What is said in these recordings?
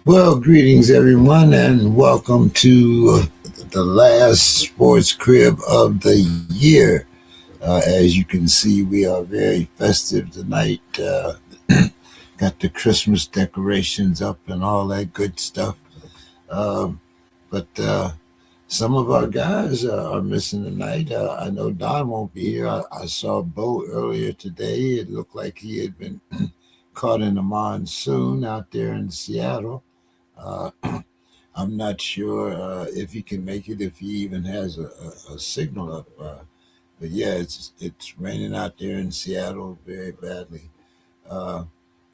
Well, greetings everyone, and welcome to the last Sports Crib of the year. As you can see, we are very festive tonight. Got the Christmas decorations up and all that good stuff. But some of our guys are missing tonight. I know Don won't be here. I saw Bo earlier today. It looked like he had been caught in a monsoon out there in Seattle. Uh, I'm not sure if he can make it, if he even has a signal up. But yeah, it's raining out there in Seattle very badly. Uh,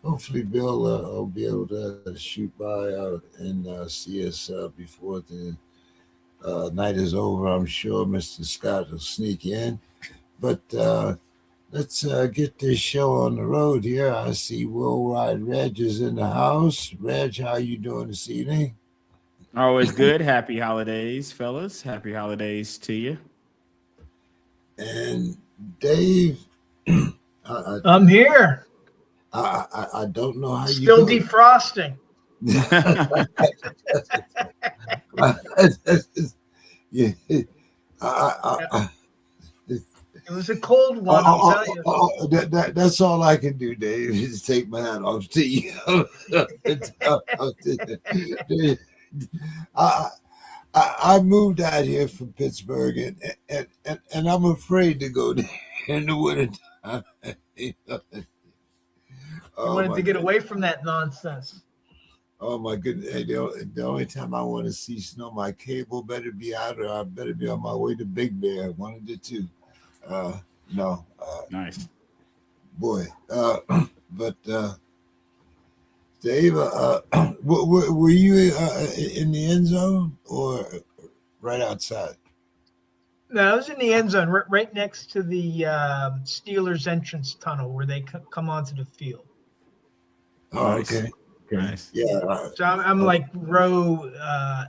Hopefully, Bill will be able to shoot by and see us before the night is over. I'm sure Mr. Scott will sneak in. But let's get this show on the road here. I see Worldwide Reg is in the house. Reg, how you doing this evening? Always good. Happy holidays, fellas. Happy holidays to you. And Dave, I, I'm here, I don't know how you still do defrosting. it. Yeah, I, It was a cold one, I'll tell you. that's all I can do, Dave. Is take my hat off to you. I, I moved out here from Pittsburgh, and I'm afraid to go there in the wintertime. You Oh wanted my to get goodness. away from that nonsense. Oh my goodness. Hey, the only time I want to see snow, my cable better be out or I better be on my way to Big Bear. One of the two. Uh, no, Nice. boy. But Dave, were you in the end zone or right outside? No, I was in the end zone, right next to the Steelers entrance tunnel where they come onto the field. Oh, Nice. okay. Okay. Nice. Yeah. So I'm like row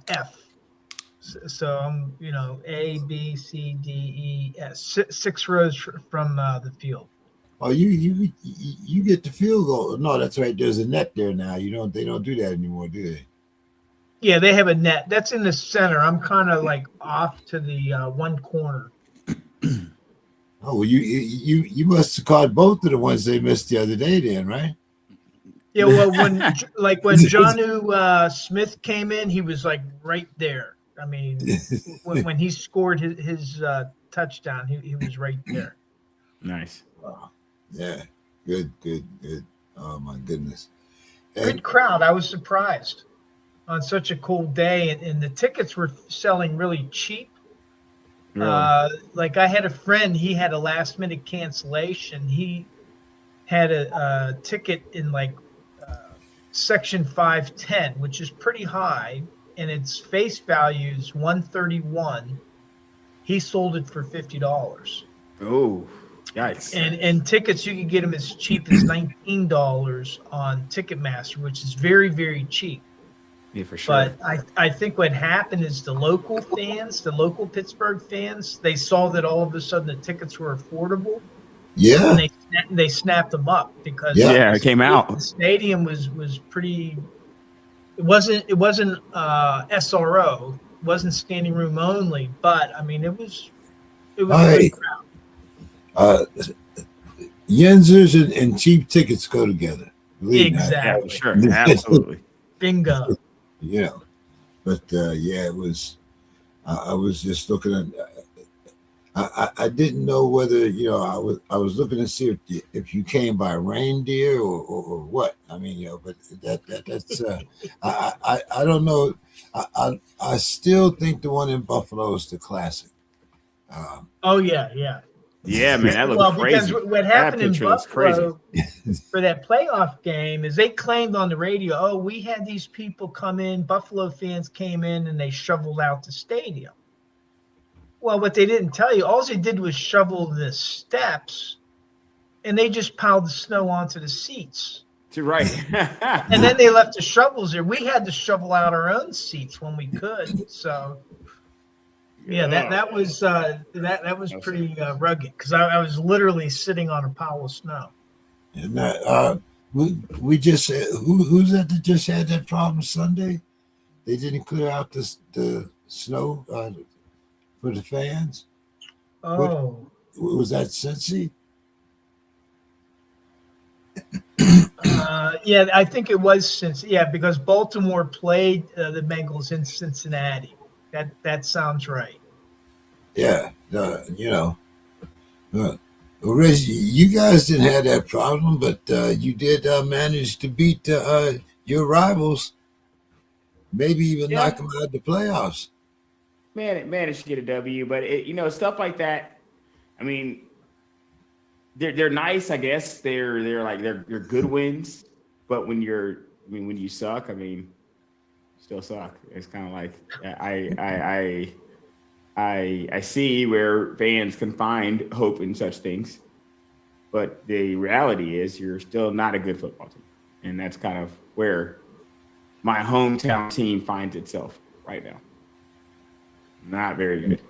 F. So I'm, A, B, C, D, E, S, six rows from the field. Oh, you get the field goal. No, that's right. There's a net there now. They don't do that anymore, do they? Yeah, they have a net. That's in the center. I'm kind of like off to the one corner. Oh, well, you must have caught both of the ones they missed the other day, then, right? Yeah, well, when Jonnu Smith came in, he was like right there. I mean, when he scored his touchdown, he was right there. Nice. Oh, yeah, good. Oh my goodness. Good And crowd. I was surprised on such a cold day, and the tickets were selling really cheap. Really. Like I had a friend, he had a last minute cancellation. He had a ticket in like section 510, which is pretty high, and its face value is 131. He sold it for $50. Oh, yikes. And tickets, you can get them as cheap as $19 on Ticketmaster, which is very, very cheap. Yeah, for sure. But I think what happened is the local Pittsburgh fans, they saw that all of a sudden the tickets were affordable, yeah, and they snapped them up because yeah. Yeah, it came out. the stadium was pretty. It wasn't SRO, it wasn't standing room only, but I mean it was a Hey, good crowd. uh, Yenzers and cheap tickets go together. Believe me, Yeah, for Exactly. sure. Absolutely. Bingo. you know. But yeah, it was. I was just looking at. I didn't know whether I was looking to see if you came by reindeer or what. I mean, but that's I don't know. I still think the one in Buffalo is the classic. Um, Oh yeah. Yeah, man, that Well, looked because crazy. what That happened in picture looks crazy. Buffalo for that playoff game is they claimed on the radio, oh, we had these people come in, Buffalo fans came in and they shoveled out the stadium. Well, what they didn't tell you, all they did was shovel the steps and they just piled the snow onto the seats. You're right. And then they left the shovels there. We had to shovel out our own seats when we could. So yeah, that was pretty rugged because I was literally sitting on a pile of snow. and that, We just who's that just had that problem Sunday? They didn't clear out the snow for the fans. What Oh, was that? Cincy? yeah, I think it was because Baltimore played the Bengals in Cincinnati. That sounds right. Yeah, you know. Well, Reggie, you guys didn't have that problem, but you did manage to beat your rivals, maybe even knock Yeah, them out of the playoffs. man, it managed to get a W, but stuff like that. I mean, they're nice, I guess. They're good wins, but when you suck, I mean, you still suck. It's kind of like I see where fans can find hope in such things, but the reality is you're still not a good football team, and that's kind of where my hometown team finds itself right now. Not very good.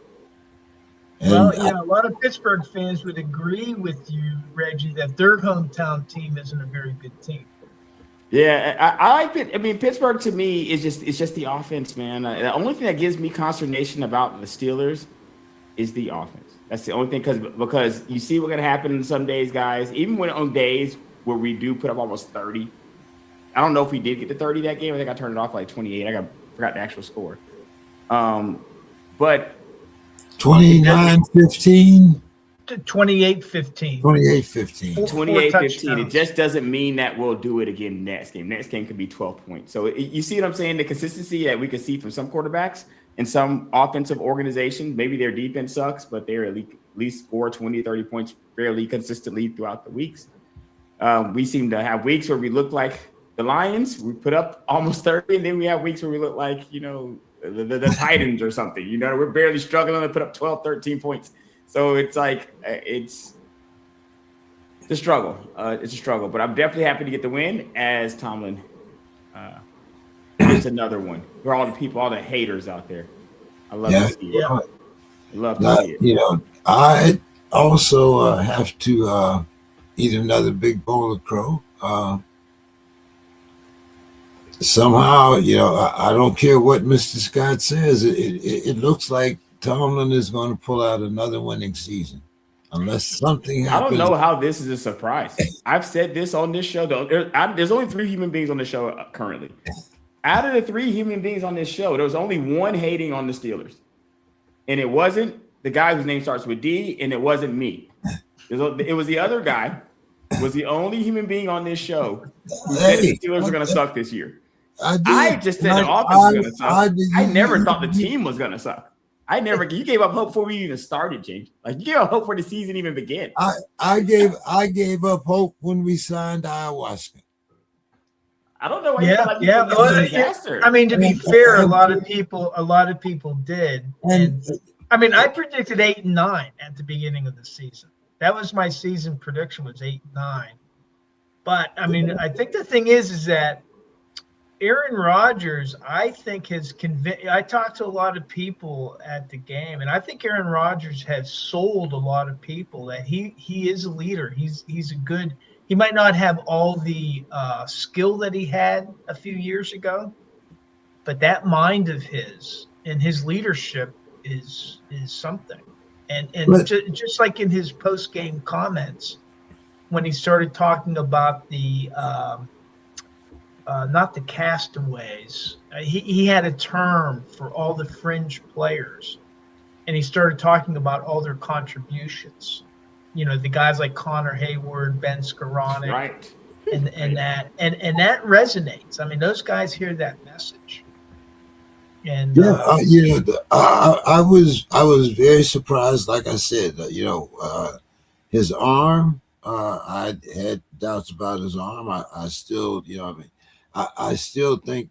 And Well, yeah, a lot of Pittsburgh fans would agree with you, Reggie, that their hometown team isn't a very good team. Yeah, I like it. I mean, Pittsburgh to me is just the offense, man. The only thing that gives me consternation about the Steelers is the offense. That's the only thing because you see what's gonna happen some days, guys. Even when on days where we do put up almost 30. I don't know if we did get to 30 that game. I think I turned it off like 28. Forgot the actual score. But 29-15, 28-15. 28-15. 28-15. It just doesn't mean that we'll do it again next game. Next game could be 12 points. So you see what I'm saying? The consistency that we can see from some quarterbacks and some offensive organizations. Maybe their defense sucks, but they're at least score 20, 30 points fairly consistently throughout the weeks. We seem to have weeks where we look like the Lions. We put up almost 30, and then we have weeks where we look like, the Titans or something. We're barely struggling to put up 12, 13 points. So it's like it's a struggle. It's a struggle, but I'm definitely happy to get the win as Tomlin gets another one. For all the people, all the haters out there, I love to see it. I love to see it. I also have to eat another big bowl of crow. Somehow, I don't care what Mr. Scott says. It looks like Tomlin is going to pull out another winning season, unless something I don't happens. know how this is a surprise. I've said this on this show. There's only 3 human beings on the show currently. Out of the 3 human beings on this show, there was only one hating on the Steelers, and it wasn't the guy whose name starts with D, and it wasn't me. It was the other guy. Was the only human being on this show who said the Steelers were going to suck this year. I just said the offense was going to suck. I never thought the team was going to suck. You gave up hope before we even started, James. Like, you gave up hope before the season even began. I gave up hope when we signed ayahuasca. I don't know why you felt like it was a disaster. I mean, to be fair, a lot of people did. And I mean, I predicted 8-9 at the beginning of the season. That was my season prediction, was 8-9. But I mean, I think the thing is that Aaron Rodgers, I think, has convinced. I talked to a lot of people at the game, and I think Aaron Rodgers has sold a lot of people that he is a leader. He's a good. He might not have all the skill that he had a few years ago, but that mind of his and his leadership is something. And just like in his post game comments, when he started talking about the not the castaways. He had a term for all the fringe players, and he started talking about all their contributions. The guys like Connor Hayward, Ben Skoranek, right, and that resonates. I mean, those guys hear that message. And I was very surprised. Like I said, his arm. I had doubts about his arm. I still, I still think,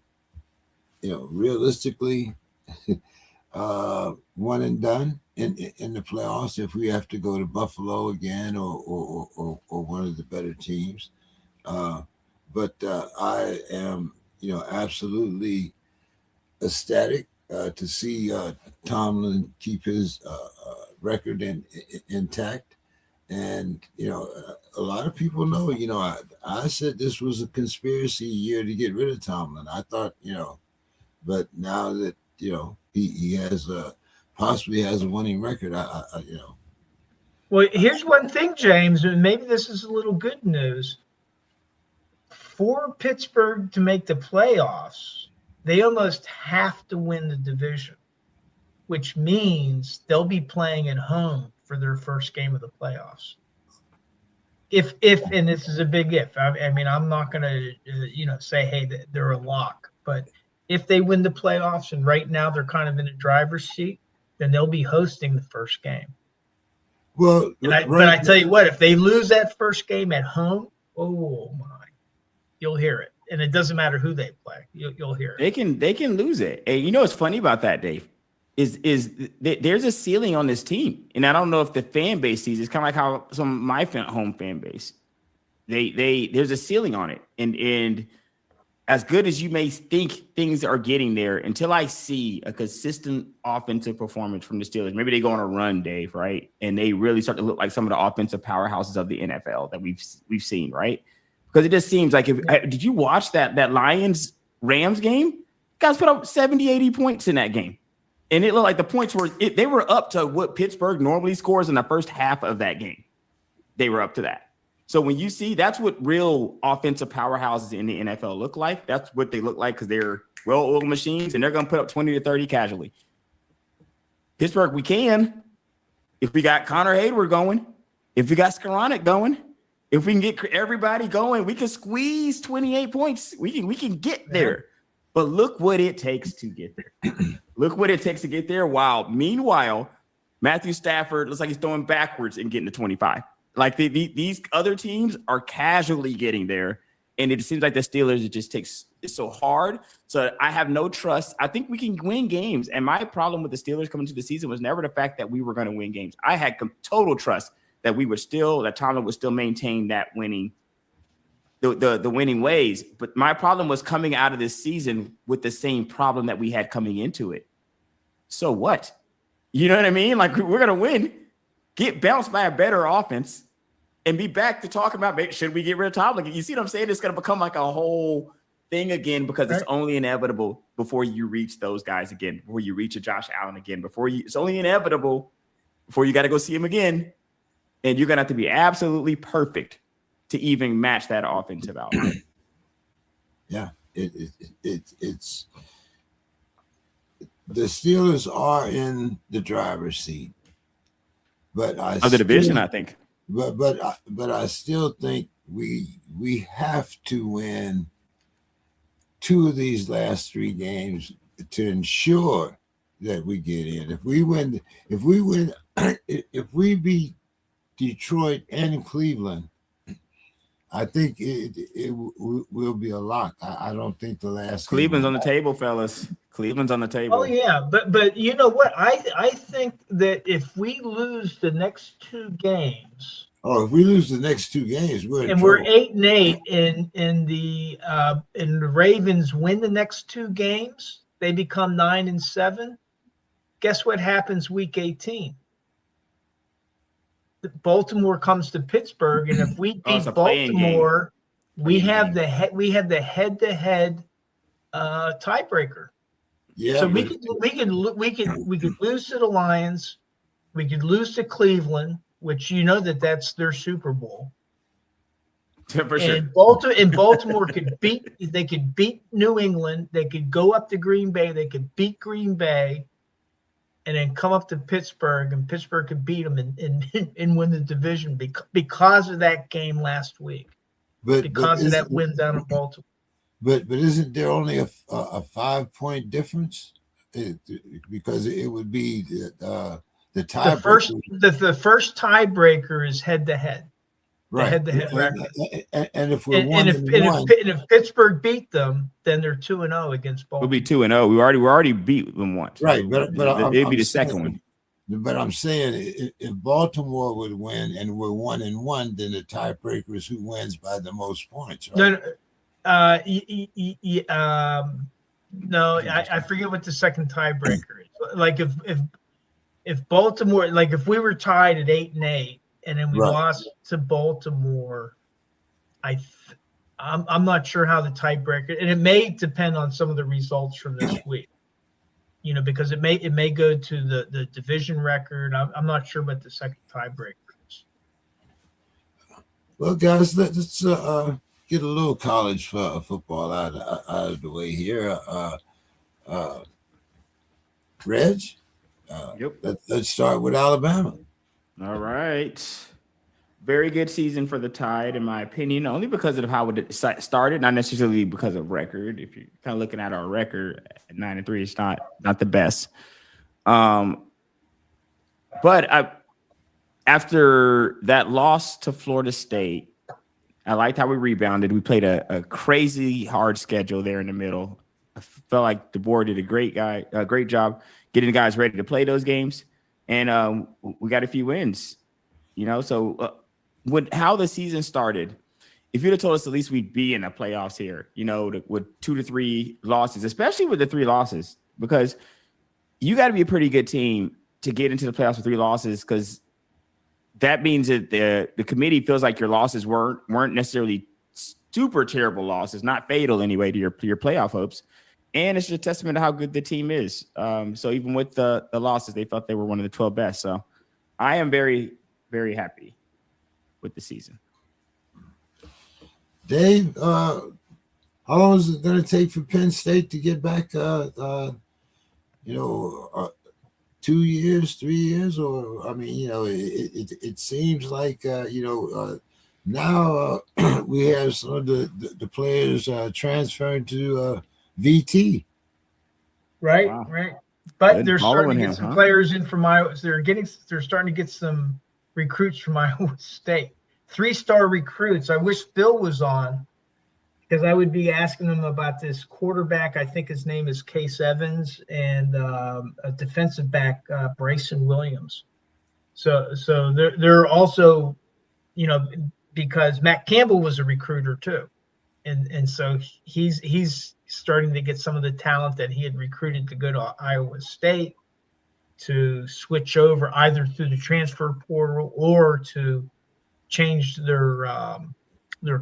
realistically, one and done in the playoffs if we have to go to Buffalo again or one of the better teams. But I am, absolutely ecstatic to see Tomlin keep his record intact. And a lot of people know. I said this was a conspiracy year to get rid of Tomlin. I thought, but now that he has possibly has a winning record, Well, here's one thing, James, and maybe this is a little good news. For Pittsburgh to make the playoffs, they almost have to win the division, which means they'll be playing at home for their first game of the playoffs. If and this is a big if. I mean, I'm not going to say, hey, they're a lock. But if they win the playoffs, and right now they're kind of in the driver's seat, then they'll be hosting the first game. Well, but I tell you what, if they lose that first game at home, oh my, you'll hear it, and it doesn't matter who they play. You'll hear it. They can lose it. And you know what's funny about that, Dave, is there's a ceiling on this team, and I don't know if the fan base sees it. It's kind of like how some of my home fan base, there's a ceiling on it, and as good as you may think things are getting there, until I see a consistent offensive performance from the Steelers, maybe they go on a run, Dave, right? And they really start to look like some of the offensive powerhouses of the NFL that we've seen, right? Because it just seems like did you watch that Lions-Rams game? Guys put up 70, 80 points in that game. And it looked like the points they were up to what Pittsburgh normally scores in the first half of that game. They were up to that. So when you see, that's what real offensive powerhouses in the NFL look like. That's what they look like because they're well-oiled machines, and they're going to put up 20 to 30 casually. Pittsburgh, we can. If we got Connor Hayward going, if we got Skoranek going, if we can get everybody going, we can squeeze 28 points. We can get there. But look what it takes to get there. Look what it takes to get there. Wow. Meanwhile, Matthew Stafford looks like he's throwing backwards and getting to 25. Like these other teams are casually getting there, and it seems like the Steelers, it just takes it's so hard. So I have no trust. I think we can win games, and my problem with the Steelers coming to the season was never the fact that we were going to win games. I had total trust that that Tomlin would still maintain that winning, the winning ways. But my problem was coming out of this season with the same problem that we had coming into it. So what? You know what I mean? Like, we're going to win, get bounced by a better offense, and be back to talking about, should we get rid of Tomlin? You see what I'm saying? It's going to become like a whole thing again, because it's only inevitable before you reach those guys again, before you reach a Josh Allen again, it's only inevitable before you got to go see him again. And you're going to have to be absolutely perfect to even match that offensive output. Yeah, it's the Steelers are in the driver's seat, but of the division, I think. But I still think we have to win 2 of these last 3 games to ensure that we get in. If we beat Detroit and Cleveland, I think it will be a lock. I don't think the last Cleveland's on the table, fellas. Cleveland's on the table. Oh yeah, but you know what? I think that if we lose the next 2 games, if we lose the next 2 games, we're 8-8, and the Ravens win the next 2 games, they become 9-7. Guess what happens week 18? Baltimore comes to Pittsburgh, and if we beat Baltimore, we have the head-to-head tiebreaker. Yeah. So we could lose to the Lions, we could lose to Cleveland, which that's their Super Bowl. For sure. And Baltimore could beat New England, they could go up to Green Bay, they could beat Green Bay, and then come up to Pittsburgh, and Pittsburgh could beat them and win the division because of that game last week. Because of that win down in Baltimore. But isn't there only a 5-point difference? Because it would be the tiebreaker. The first tiebreaker is head-to-head. Right. Head-to-head record. And if we're if Pittsburgh beat them, then they're 2-0 against Baltimore. We'll be 2-0. We already beat them once. Right, but it'd be the second one. But I'm saying if Baltimore would win and we're 1-1, then the tiebreaker is who wins by the most points. Right? No, I forget what the second tiebreaker is. Like if Baltimore, like if we were tied at 8-8, and then we Right. lost to Baltimore. I'm not sure how the tiebreaker, and it may depend on some of the results from this week. Because it may go to the division record. I'm not sure what the second tiebreaker is. Well, guys, let's get a little college football out of the way here. Reg, Yep. let's start with Alabama. All right. Very good season for the Tide, in my opinion, only because of how it started, not necessarily because of record. If you're kind of looking at our record at 9-3, it's not the best. But after that loss to Florida State, I liked how we rebounded. We played a crazy hard schedule there in the middle. I felt like the board did a great job getting the guys ready to play those games, and we got a few wins. So how the season started, if you'd have told us at least we'd be in the playoffs here, with 2 to 3 losses, especially with the 3 losses, because you got to be a pretty good team to get into the playoffs with 3 losses, because that means that the committee feels like your losses weren't necessarily super terrible losses, not fatal anyway to your playoff hopes. And it's just a testament to how good the team is. So even with the losses, they felt they were one of the 12 best. So I am very, very happy with the season. Dave, how long is it going to take for Penn State to get back? 2 years, 3 years, or it seems like now we have some of the players transferring to VT. Right, Wow. right. But Good they're starting to following get some him, huh? players in from Iowa. They're starting to get some recruits from Iowa State. 3-star recruits. I wish Bill was on, because I would be asking him about this quarterback. I think his name is Case Evans, and a defensive back, Bryson Williams. So they're also, because Matt Campbell was a recruiter too, and so he's starting to get some of the talent that he had recruited to go to Iowa State to switch over either through the transfer portal or to change their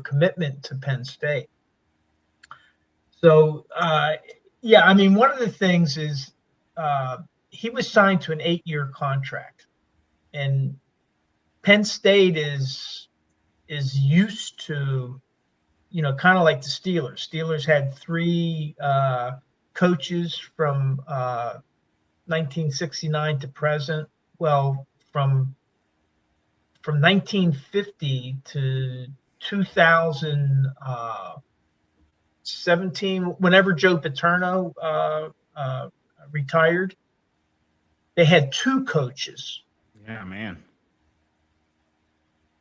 commitment to Penn State. So, one of the things is he was signed to an 8-year contract, and Penn State is used to, kind of like the Steelers. Steelers had 3 coaches from 1969 to present. Well, from 1950 to 2017, whenever Joe Paterno retired, they had 2 coaches. Yeah, man.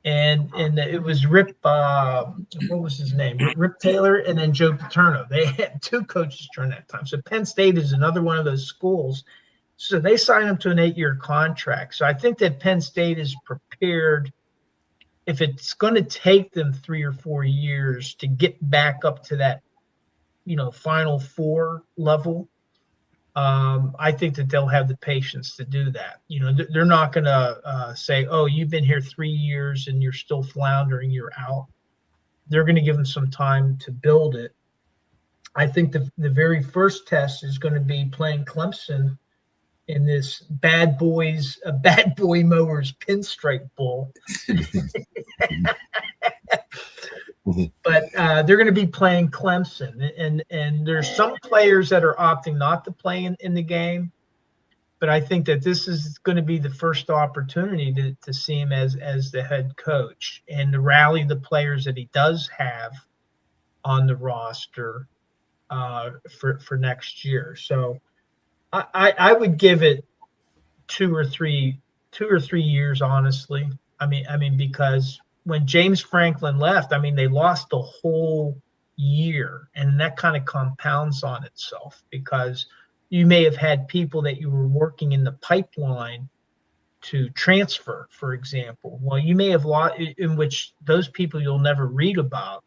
And it was Rip, what was his name? Rip Taylor, and then Joe Paterno. They had 2 coaches during that time. So Penn State is another one of those schools. So they signed him to an 8-year contract. So I think that Penn State is prepared, if it's going to take them 3 or 4 years to get back up to that, Final Four level. I think that they'll have the patience to do that. They're not going to say, "Oh, you've been here 3 years and you're still floundering, you're out." They're going to give them some time to build it. I think the very first test is going to be playing Clemson in this Bad Boy Mowers Pinstripe Bowl. But they're going to be playing Clemson, and there's some players that are opting not to play in the game. But I think that this is going to be the first opportunity to see him as the head coach and to rally the players that he does have on the roster for next year. So I would give it 2 or 3 years, honestly. I mean, because when James Franklin left, they lost the whole year, and that kind of compounds on itself, because you may have had people that you were working in the pipeline to transfer, for example. Well, you may have lost, in which those people you'll never read about,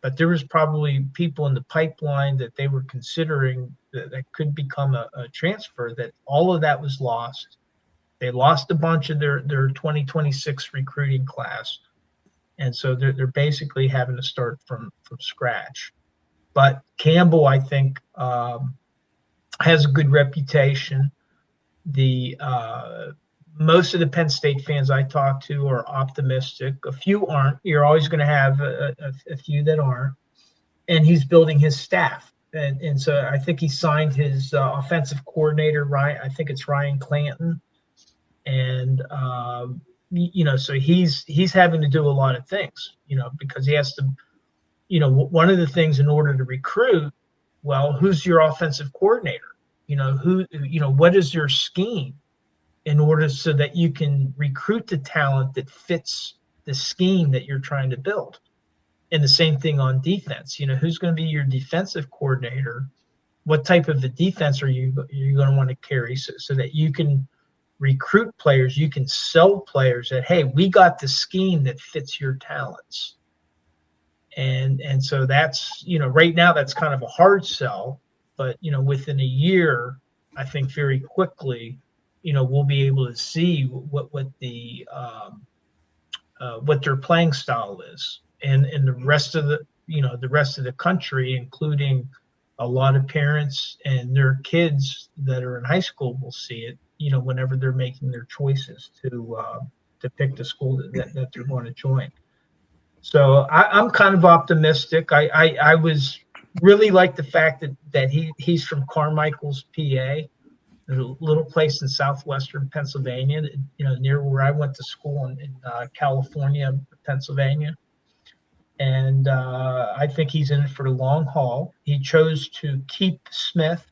but there was probably people in the pipeline that they were considering that could become a transfer, that all of that was lost. They lost a bunch of their 2026 recruiting class, and so they're basically having to start from scratch. But Campbell, I think, has a good reputation. The most of the Penn State fans I talk to are optimistic. A few aren't. You're always going to have a few that aren't. And he's building his staff. And so I think he signed his offensive coordinator, Ryan. I think it's Ryan Clanton. And, so he's having to do a lot of things, because he has to, one of the things in order to recruit, well, who's your offensive coordinator? What is your scheme in order so that you can recruit the talent that fits the scheme that you're trying to build? And the same thing on defense. Who's going to be your defensive coordinator? What type of a defense are you going to want to carry so that you can recruit players, you can sell players that, hey, we got the scheme that fits your talents. And so that's, right now that's kind of a hard sell, but, within a year, I think very quickly, we'll be able to see what their playing style is. And the rest of the country, including a lot of parents and their kids that are in high school, will see it, whenever they're making their choices to pick the school that they're going to join. So I'm kind of optimistic. I was really like the fact that he's from Carmichael's, PA, a little place in southwestern Pennsylvania, near where I went to school in California, Pennsylvania. And I think he's in it for the long haul. He chose to keep Smith.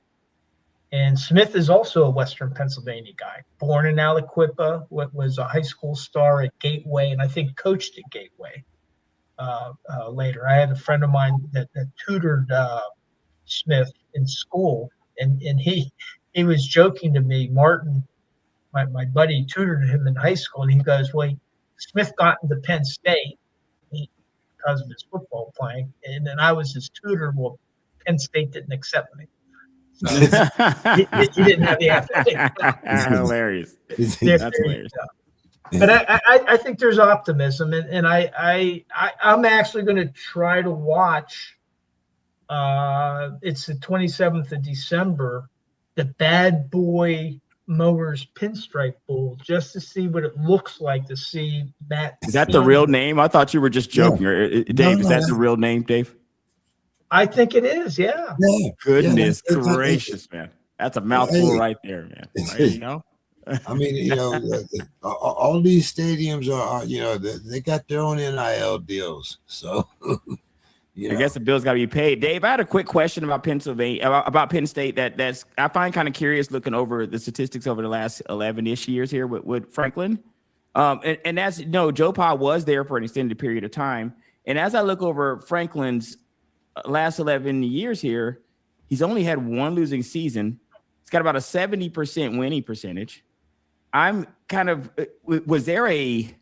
And Smith is also a Western Pennsylvania guy, born in Aliquippa, was a high school star at Gateway, and I think coached at Gateway later. I had a friend of mine that tutored Smith in school, and he was joking to me, Martin, my buddy, tutored him in high school, and he goes, well, Smith got into Penn State because of his football playing, and then I was his tutor. Well, Penn State didn't accept me. So he didn't have the athletic. Hilarious. That's hilarious. But I think there's optimism, and I'm actually going to try to watch. It's the 27th of December, the Bad Boy Mowers Pinstripe Bowl, just to see what it looks like to see that. Is that the real name? I thought you were just joking. No. Dave, is that the real name, Dave? I think it is, yeah. Goodness gracious, man. That's a mouthful right there, man. I mean, all these stadiums are, they got their own NIL deals. So, I guess the bill's got to be paid. Dave, I had a quick question about Pennsylvania, about Penn State that's I find kind of curious looking over the statistics over the last 11-ish years here with Franklin. And that's, Joe Pa was there for an extended period of time. And as I look over Franklin's last 11 years here, he's only had one losing season. He's got about a 70% winning percentage. I'm kind of, was there an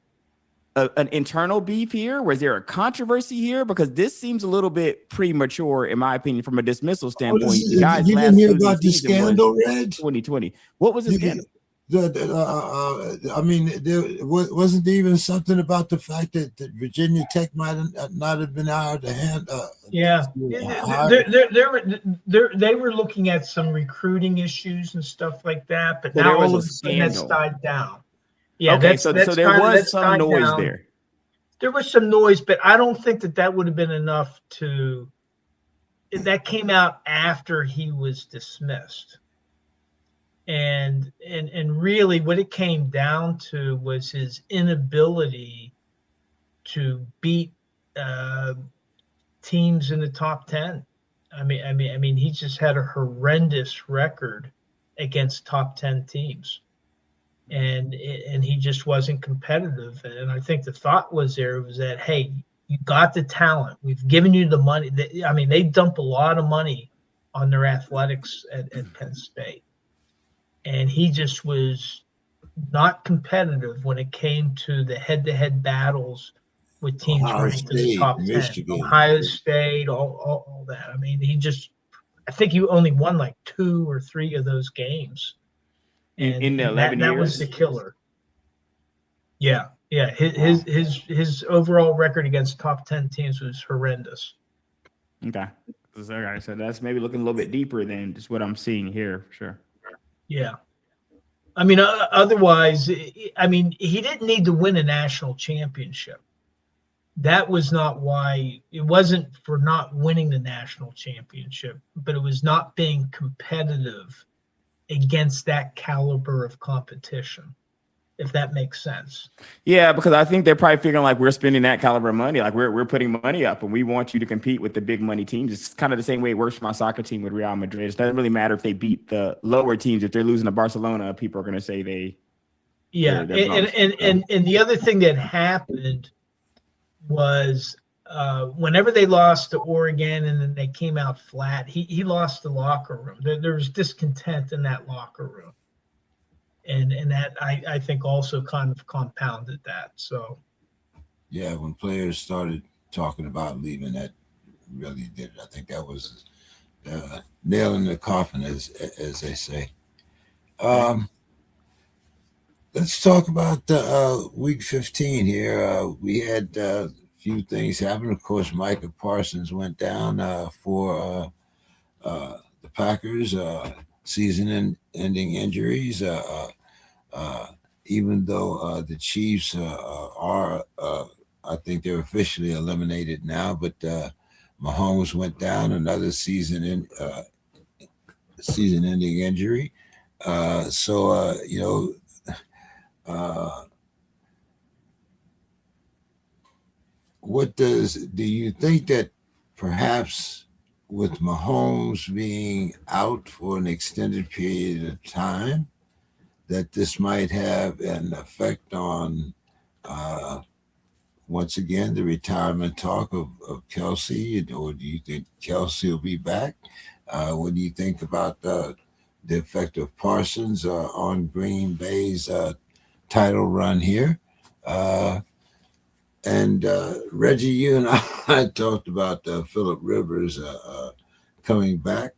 internal beef here? Was there a controversy here? Because this seems a little bit premature, in my opinion, from a dismissal standpoint. You didn't hear about the scandal, Reg? 2020. What was the scandal? I mean, there wasn't even something about the fact that Virginia Tech might not have been out of the hand. They were looking at some recruiting issues and stuff like that, but now all of a sudden that's died down. Yeah, okay, so there was some noise there. There was some noise, but I don't think that would have been enough to. That came out after he was dismissed. And really what it came down to was his inability to beat teams in the top 10. I mean, he just had a horrendous record against top 10 teams, and he just wasn't competitive. And I think the thought was that, hey, you got the talent, we've given you the money. They dump a lot of money on their athletics at Penn State. And he just was not competitive when it came to the head-to-head battles with teams ranked in the top 10. Michigan. Ohio State, all that. I mean, I think he only won like 2 or 3 of those games. and, in the and 11 that was the years. killer. Yeah, yeah. His overall record against top 10 teams was horrendous. Okay. Okay, so that's maybe looking a little bit deeper than just what I'm seeing here, for sure. Yeah. I mean, otherwise, I mean, he didn't need to win a national championship. That was not why. It wasn't for not winning the national championship, but it was not being competitive against that caliber of competition, if that makes sense. Yeah, because I think they're probably figuring like we're spending that caliber of money, like we're putting money up, and we want you to compete with the big money teams. It's kind of the same way it works for my soccer team with Real Madrid. It doesn't really matter if they beat the lower teams. If they're losing to Barcelona, people are going to say Yeah, they're bummed. and the other thing that happened was whenever they lost to Oregon and then they came out flat, he lost the locker room. There was discontent in that locker room. And that I think also kind of compounded that. So Yeah, when players started talking about leaving, that really did it. I think that was nail in the coffin, as they say. Let's talk about week 15 here. We had a few things happen. Of course, Micah Parsons went down for the Packers, season-ending injuries. Even though the Chiefs are, I think they're officially eliminated now, but Mahomes went down, another season-ending injury. What do you think that perhaps with Mahomes being out for an extended period of time, that this might have an effect on, once again, the retirement talk of Kelsey, or do you think Kelsey will be back? What do you think about the effect of Parsons on Green Bay's title run here? And Reggie, you and I talked about Phillip Rivers coming back,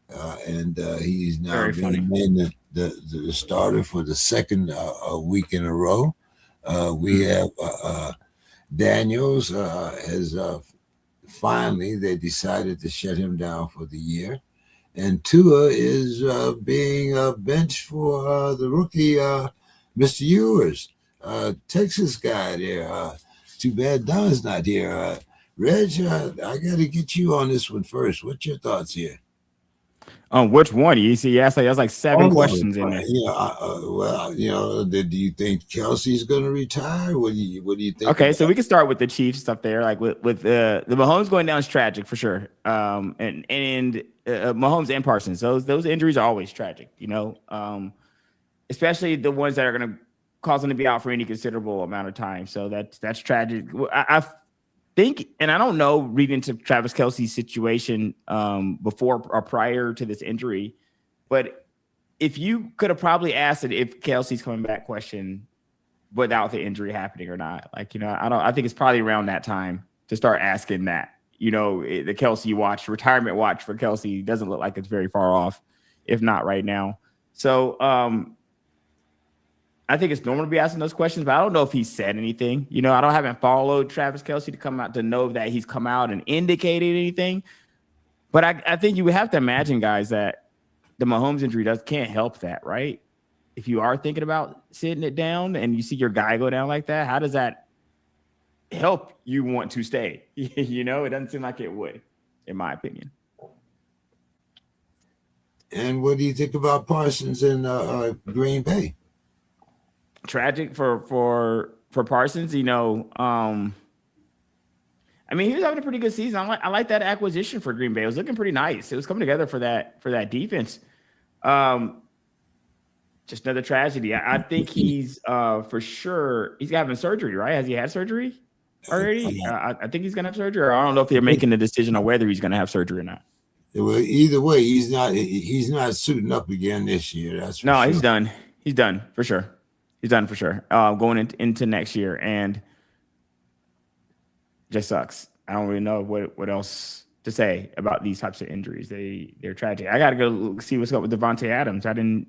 and he's now being named the starter for the second week in a row. We have Daniels has finally, they decided to shut him down for the year. And Tua is being benched for the rookie, Mr. Ewers, Texas guy there. Too bad Don's not here. Reg, I got to get you on this one first. What's your thoughts here? Which one? You see, yes, there's like 7 questions in there. Do you think Kelsey's going to retire? What do you think? Okay, so we can start with the Chiefs stuff there. Like with the Mahomes going down is tragic for sure. And Mahomes and Parsons, those injuries are always tragic. Especially the ones that are going to cause them to be out for any considerable amount of time. So that's tragic. I think, and I don't know, reading into Travis Kelce's situation before or prior to this injury, but if you could have probably asked it if Kelce's coming back question without the injury happening or not. I think it's probably around that time to start asking that. The Kelce retirement watch for Kelce doesn't look like it's very far off, if not right now. So I think it's normal to be asking those questions, but I don't know if he said anything. I haven't followed Travis Kelce to come out to know that he's come out and indicated anything. But I think you would have to imagine, guys, that the Mahomes injury can't help that, right? If you are thinking about sitting it down and you see your guy go down like that, how does that help you want to stay? It doesn't seem like it would, in my opinion. And what do you think about Parsons in Green Bay? Tragic for Parsons. He was having a pretty good season. I like that acquisition for Green Bay. It was looking pretty nice. It was coming together for that defense. Just another tragedy. I think he's for sure he's having surgery, right? Has he had surgery already? I think he's gonna have surgery. Or I don't know if they're making the decision on whether he's gonna have surgery or not. Well, either way, he's not suiting up again this year. That's for sure. He's done. He's done for sure. He's done for sure. Going into next year, and just sucks. I don't really know what else to say about these types of injuries. They're tragic. I got to go see what's up with Devontae Adams. I didn't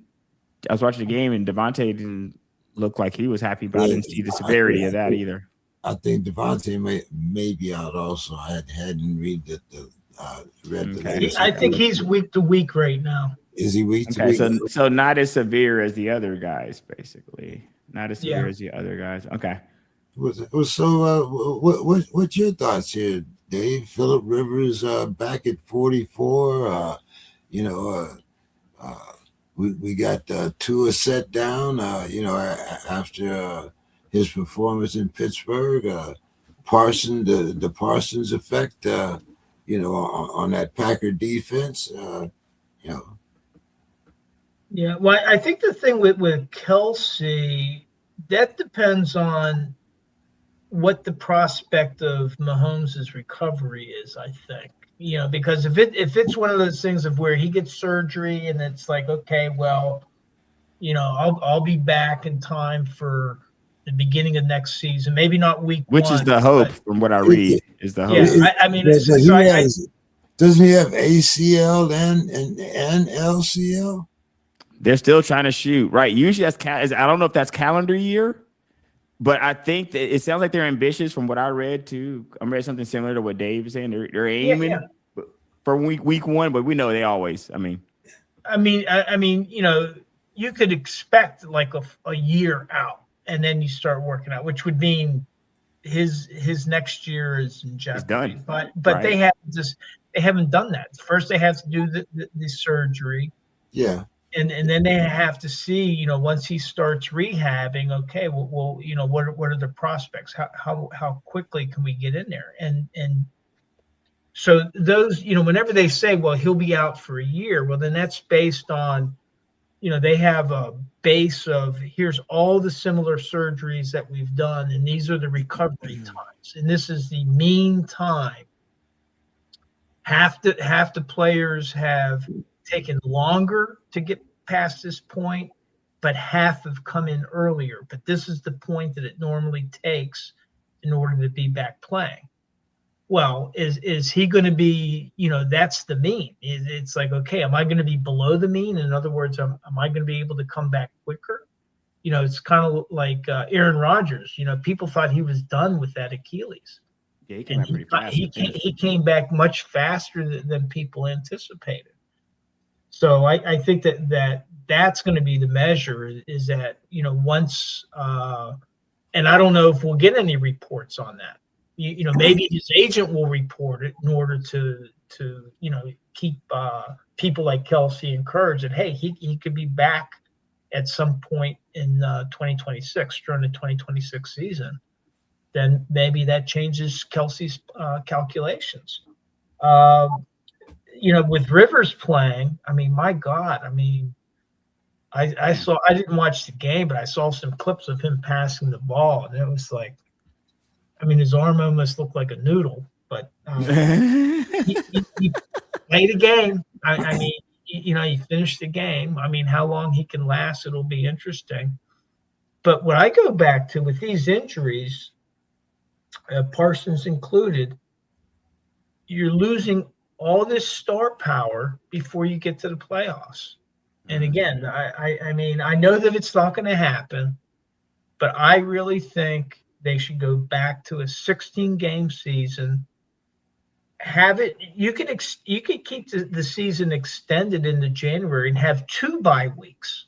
I was watching the game, and Devontae didn't look like he was happy, but I didn't see the severity of that either. I think Devontae may be out also. I hadn't read the latest. I think he's week to week right now. Is he week to Okay, week? so not as severe as the other guys, basically. Not as severe as the other guys. Okay. So what's your thoughts here, Dave? Phillip Rivers back at 44. We got Tua set down. After his performance in Pittsburgh, Parsons, the Parsons effect. On that Packer defense. Yeah, well, I think the thing with Kelsey, that depends on what the prospect of Mahomes' recovery is, I think. Because if it's one of those things of where he gets surgery and it's like, okay, well, I'll be back in time for the beginning of next season, maybe not week Which one. Which is the hope, from what I read, is the hope. Yeah, doesn't he have ACL and LCL? They're still trying to shoot, right? Usually I don't know if that's calendar year, but I think that it sounds like they're ambitious from what I read too. I read something similar to what Dave was saying. They're aiming for week one, but we know they always. You could expect like a year out, and then you start working out, which would mean his next year is in jeopardy. It's done. But right. They haven't done that. First, they have to do the surgery. Yeah. And then they have to see, once he starts rehabbing, okay, well, what are the prospects? How quickly can we get in there? And so those, whenever they say, well, he'll be out for a year, well, then that's based on, they have a base of here's all the similar surgeries that we've done, and these are the recovery times, and this is the mean time. Half the players have taken longer to get past this point, but half have come in earlier. But this is the point that it normally takes in order to be back playing. Well, is he going to be, that's the mean. It's like, okay, am I going to be below the mean? In other words, am I going to be able to come back quicker? It's kind of like Aaron Rodgers. People thought he was done with that Achilles. Yeah, he came back pretty fast. He came back much faster than people anticipated. So I think that's going to be the measure is that, once, and I don't know if we'll get any reports on that. Maybe his agent will report it in order to keep people like Kelsey encouraged that, hey, he could be back at some point in 2026 during the 2026 season. Then maybe that changes Kelsey's calculations. With Rivers playing, my God, I didn't watch the game, but I saw some clips of him passing the ball, and it was like, his arm almost looked like a noodle, but he played a game. He finished the game. How long he can last, it'll be interesting. But what I go back to with these injuries, Parsons included, you're losing all this star power before you get to the playoffs. And again, I know that it's not going to happen, but I really think they should go back to a 16-game season. Have it. You could keep the season extended into January and have 2 bye weeks,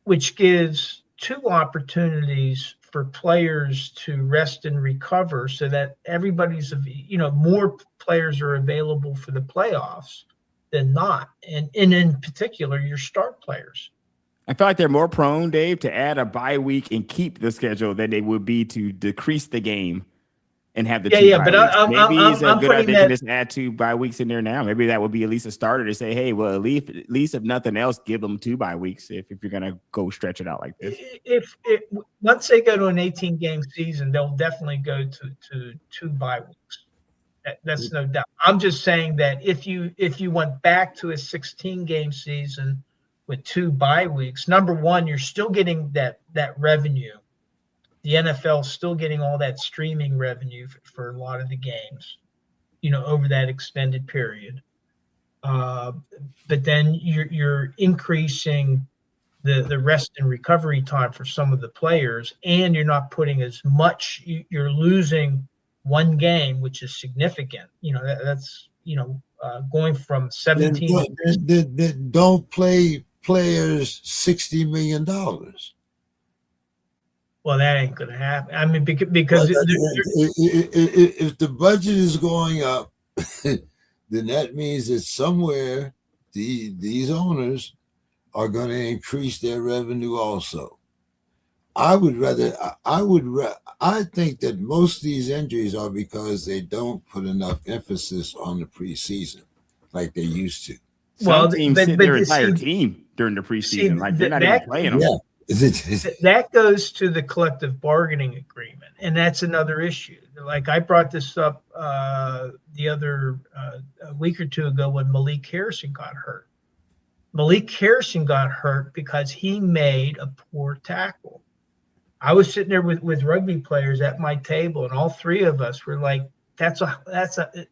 which gives 2 opportunities for players to rest and recover, so that everybody's, more players are available for the playoffs than not, and in particular your star players. I feel like they're more prone, Dave, to add a bye week and keep the schedule than they would be to decrease the game and have the 2 bye weeks. Maybe it's a good idea to just add 2 bye weeks in there now. Maybe that would be at least a starter to say, hey, well, at least if nothing else, give them 2 bye weeks if you're going to go stretch it out like this. Once they go to an 18-game season, they'll definitely go to 2 bye weeks. That's no doubt. I'm just saying that if you went back to a 16-game season with 2 bye weeks, number one, you're still getting that revenue. The NFL is still getting all that streaming revenue for a lot of the games, over that extended period. But then you're increasing the rest and recovery time for some of the players, and you're not putting as much. You're losing one game, which is significant. That's going from 17. Then don't play players $60 million. Well, that ain't going to happen. I mean, because if the budget is going up, then that means that somewhere these owners are going to increase their revenue also. I think that most of these injuries are because they don't put enough emphasis on the preseason like they used to. Some teams sit their entire team during the preseason, like they're not even playing them. Yeah. That goes to the collective bargaining agreement, and that's another issue. Like I brought this up the other a week or two ago when Malik Harrison got hurt. Malik Harrison got hurt because he made a poor tackle. I was sitting there with rugby players at my table, and all three of us were like,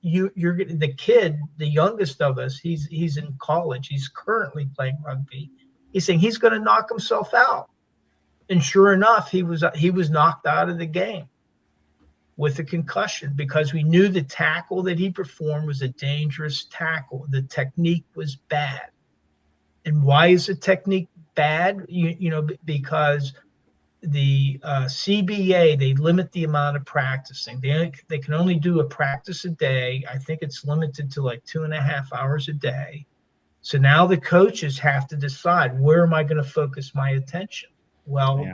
you're the kid, the youngest of us. He's in college. He's currently playing rugby. He's saying he's going to knock himself out. And sure enough, he was knocked out of the game with a concussion because we knew the tackle that he performed was a dangerous tackle. The technique was bad. And why is the technique bad? Because the CBA, they limit the amount of practicing. They can only do a practice a day. I think it's limited to like 2.5 hours a day. So now the coaches have to decide, where am I going to focus my attention? Well,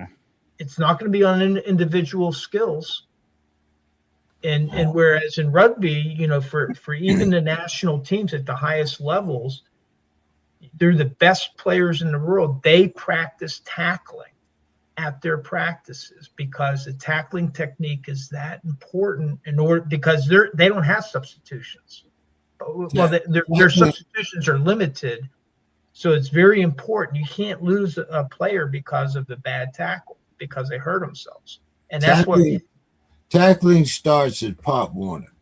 It's not going to be on individual skills. And whereas in rugby, for even the national teams at the highest levels, they're the best players in the world. They practice tackling at their practices because the tackling technique is that important because they don't have substitutions. Well, their substitutions are limited, so it's very important. You can't lose a player because of the bad tackle because they hurt themselves, and that's tackling starts at Pop Warner.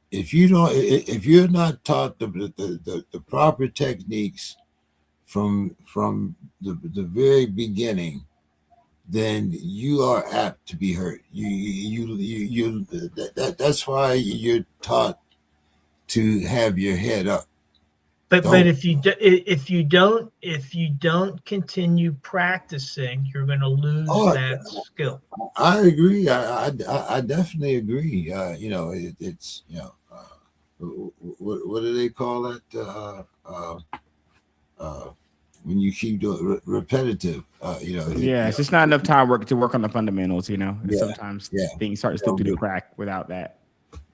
If you're not taught the proper techniques from the very beginning, then you are apt to be hurt. That's why you're taught to have your head up. But if you don't continue practicing, you're going to lose that skill. I agree. I definitely agree. It's what do they call that? When you keep doing repetitive, it's just not enough time to work on the fundamentals. Sometimes things start to slip through the crack without that.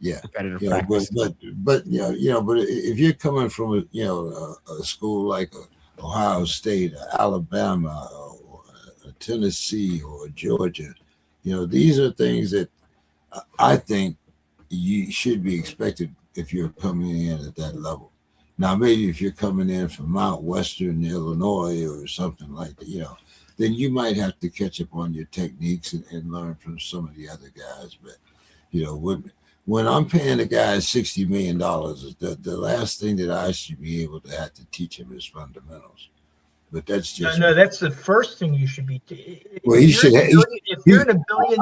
Repetitive practice. But if you're coming from a school like Ohio State, or Alabama, or Tennessee, or Georgia, these are things that I think you should be expected if you're coming in at that level. Now, maybe if you're coming in from Mount Western, Illinois, or something like that, then you might have to catch up on your techniques and learn from some of the other guys. But when I'm paying a guy $60 million, the last thing that I should be able to have to teach him is fundamentals. But that's just that's the first thing you should be. Well, if you're in $1 billion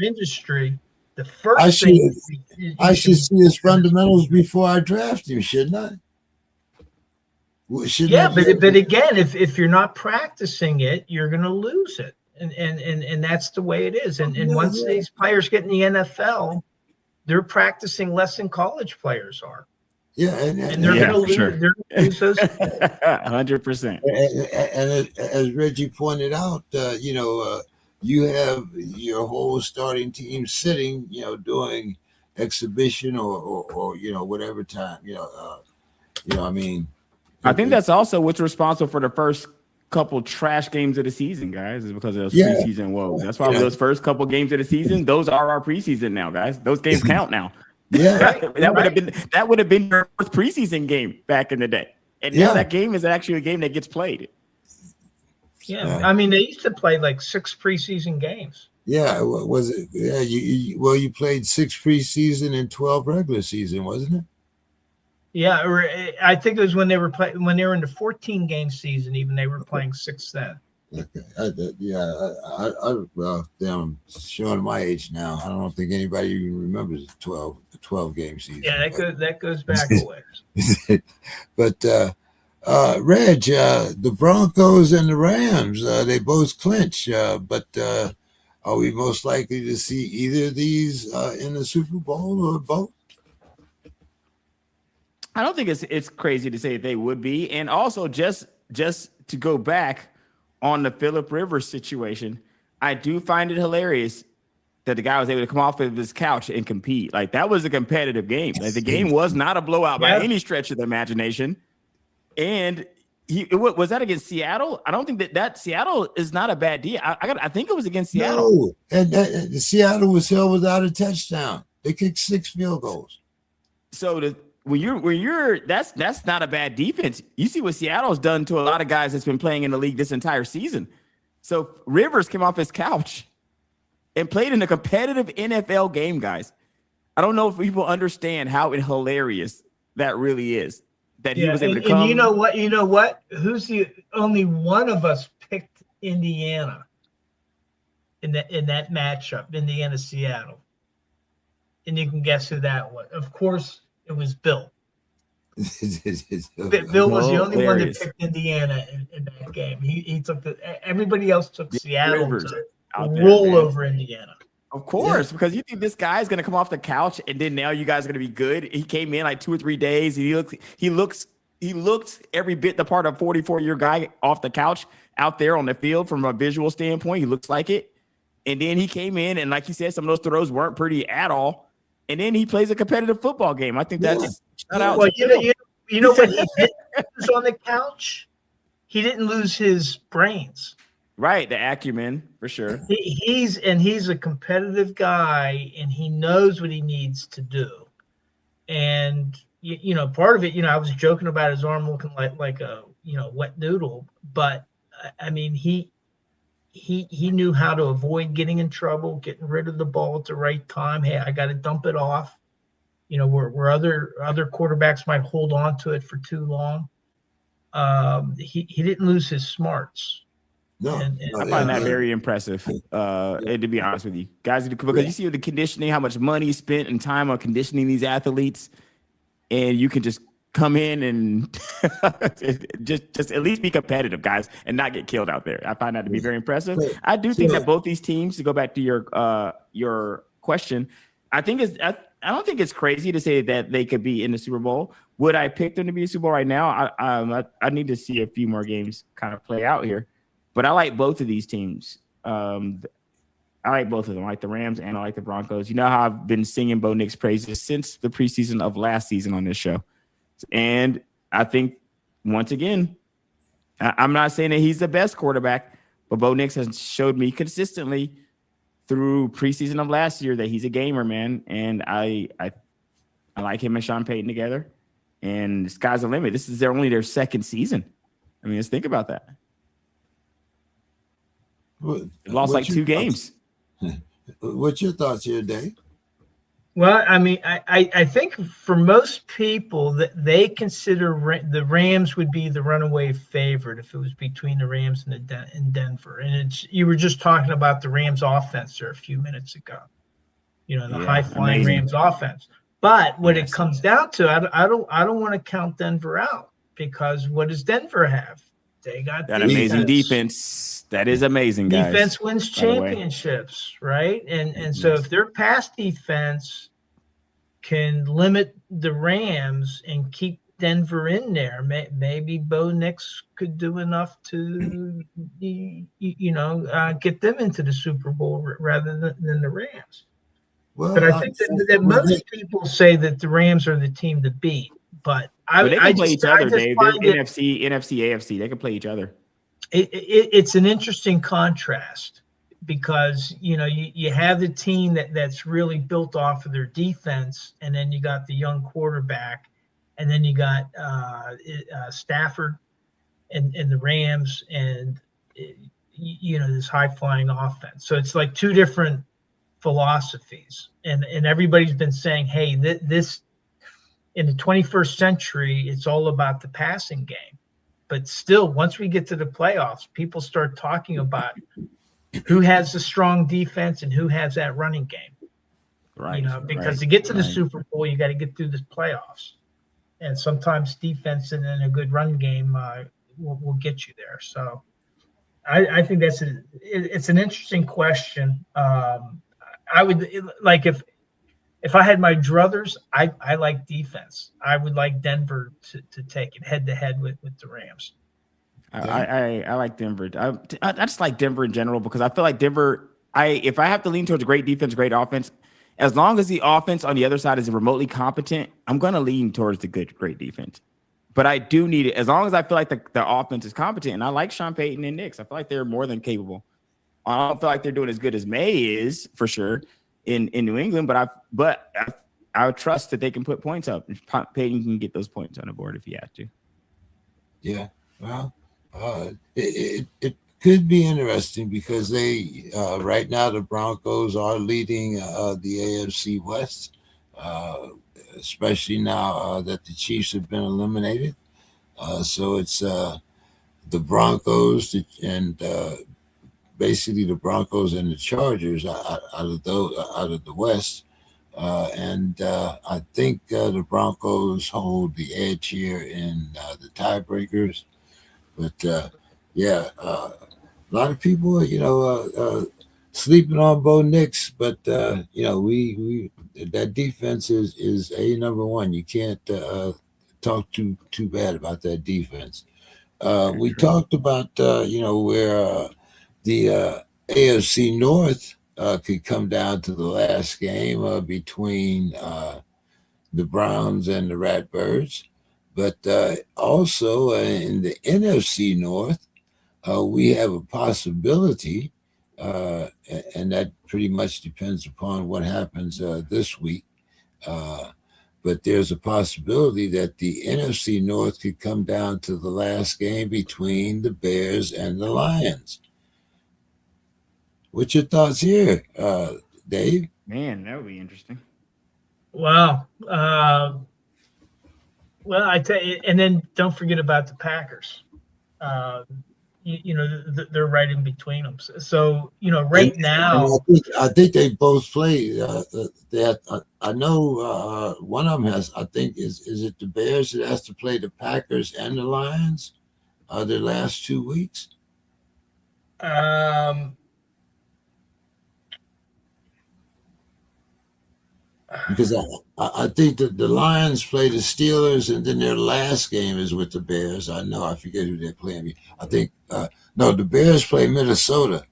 industry, the first thing I should see his fundamentals before I draft him, shouldn't I? But again, if you're not practicing it, you're going to lose it, and that's the way it is. And once these players get in the NFL, they're practicing less than college players are. Yeah, and they're going to lose. Sure. They're going to lose those. 100%. And as Reggie pointed out, you have your whole starting team sitting, doing exhibition or whatever time, I mean. I think that's also what's responsible for the first couple trash games of the season, guys, is because of those preseason woes. That's why those first couple games of the season, those are our preseason now, guys. Those games count now. That would have been your first preseason game back in the day, and now that game is actually a game that gets played. I mean, they used to play like 6 preseason games. Yeah, was it? Yeah, you played 6 preseason and 12 regular season, wasn't it? Yeah, or I think it was when they were in the 14 game season. Even they were playing 6 then. Okay. Well, damn, I'm showing my age now. I don't think anybody even remembers the 12 game season. Yeah, that goes back a ways. But Reg, the Broncos and the Rams, they both clinch. But are we most likely to see either of these in the Super Bowl or both? I don't think it's crazy to say they would be. And also, just to go back on the Phillip Rivers situation, I do find it hilarious that the guy was able to come off of his couch and compete. Like, that was a competitive game. Like, the game was not a blowout by any stretch of the imagination. And was that against Seattle? I don't think that Seattle is not a bad deal. I think it was against Seattle. No, and Seattle was held without a touchdown. They kicked 6 field goals. So when you're that's not a bad defense. You see what Seattle's done to a lot of guys that's been playing in the league this entire season. So Rivers came off his couch and played in a competitive NFL game, guys. I don't know if people understand how hilarious that really is. That he was able to come. And you know what? Who's the only one of us picked Indiana in that matchup, Indiana-Seattle? And you can guess who that was. Of course, it was Bill. Bill was the only one that picked Indiana in that game. He took everybody else took Seattle to roll over Indiana. Of course, because you think this guy is going to come off the couch and then now you guys are going to be good. He came in like 2 or 3 days. And he looks every bit the part of a 44-year guy off the couch out there on the field from a visual standpoint. He looks like it. And then he came in and, like you said, some of those throws weren't pretty at all. And then he plays a competitive football game. I think that's shout out. Well, you know what he did was on the couch? He didn't lose his brains. Right, the acumen for sure. He's a competitive guy, and he knows what he needs to do. And part of it, I was joking about his arm looking like a wet noodle, but I mean he knew how to avoid getting in trouble, getting rid of the ball at the right time. Hey, I got to dump it off. Where other quarterbacks might hold on to it for too long. He didn't lose his smarts. No, I find that very impressive. And to be honest with you, guys, because you see the conditioning, how much money spent and time on conditioning these athletes, and you can just come in and just at least be competitive, guys, and not get killed out there. I find that to be very impressive. I do think that both these teams, to go back to your question, I don't think it's crazy to say that they could be in the Super Bowl. Would I pick them to be in the Super Bowl right now? I need to see a few more games kind of play out here. But I like both of these teams. I like both of them. I like the Rams and I like the Broncos. You know how I've been singing Bo Nix's praises since the preseason of last season on this show. And I think, once again, I'm not saying that he's the best quarterback, but Bo Nix has showed me consistently through preseason of last year that he's a gamer, man. And I like him and Sean Payton together. And the sky's the limit. This is only their second season. I mean, let's think about that. Lost like 2 games. What's your thoughts here, Dave? Well, I mean, I think for most people that they consider the Rams would be the runaway favorite if it was between the Rams and Denver. And you were just talking about the Rams offense there a few minutes ago. High-flying Rams offense. But when it comes down to it, I don't want to count Denver out, because what does Denver have? They got that amazing defense. That is amazing, guys. Defense wins championships, right? And so if their pass defense can limit the Rams and keep Denver in there, maybe Bo Nix could do enough to, get them into the Super Bowl rather than the Rams. Well, but I think that most people say that the Rams are the team to beat. But they can play each other, Dave. NFC, AFC, they can play each other. It's an interesting contrast, because you have the team that's really built off of their defense, and then you got the young quarterback, and then you got Stafford and the Rams, and this high flying offense. So it's like 2 different philosophies, and everybody's been saying, hey, this in the 21st century, it's all about the passing game. But still, once we get to the playoffs, people start talking about who has the strong defense and who has that running game. Right. Because to get to the Super Bowl, you got to get through the playoffs. And sometimes defense and then a good run game will get you there. So I think it's an interesting question. I would like if I had my druthers, I like defense. I would like Denver to take it head to head with the Rams. I like Denver. I just like Denver in general because I feel like Denver. If I have to lean towards great defense, great offense, as long as the offense on the other side is remotely competent, I'm going to lean towards the great defense. But I do need it as long as I feel like the offense is competent. And I like Sean Payton and Knicks. I feel like they're more than capable. I don't feel like they're doing as good as May is for sure in New England, but I would trust that they can put points up. Payton can get those points on the board if he has to. Yeah, well, it could be interesting because they right now the Broncos are leading the AFC West, especially now that the Chiefs have been eliminated. So it's the Broncos and basically the Broncos and the Chargers out of the West. And I think the Broncos hold the edge here in the tiebreakers. But a lot of people, sleeping on Bo Nix. But we that defense is number one. You can't talk too bad about that defense. We talked about where the AFC North could come down to the last game between the Browns and the Ratbirds. But also in the NFC North, we have a possibility, and that pretty much depends upon what happens this week. But there's a possibility that the NFC North could come down to the last game between the Bears and the Lions. What's your thoughts here, Dave? Man, that would be interesting. Wow. Well, I tell you, and then don't forget about the Packers. They're right in between them. So right now, I think they both play. I know one of them has. I think is it the Bears that has to play the Packers and the Lions their last 2 weeks? Because I think that the Lions play the Steelers, and then their last game is with the Bears. I forget who they're playing. I think the Bears play Minnesota.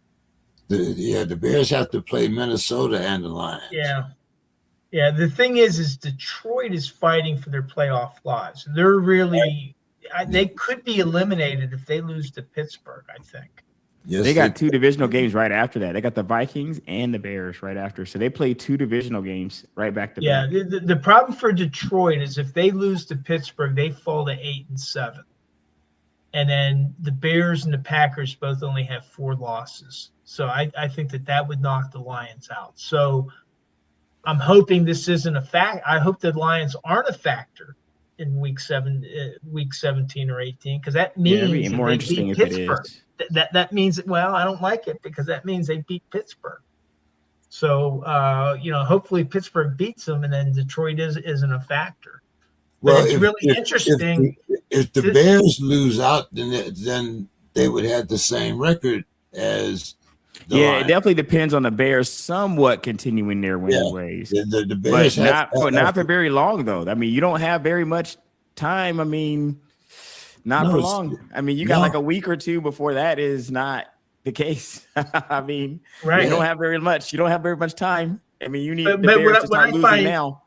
The Bears have to play Minnesota and the Lions. Yeah. The thing is Detroit is fighting for their playoff lives. They're really they could be eliminated if they lose to Pittsburgh, I think. Yes, they got two divisional games right after that. They got the Vikings and the Bears right after. So they play two divisional games right back to back. Yeah, the problem for Detroit is if they lose to Pittsburgh, they fall to 8-7. And then the Bears and the Packers both only have 4 losses. So I think that would knock the Lions out. So I'm hoping this isn't a fact. I hope the Lions aren't a factor in week 17 or 18, because that means more interesting if Pittsburgh. It is. That means, well, I don't like it because that means they beat Pittsburgh. So, hopefully Pittsburgh beats them and then Detroit isn't a factor. But well, it's really interesting. If the Bears lose out, then they would have the same record as the Lions. It definitely depends on the Bears somewhat continuing their winning ways. The Bears but not for very long, though. I mean, you don't have very much time. I mean, not for long. I mean, you got like a week or two before that is not the case. I mean, you don't have very much. You don't have very much time. I mean, you need the Bears to start losing now.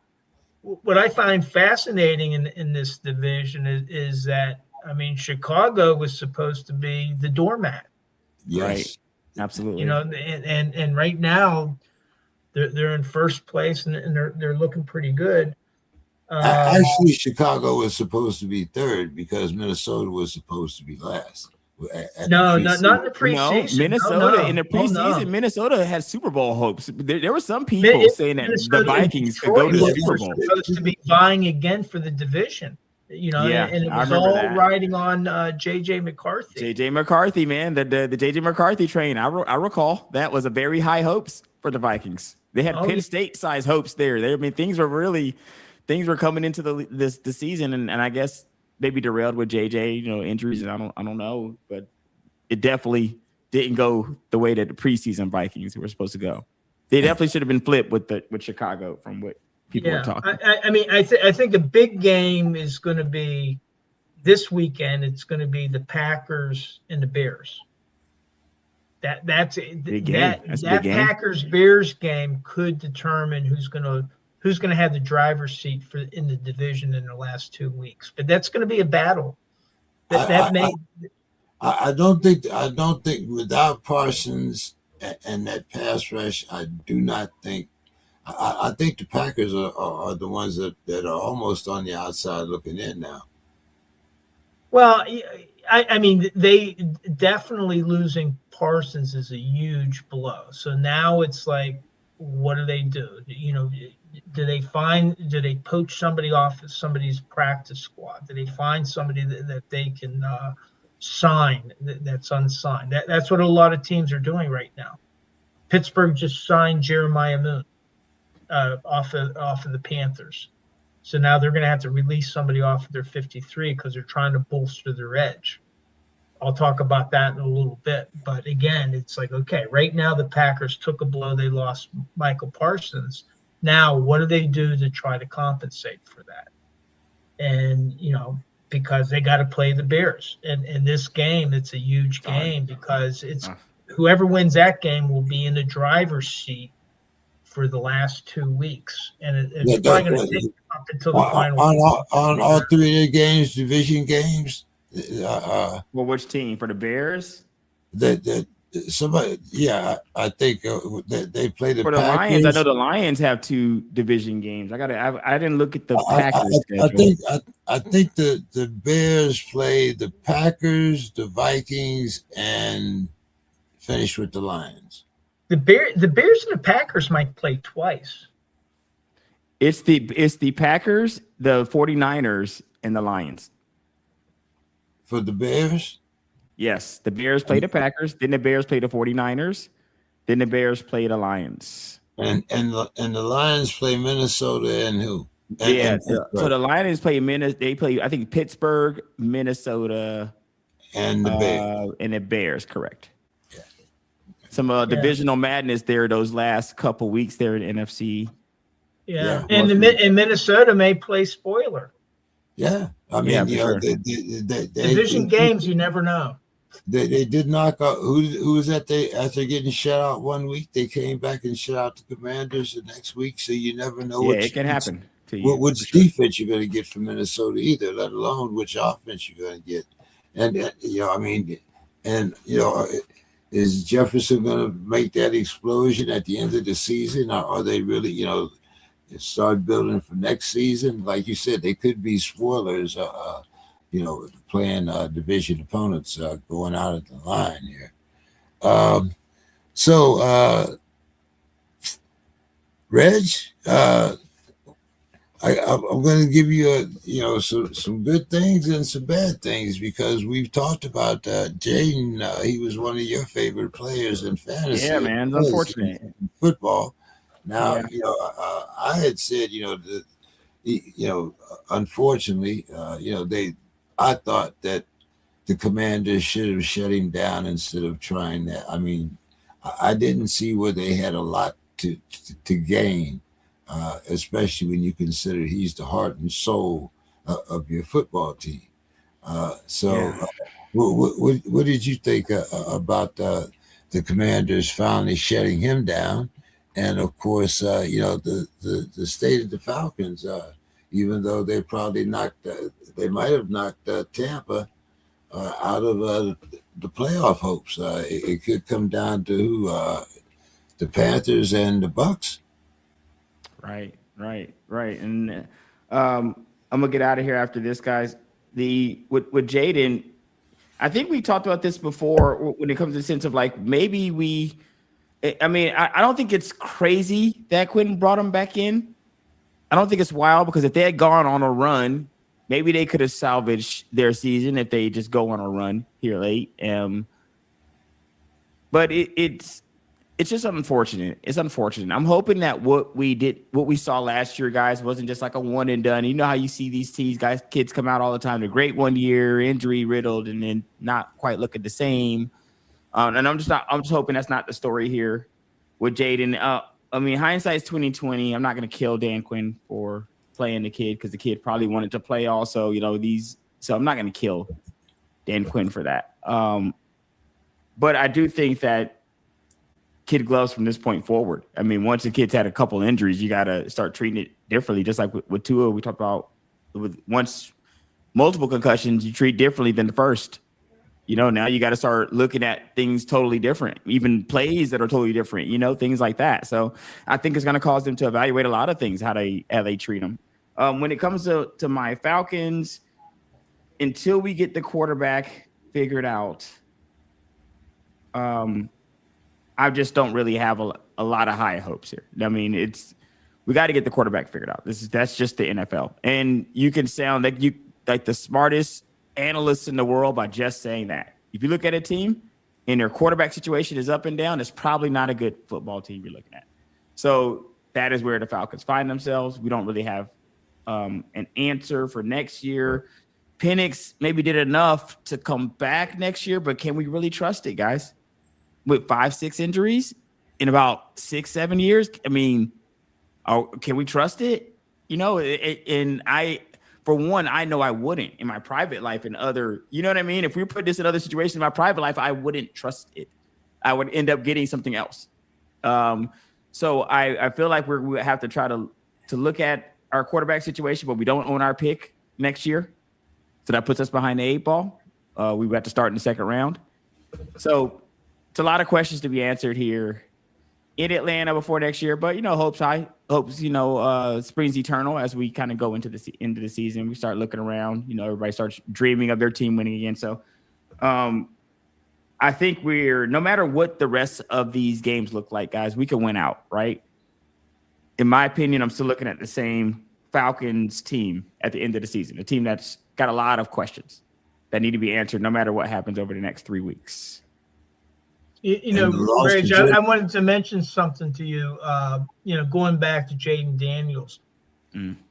What I find fascinating in this division is that, I mean, Chicago was supposed to be the doormat. Yes. Right. Absolutely. And right now they're in first place and they're looking pretty good. Actually, Chicago was supposed to be third because Minnesota was supposed to be last. Not in the preseason. No, Minnesota in the preseason, Minnesota had Super Bowl hopes. There were some people saying that Minnesota the Vikings could go to the Super Bowl. Supposed to be vying again for the division. Yeah, and it I was remember all that. riding on JJ McCarthy. JJ McCarthy, man, the JJ McCarthy train. I recall that was a very high hopes for the Vikings. They had Oh, Penn yeah. State size hopes there. I mean, things were coming into the season, and I guess maybe derailed with JJ, injuries, and I don't know, but it definitely didn't go the way that the preseason Vikings were supposed to go. They definitely should have been flipped with Chicago from what people were Yeah. talking. I mean, I think a big game is going to be this weekend. It's going to be the Packers and the Bears. That's Big game. That's a big that game. Packers Bears game could determine who's going to have the driver's seat in the division in the last 2 weeks. But that's going to be a battle. I don't think without Parsons and that pass rush, I do not think. I think the Packers are the ones that are almost on the outside looking in now. Well, I mean, they definitely losing Parsons is a huge blow. So now it's like, what do they do? Do they poach somebody off of somebody's practice squad? Do they find somebody that they can sign that's unsigned? That's what a lot of teams are doing right now. Pittsburgh just signed Jeremiah Moon off of the Panthers. So now they're going to have to release somebody off of their 53 because they're trying to bolster their edge. I'll talk about that in a little bit. But again, it's like, okay, right now the Packers took a blow. They lost Michael Parsons. Now, what do they do to try to compensate for that? And, because they got to play the Bears. And in this game, it's a huge game because it's whoever wins that game will be in the driver's seat for the last 2 weeks. And it's probably going to take up until the final. On all three of the games, division games. Well, which team? For the Bears? Somebody, yeah, I think they play the for the Packers. Lions. I know the Lions have 2 division games. I didn't look at the Packers schedule. I think the Bears play the Packers, the Vikings, and finish with the Lions. The Bears and the Packers might play twice. It's the Packers, the 49ers, and the Lions. For the Bears? Yes, the Bears play the Packers, then the Bears play the 49ers, then the Bears play the Lions. And the Lions play Minnesota and who? So the Lions play they play, I think, Pittsburgh, Minnesota, and the Bears, correct. Yeah. Some divisional madness there those last couple weeks there in NFC. Yeah. And Minnesota may play spoiler. Yeah. I mean, division games, you never know. They did knock out who was that after getting shut out 1 week, they came back and shut out the Commanders the next week. So you never know it can happen to you. Which defense you're going to get from Minnesota either, let alone which offense you're going to get. And is Jefferson going to make that explosion at the end of the season, or are they really, start building for next season? Like you said, they could be spoilers. Playing division opponents going out at the line here. Reg, I'm going to give you some good things and some bad things because we've talked about Jaden. He was one of your favorite players in fantasy. Yeah, man, it's unfortunate. Football. Now, I had said, unfortunately, I thought that the Commanders should have shut him down instead of trying that. I mean, I didn't see where they had a lot to gain, especially when you consider he's the heart and soul of your football team. What did you think about the Commanders finally shutting him down? And of course, the state of the Falcons, even though they probably they might have knocked Tampa out of the playoff hopes. It could come down to the Panthers and the Bucks. Right. And I'm gonna get out of here after this, guys. With Jaden, I think we talked about this before when it comes to the sense of like maybe I don't think it's crazy that Quentin brought him back in. I don't think it's wild because if they had gone on a run maybe they could have salvaged their season if they just go on a run here late. But it's just unfortunate. It's unfortunate. I'm hoping that what we saw last year, guys, wasn't just like a one and done. You know how you see these kids come out all the time. They're great one year, injury riddled, and then not quite looking the same. And I'm just hoping that's not the story here with Jaden. I mean, hindsight's 2020. I'm not going to kill Dan Quinn for playing the kid because the kid probably wanted to play also. So I'm not going to kill Dan Quinn for that. But I do think that kid gloves from this point forward. I mean, once the kid's had a couple injuries, you got to start treating it differently. Just like with Tua, we talked about once multiple concussions, you treat differently than the first. Now you got to start looking at things totally different, even plays that are totally different, things like that. So I think it's going to cause them to evaluate a lot of things, how they treat them. When it comes to my Falcons, until we get the quarterback figured out, I just don't really have a lot of high hopes here. I mean, we got to get the quarterback figured out. That's just the NFL, and you can sound like the smartest analysts in the world by just saying that. If you look at a team and their quarterback situation is up and down, it's probably not a good football team you're looking at. So that is where the Falcons find themselves. We don't really have an answer for next year. Penix maybe did enough to come back next year, but can we really trust it, guys? With 5-6 injuries in about 6-7 years, I mean, can we trust it? And for one, I know I wouldn't in my private life and other, you know what I mean? If we put this in other situations in my private life, I wouldn't trust it. I would end up getting something else. So I feel like we have to try to look at our quarterback situation, but we don't own our pick next year. So that puts us behind the 8 ball. We have to start in the second round. So it's a lot of questions to be answered here in Atlanta before next year, but hopes springs eternal as we kind of go into the season. We start looking around, everybody starts dreaming of their team winning again. So I think no matter what the rest of these games look like, guys, we can win out, right? In my opinion, I'm still looking at the same Falcons team at the end of the season, a team that's got a lot of questions that need to be answered no matter what happens over the next 3 weeks. Reg, I wanted to mention something to you. Going back to Jaden Daniels,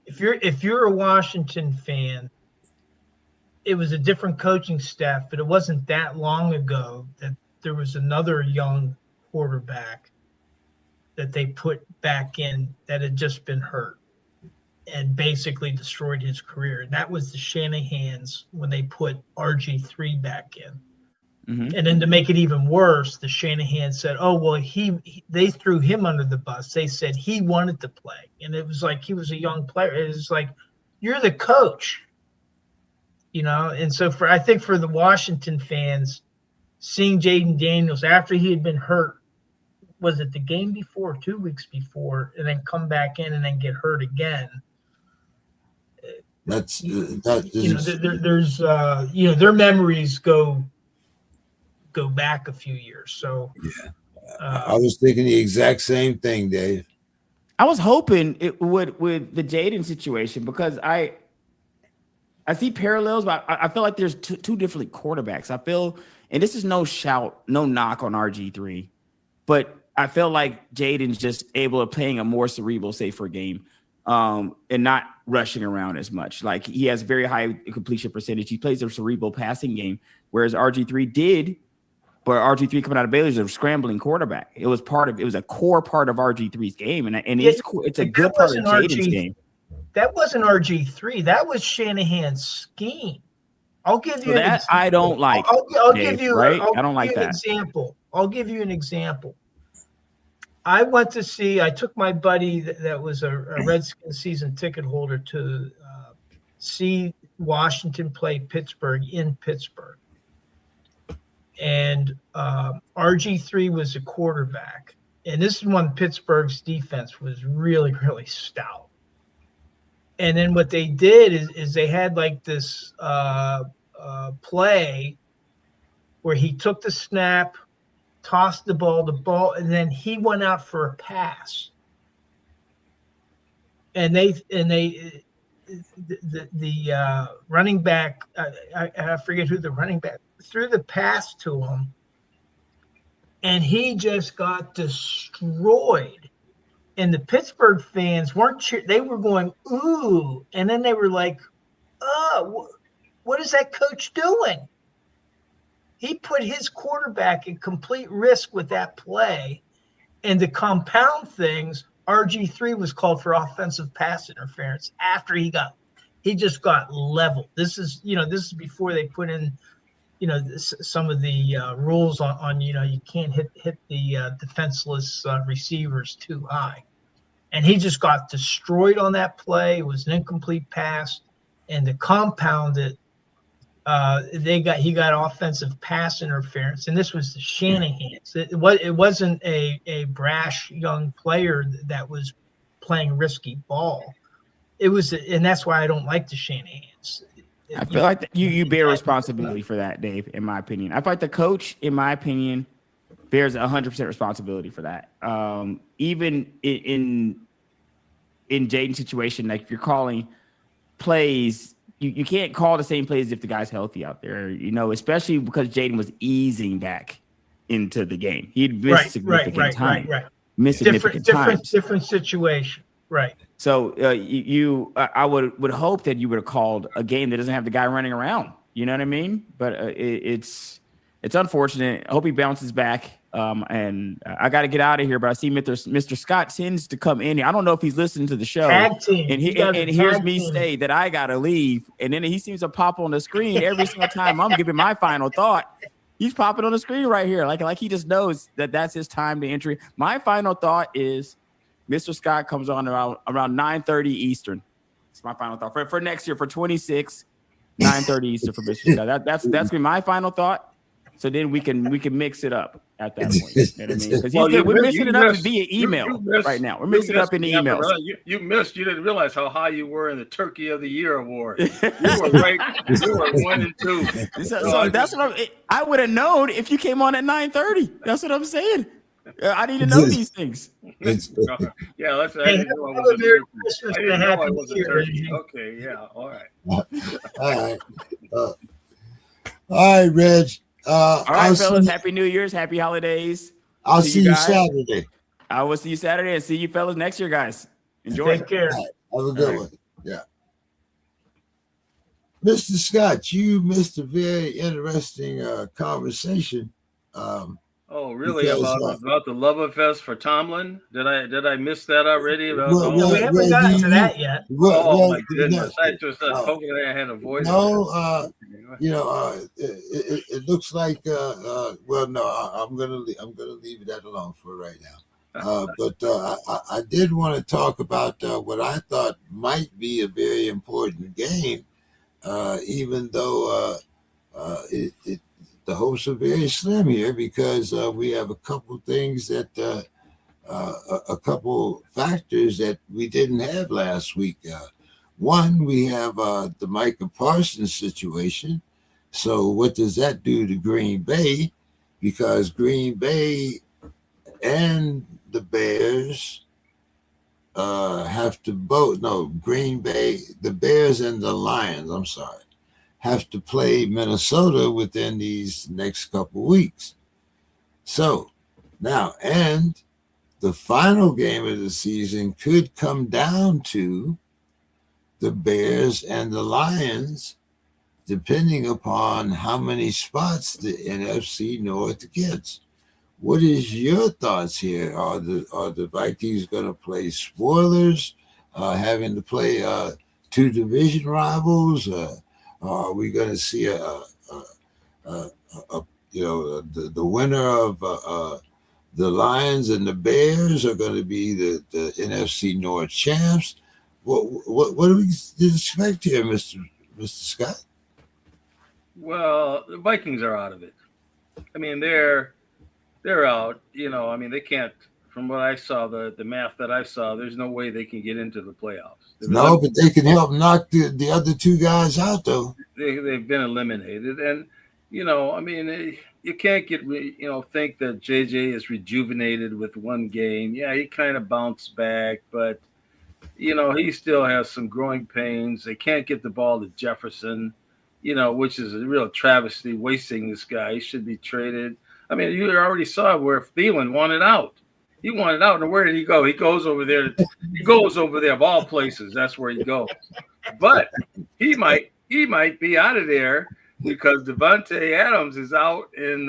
if you're a Washington fan, it was a different coaching staff, but it wasn't that long ago that there was another young quarterback that they put back in that had just been hurt and basically destroyed his career. And that was the Shanahans when they put RG3 back in. Mm-hmm. And then to make it even worse, the Shanahan said, "Oh, well, they threw him under the bus. They said he wanted to play." And it was like he was a young player. It was like, you're the coach, And so I think for the Washington fans, seeing Jaden Daniels after he had been hurt, was it the game before, 2 weeks before, and then come back in and then get hurt again? There's their memories go back a few years. So yeah, I was thinking the exact same thing, Dave. I was hoping it would with the Jaden situation because I see parallels, but I feel like there's two different quarterbacks. I feel, and this is no knock on RG3, but I feel like Jaden's just able to playing a more cerebral, safer game, and not rushing around as much. Like he has very high completion percentage. He plays a cerebral passing game, whereas RG3 did. But RG3 coming out of Baylor's a scrambling quarterback. It was a core part of RG3's game, and it's a good part of Jaden's game. That wasn't RG3. That was Shanahan's scheme. I'll give you that I don't like. I'll give you right. I don't like that example. I'll give you an example. I took my buddy that was a Redskins season ticket holder to see Washington play Pittsburgh in Pittsburgh. And RG3 was a quarterback. And this is when Pittsburgh's defense was really, really stout. And then what they did is they had like this play where he took the snap, tossed the ball, and then he went out for a pass. And the running back, I forget who the running back, threw the pass to him, and he just got destroyed. And the Pittsburgh fans weren't they were going, ooh. And then they were like, oh, what is that coach doing? He put his quarterback in complete risk with that play. And to compound things, RG3 was called for offensive pass interference after he just got leveled. This is before they put in, some of the rules on, you can't hit the defenseless receivers too high. And he just got destroyed on that play. It was an incomplete pass. And to compound it, he got offensive pass interference, and this was the Shanahan's. It wasn't a brash young player that was playing risky ball. It was, and that's why I don't like the Shanahan's. I feel like you bear responsibility for that, Dave. In my opinion, I feel like the coach, in my opinion, bears 100% responsibility for that. Even in Jaden's situation, like if you're calling plays. You can't call the same plays if the guy's healthy out there, especially because Jaden was easing back into the game. He'd missed significant time. Missed significant times. Different situation. Right. So I would hope that you would have called a game that doesn't have the guy running around. You know what I mean? But it's unfortunate. I hope he bounces back. And I got to get out of here, but I see Mr. Scott tends to come in here. I don't know if he's listening to the show and hears me say that I got to leave. And then he seems to pop on the screen every single time I'm giving my final thought. He's popping on the screen right here. Like he just knows that that's his time to entry. My final thought is Mr. Scott comes on around 9:30 Eastern. It's my final thought for next year for 26, 9:30 Eastern for Mr. Scott. That's gonna be my final thought. So then we can mix it up at that point. You know what I mean? Because we're mixing it up via email right now. We're mixing it up in the emails. You didn't realize how high you were in the Turkey of the Year award. You were right. You were 1 and 2. So that's what I would have known if you came on at 9:30. That's what I'm saying. I need to know these things. Yeah, let's. I didn't know I was a turkey. Okay, yeah, all right. All right, Reg. All right, fellas. Happy New Year's. Happy holidays. I'll see you Saturday. I will see you Saturday and see you fellas next year, guys. Enjoy. Take care. Right, have a good one. Yeah. Mr. Scott, you missed a very interesting conversation. Oh, really? About the love affair for Tomlin? Did I miss that already? We haven't gotten to that yet. My goodness! I just hoping I had a voice. No, it looks like. Well, no, I'm gonna leave that alone for right now. But I did want to talk about what I thought might be a very important game, even though the hopes are very slim here because we have a couple things that a couple factors that we didn't have last week. One, we have the Micah Parsons situation. So what does that do to Green Bay? Because Green Bay and the Bears have to both. No, Green Bay, the Bears and the Lions. I'm sorry. Have to play Minnesota within these next couple weeks. So now, and the final game of the season could come down to the Bears and the Lions, depending upon how many spots the NFC North gets. What is your thoughts here? Are the Vikings going to play spoilers, having to play two division rivals? Are we going to see the winner of the Lions and the Bears are going to be the NFC North champs? What do we expect here, Mr. Scott? Well, the Vikings are out of it. I mean, they're out. They can't. From what I saw, the math that I saw, there's no way they can get into the playoffs. No, but they can help knock the other two guys out, though. They've been eliminated. And, you can't think that JJ is rejuvenated with one game. Yeah, he kind of bounced back, but he still has some growing pains. They can't get the ball to Jefferson, which is a real travesty, wasting this guy. He should be traded. I mean, you already saw where Thielen wanted out. He wanted out, and where did he go? He goes over there. He goes over there of all places. That's where he goes. But he might be out of there because Devontae Adams is out in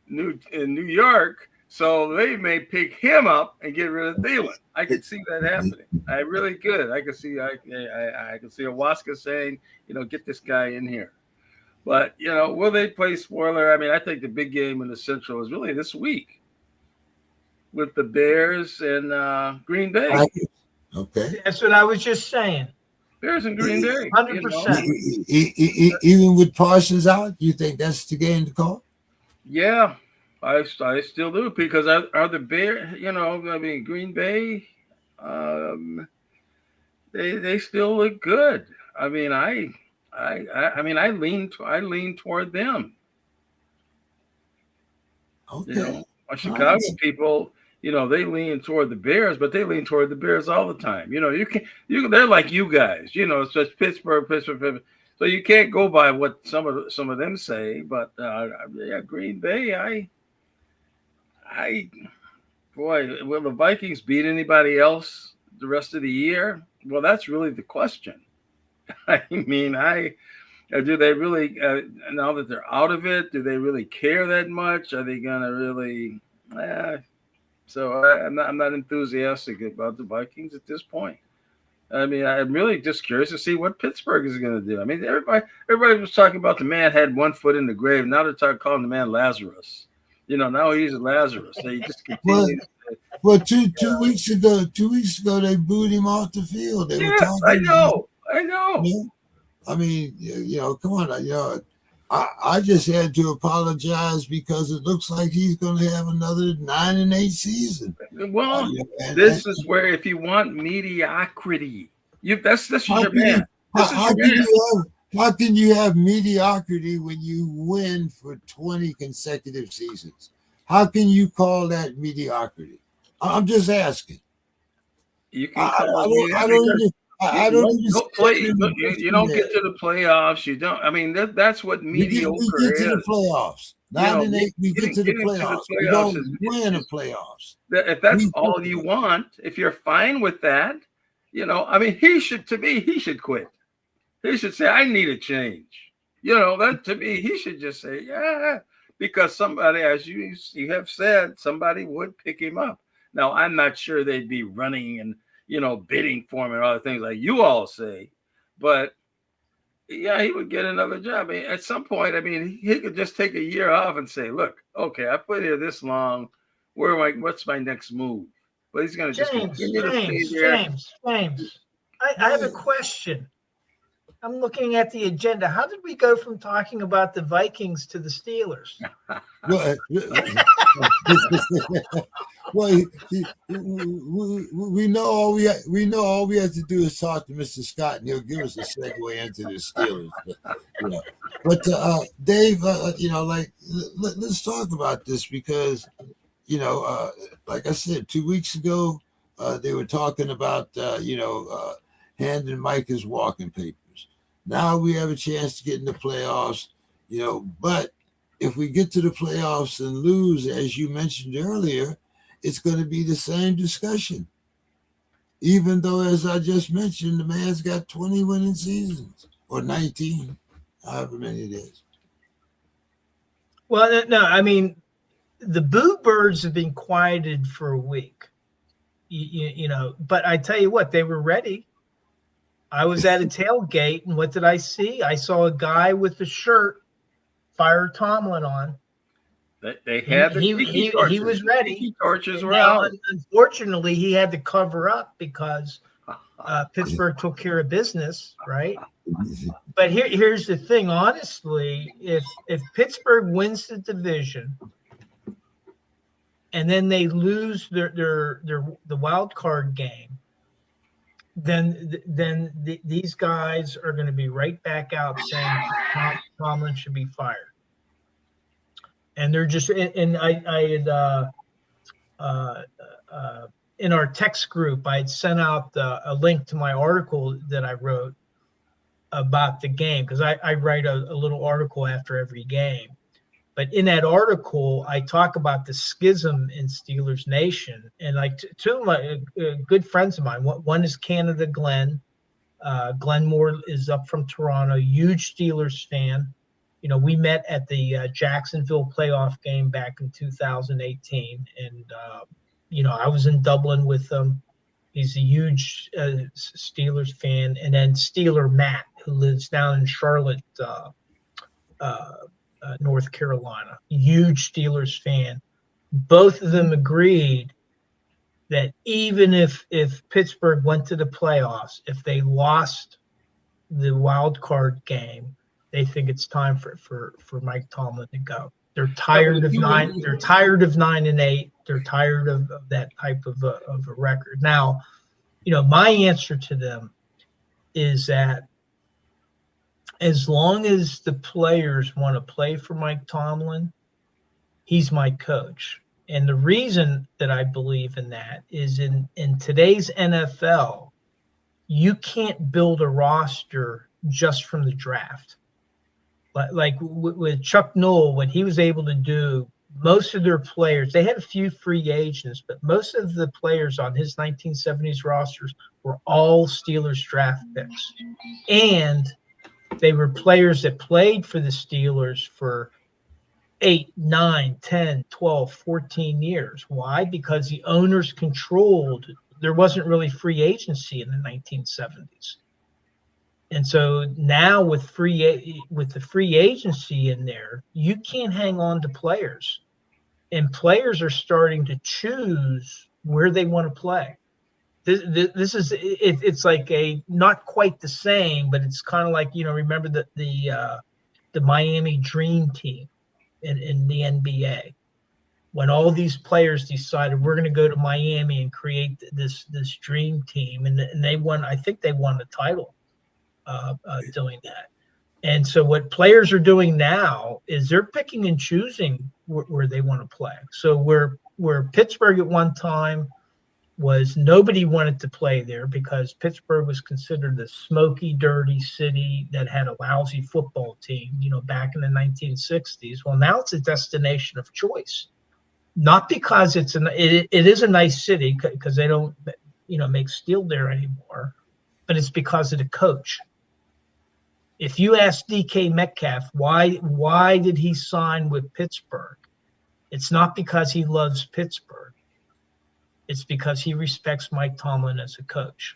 New York. So they may pick him up and get rid of Thielen. I could see that happening. I really could. I could see Awaska saying, get this guy in here. But, will they play spoiler? I mean, I think the big game in the Central is really this week with the Bears and Green Bay. Okay. That's what I was just saying. Bears and Green Bay. 100%. Even with Parsons out, you think that's the game to call? Yeah. I still do, because are the Bears, Green Bay, they still look good. I mean, I lean toward them. Okay. Chicago people, they lean toward the Bears, but they lean toward the Bears all the time. They're like you guys, it's just Pittsburgh. So you can't go by what some of them say, but Green Bay, will the Vikings beat anybody else the rest of the year? Well, that's really the question. I mean, do they really, now that they're out of it, do they really care that much? Are they going to really, so I'm not enthusiastic about the Vikings at this point. I mean, I'm really just curious to see what Pittsburgh is going to do. I mean, everybody was talking about the man had one foot in the grave. Now they're calling the man Lazarus. Now he's Lazarus. They just continue. Well, two weeks ago, they booed him off the field. They were talking. I know. I mean, come on. I just had to apologize because it looks like he's going to have another 9-8 season. Well, this is where if you want mediocrity, that's your man. How can you have mediocrity when you win for 20 consecutive seasons? How can you call that mediocrity? I'm just asking. You can I don't play. You don't get to the playoffs. You don't. I mean, that's what mediocre is. We get to the playoffs. 9-8, we get to the playoffs. We don't win the playoffs. If that's all you want, if you're fine with that, I mean, he should quit. He should say, I need a change. That to me, he should just say, yeah, because somebody, as you have said, somebody would pick him up. Now, I'm not sure they'd be running and, bidding for him and other things like you all say, but yeah, he would get another job. I mean, at some point, I mean, he could just take a year off and say, look, okay, I put here this long. What's my next move? But he's going to just continue to stay there. James, I have a question. I'm looking at the agenda. How did we go from talking about the Vikings to the Steelers? Well, we know all we have to do is talk to Mr. Scott, and he'll give us a segue into the Steelers. But Dave, let's talk about this because, like I said, 2 weeks ago, they were talking about handing Mike his walking papers. Now we have a chance to get in the playoffs, but if we get to the playoffs and lose, as you mentioned earlier, it's going to be the same discussion. Even though, as I just mentioned, the man's got 20 winning seasons or 19, however many it is. Well, no, I mean, the Boo Birds have been quieted for a week, but I tell you what, they were ready. I was at a tailgate, and what did I see? I saw a guy with a shirt, Fire Tomlin on. They had he was ready. Tiki torches were out. Unfortunately, he had to cover up because Pittsburgh took care of business, right? But here's the thing. Honestly, if Pittsburgh wins the division and then they lose the wild card game, then these guys are going to be right back out saying Tomlin should be fired. And they're just, and I had in our text group, I had sent out a link to my article that I wrote about the game, because I write a little article after every game. But in that article, I talk about the schism in Steelers Nation. And like two of my good friends of mine, one is Canada Glenn. Glenn Moore is up from Toronto, huge Steelers fan. You know, we met at the Jacksonville playoff game back in 2018. And, you know, I was in Dublin with him. He's a huge Steelers fan. And then Steeler Matt, who lives down in Charlotte, North Carolina, huge Steelers fan. Both of them agreed that even if Pittsburgh went to the playoffs, if they lost the wild card game, they think it's time for Mike Tomlin to go. They're tired of 9. They're tired of 9-8. They're tired of that type of a record. Now, you know, my answer to them is that as long as the players want to play for Mike Tomlin, he's my coach. And the reason that I believe in that is in today's NFL, you can't build a roster just from the draft. Like with Chuck Noll, what he was able to do, most of their players, they had a few free agents, but most of the players on his 1970s rosters were all Steelers draft picks. And they were players that played for the Steelers for 8, 9, 10, 12, 14 years. Why? Because the owners controlled, there wasn't really free agency in the 1970s. And so now with the free agency in there, you can't hang on to players. And players are starting to choose where they want to play. This is it's like a not quite the same, but it's kind of like, you know, remember the Miami Dream Team in the NBA, when all these players decided we're going to go to Miami and create this dream team, and they won. I think they won the title doing that. And so what players are doing now is they're picking and choosing where they want to play. So where Pittsburgh at one time was nobody wanted to play there because Pittsburgh was considered a smoky, dirty city that had a lousy football team, you know, back in the 1960s. Well, now it's a destination of choice, not because it is a nice city because they don't, you know, make steel there anymore, but it's because of the coach. If you ask DK Metcalf why did he sign with Pittsburgh, it's not because he loves Pittsburgh. It's because he respects Mike Tomlin as a coach.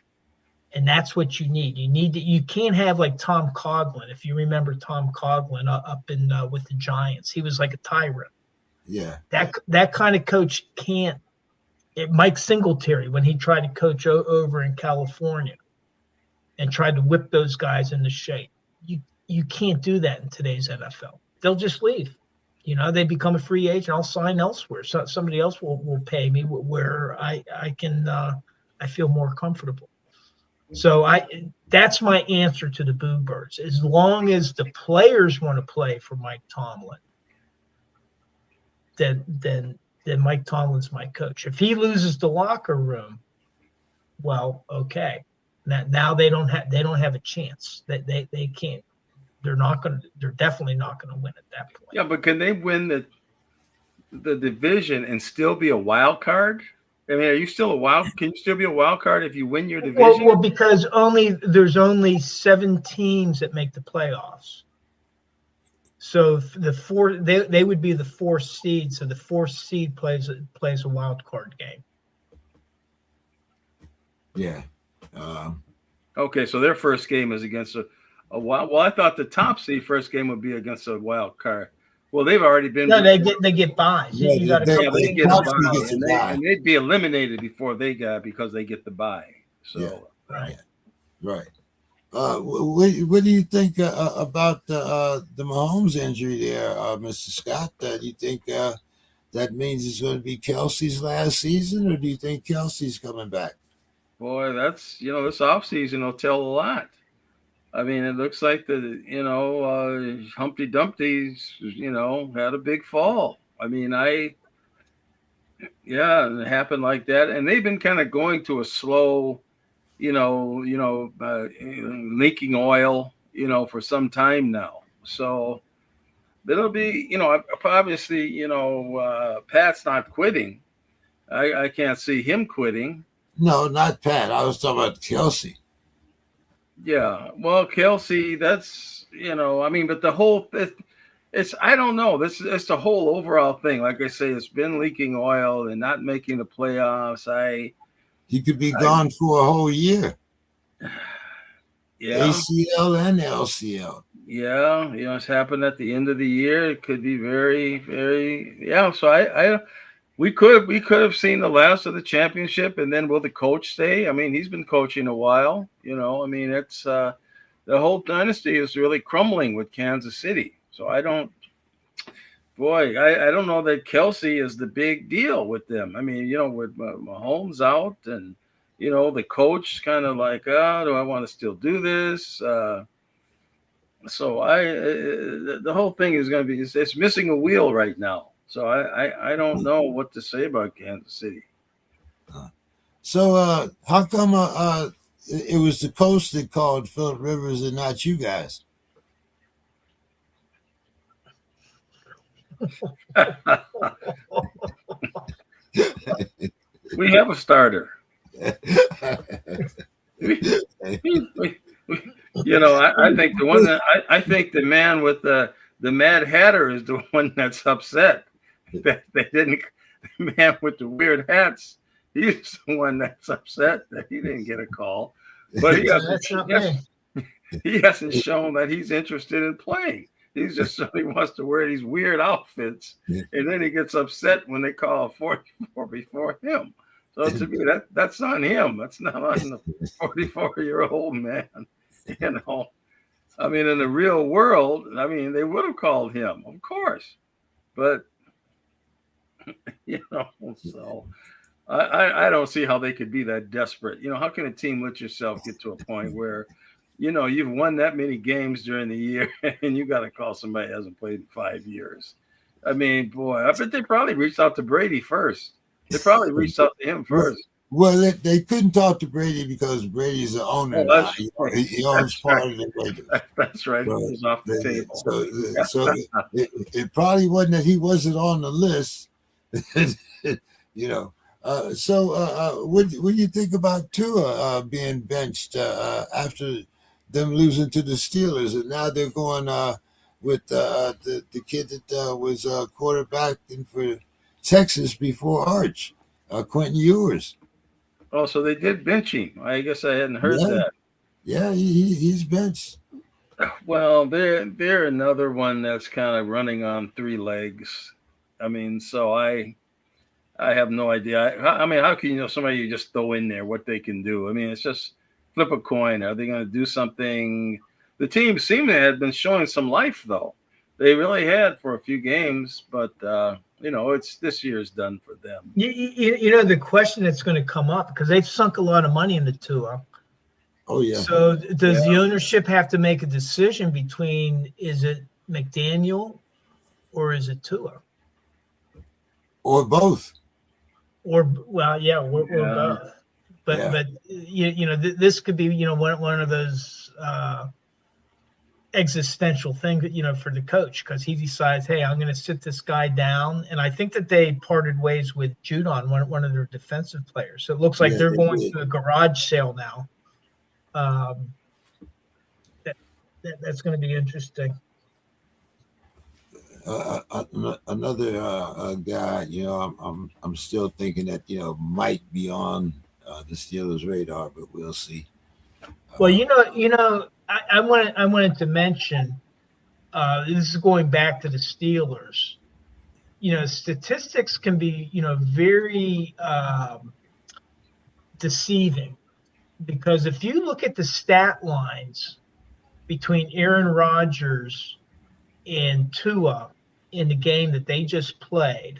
And that's what you need. You can't have like Tom Coughlin. If you remember Tom Coughlin up in with the Giants, he was like a tyrant. Yeah. That kind of coach can't. Mike Singletary, when he tried to coach over in California and tried to whip those guys into shape, you can't do that in today's NFL. They'll just leave. You know, they become a free agent. I'll sign elsewhere. So somebody else will pay me where I can I feel more comfortable. So that's my answer to the Boo Birds. As long as the players want to play for Mike Tomlin, then Mike Tomlin's my coach. If he loses the locker room, well, okay. Now they don't have a chance. They can't. They're definitely not going to win at that point. Yeah, but can they win the division and still be a wild card? I mean, can you still be a wild card if you win your division? Well, because there's only 7 teams that make the playoffs. So they would be the 4th seed. So the 4th seed plays a wild card game. Yeah. Okay, so their first game is against a wild. Well, I thought the top seed first game would be against a wild card. Well, they've already been. No, they get buys. Yeah, You got they get a bye, bye. and they'd be eliminated before they got because they get the bye. So Yeah. Right. What do you think about the Mahomes injury there, Mr. Scott? Do you think that means it's going to be Kelsey's last season, or do you think Kelsey's coming back? boy, that's this offseason will tell a lot. I mean, it looks like Humpty Dumpty's had a big fall. I mean, Yeah, and it happened like that, and they've been kind of going to a slow, leaking oil, for some time now. So it'll be, obviously, Pat's not quitting. I can't see him quitting. No, not Pat. I was talking about Kelsey. Yeah, well, Kelsey, that's but the whole it's I don't know. This it's the whole overall thing. Like I say, it's been leaking oil and not making the playoffs. He could be gone for a whole year. Yeah, ACL and LCL. yeah, it's happened at the end of the year. It could be very, very, yeah. So we could have seen the last of the championship, and then will the coach stay? I mean, he's been coaching a while. It's the whole dynasty is really crumbling with Kansas City. So I don't know that Kelsey is the big deal with them. I mean, with Mahomes out and the coach kind of like, do I want to still do this? So the whole thing is going to be it's missing a wheel right now. So I don't know what to say about Kansas City. So how come it was the coach that called Philip Rivers and not you guys? We have a starter. I think I think the man with the Mad Hatter is the one that's upset that they didn't. The man with the weird hats, he's the one that's upset that he didn't get a call. But he hasn't shown that he's interested in playing. He's just he wants to wear these weird outfits, and then he gets upset when they call a 44 before him. So to me, that's on him. That's not on the 44-year-old man. I mean, in the real world, they would have called him, of course. But so I don't see how they could be that desperate. How can a team let yourself get to a point where you've won that many games during the year and you got to call somebody that hasn't played in 5 years? I mean, boy, I bet they probably reached out to Brady first. They probably reached out to him first. Well, they couldn't talk to Brady because Brady's the owner. Now. He owns part of the Raiders. That's right. So, it was off the table. So it probably wasn't that he wasn't on the list. What do you think about Tua being benched after them losing to the Steelers, and now they're going with the kid that was quarterbacking for Texas before Arch, Quentin Ewers. Oh, so they did bench him. I guess I hadn't heard that. Yeah, he's benched. Well, they're another one that's kind of running on 3 legs. I mean, so I have no idea. How can somebody you just throw in there what they can do? I mean, it's just flip a coin. Are they going to do something? The team seemed to have been showing some life, though. They really had for a few games, but it's this year's done for them. The question that's going to come up, because they've sunk a lot of money into Tua. Oh yeah. So does the ownership have to make a decision between, is it McDaniel or is it Tua? Or both. Or both. But this could be one of those existential things for the coach, because he decides, hey, I'm going to sit this guy down. And I think that they parted ways with Judon, one of their defensive players. So it looks like they're going to a garage sale now. That's going to be interesting. Another guy, I'm still thinking that might be on the Steelers' radar, but we'll see. Well, I wanted to mention, this is going back to the Steelers. Statistics can be very deceiving, because if you look at the stat lines between Aaron Rodgers and Tua in the game that they just played,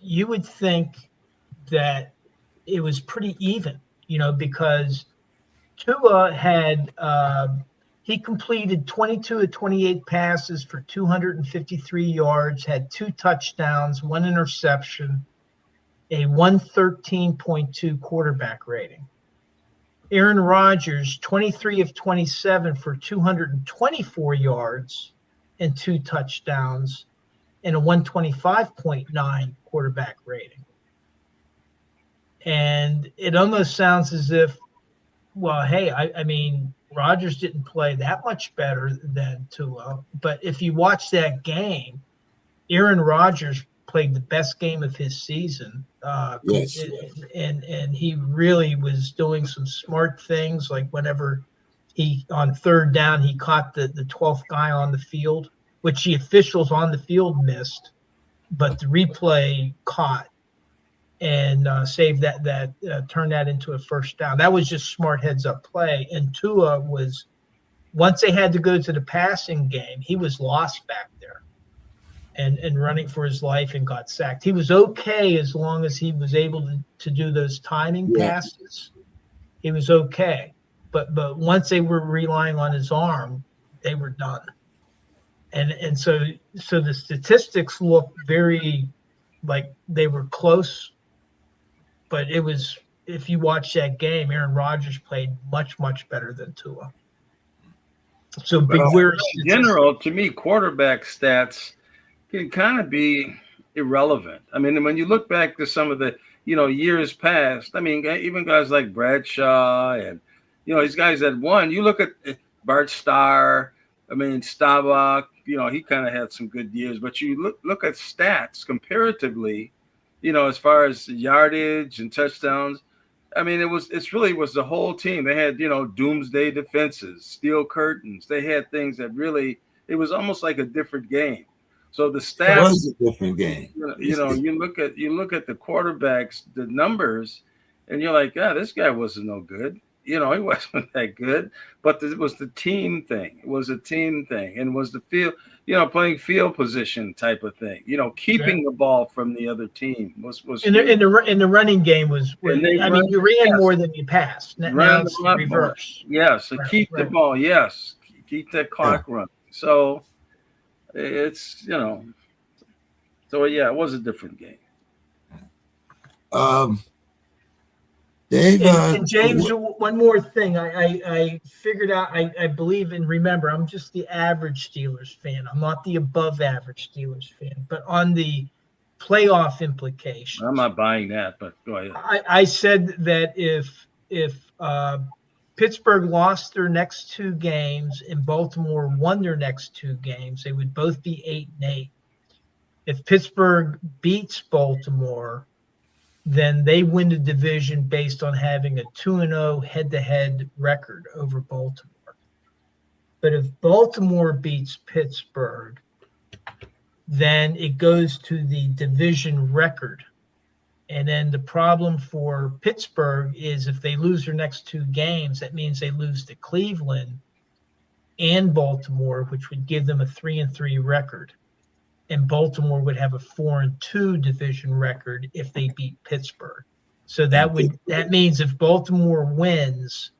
you would think that it was pretty even, because Tua had He completed 22 of 28 passes for 253 yards, had 2 touchdowns, 1 interception, a 113.2 quarterback rating. Aaron Rodgers, 23 of 27 for 224 yards and 2 touchdowns and a 125.9 quarterback rating. And it almost sounds as if, well, hey, I mean, Rodgers didn't play that much better than Tua, but if you watch that game, Aaron Rodgers played the best game of his season. Yes. And he really was doing some smart things, like whenever he, on third down, he caught the 12th guy on the field, which the officials on the field missed, but the replay caught and saved that turned that into a first down. That was just smart heads-up play. And Tua was, once they had to go to the passing game, he was lost back there and running for his life and got sacked. He was okay as long as he was able to do those timing passes. He was okay. But once they were relying on his arm, they were done. And so the statistics look very like they were close, but it was, if you watch that game, Aaron Rodgers played much, much better than Tua. So beware. In general, to me, quarterback stats can kind of be irrelevant. I mean, when you look back to some of the, years past, I mean, even guys like Bradshaw and, these guys that won, you look at Bart Starr, I mean, Staubach, he kind of had some good years, but you look at stats comparatively, as far as yardage and touchdowns. I mean, it really was the whole team. They had, doomsday defenses, steel curtains. They had things that really, it was almost like a different game. So the stats, it was a different game. You look at the quarterbacks, the numbers, and you're like, this guy wasn't no good. He wasn't that good, but it was the team thing. It was a team thing, and was the field, playing field position type of thing. Keeping the ball from the other team was. In the running game was. You ran more than you passed. Now it's the reverse. Yes, so keep the ball. Yes, keep that clock running. So it's So it was a different game. Dave, and James, one more thing. I figured out, I believe and remember, I'm just the average Steelers fan. I'm not the above average Steelers fan. But on the playoff implications, I'm not buying that, but go ahead. I said that if Pittsburgh lost their next 2 games and Baltimore won their next 2 games, they would both be 8-8. If Pittsburgh beats Baltimore, then they win the division based on having a 2-0 head-to-head record over Baltimore. But if Baltimore beats Pittsburgh, then it goes to the division record. And then the problem for Pittsburgh is if they lose their next 2 games, that means they lose to Cleveland and Baltimore, which would give them a 3-3 record. And Baltimore would have a 4-2 division record if they beat Pittsburgh. So that means if Baltimore wins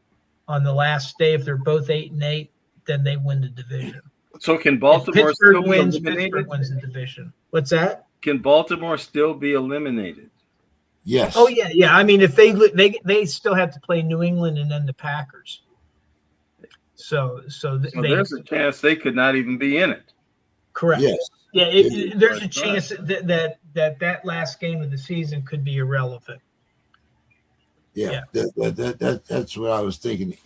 on the last day, if they're both 8-8, then they win the division. So can Baltimore still be eliminated? Pittsburgh wins the division. What's that? Can Baltimore still be eliminated? Yes. Oh yeah. I mean, if they still have to play New England and then the Packers. So there's a chance they could not even be in it. Correct. Yes. Yeah, there's a chance that last game of the season could be irrelevant. Yeah. That's what I was thinking.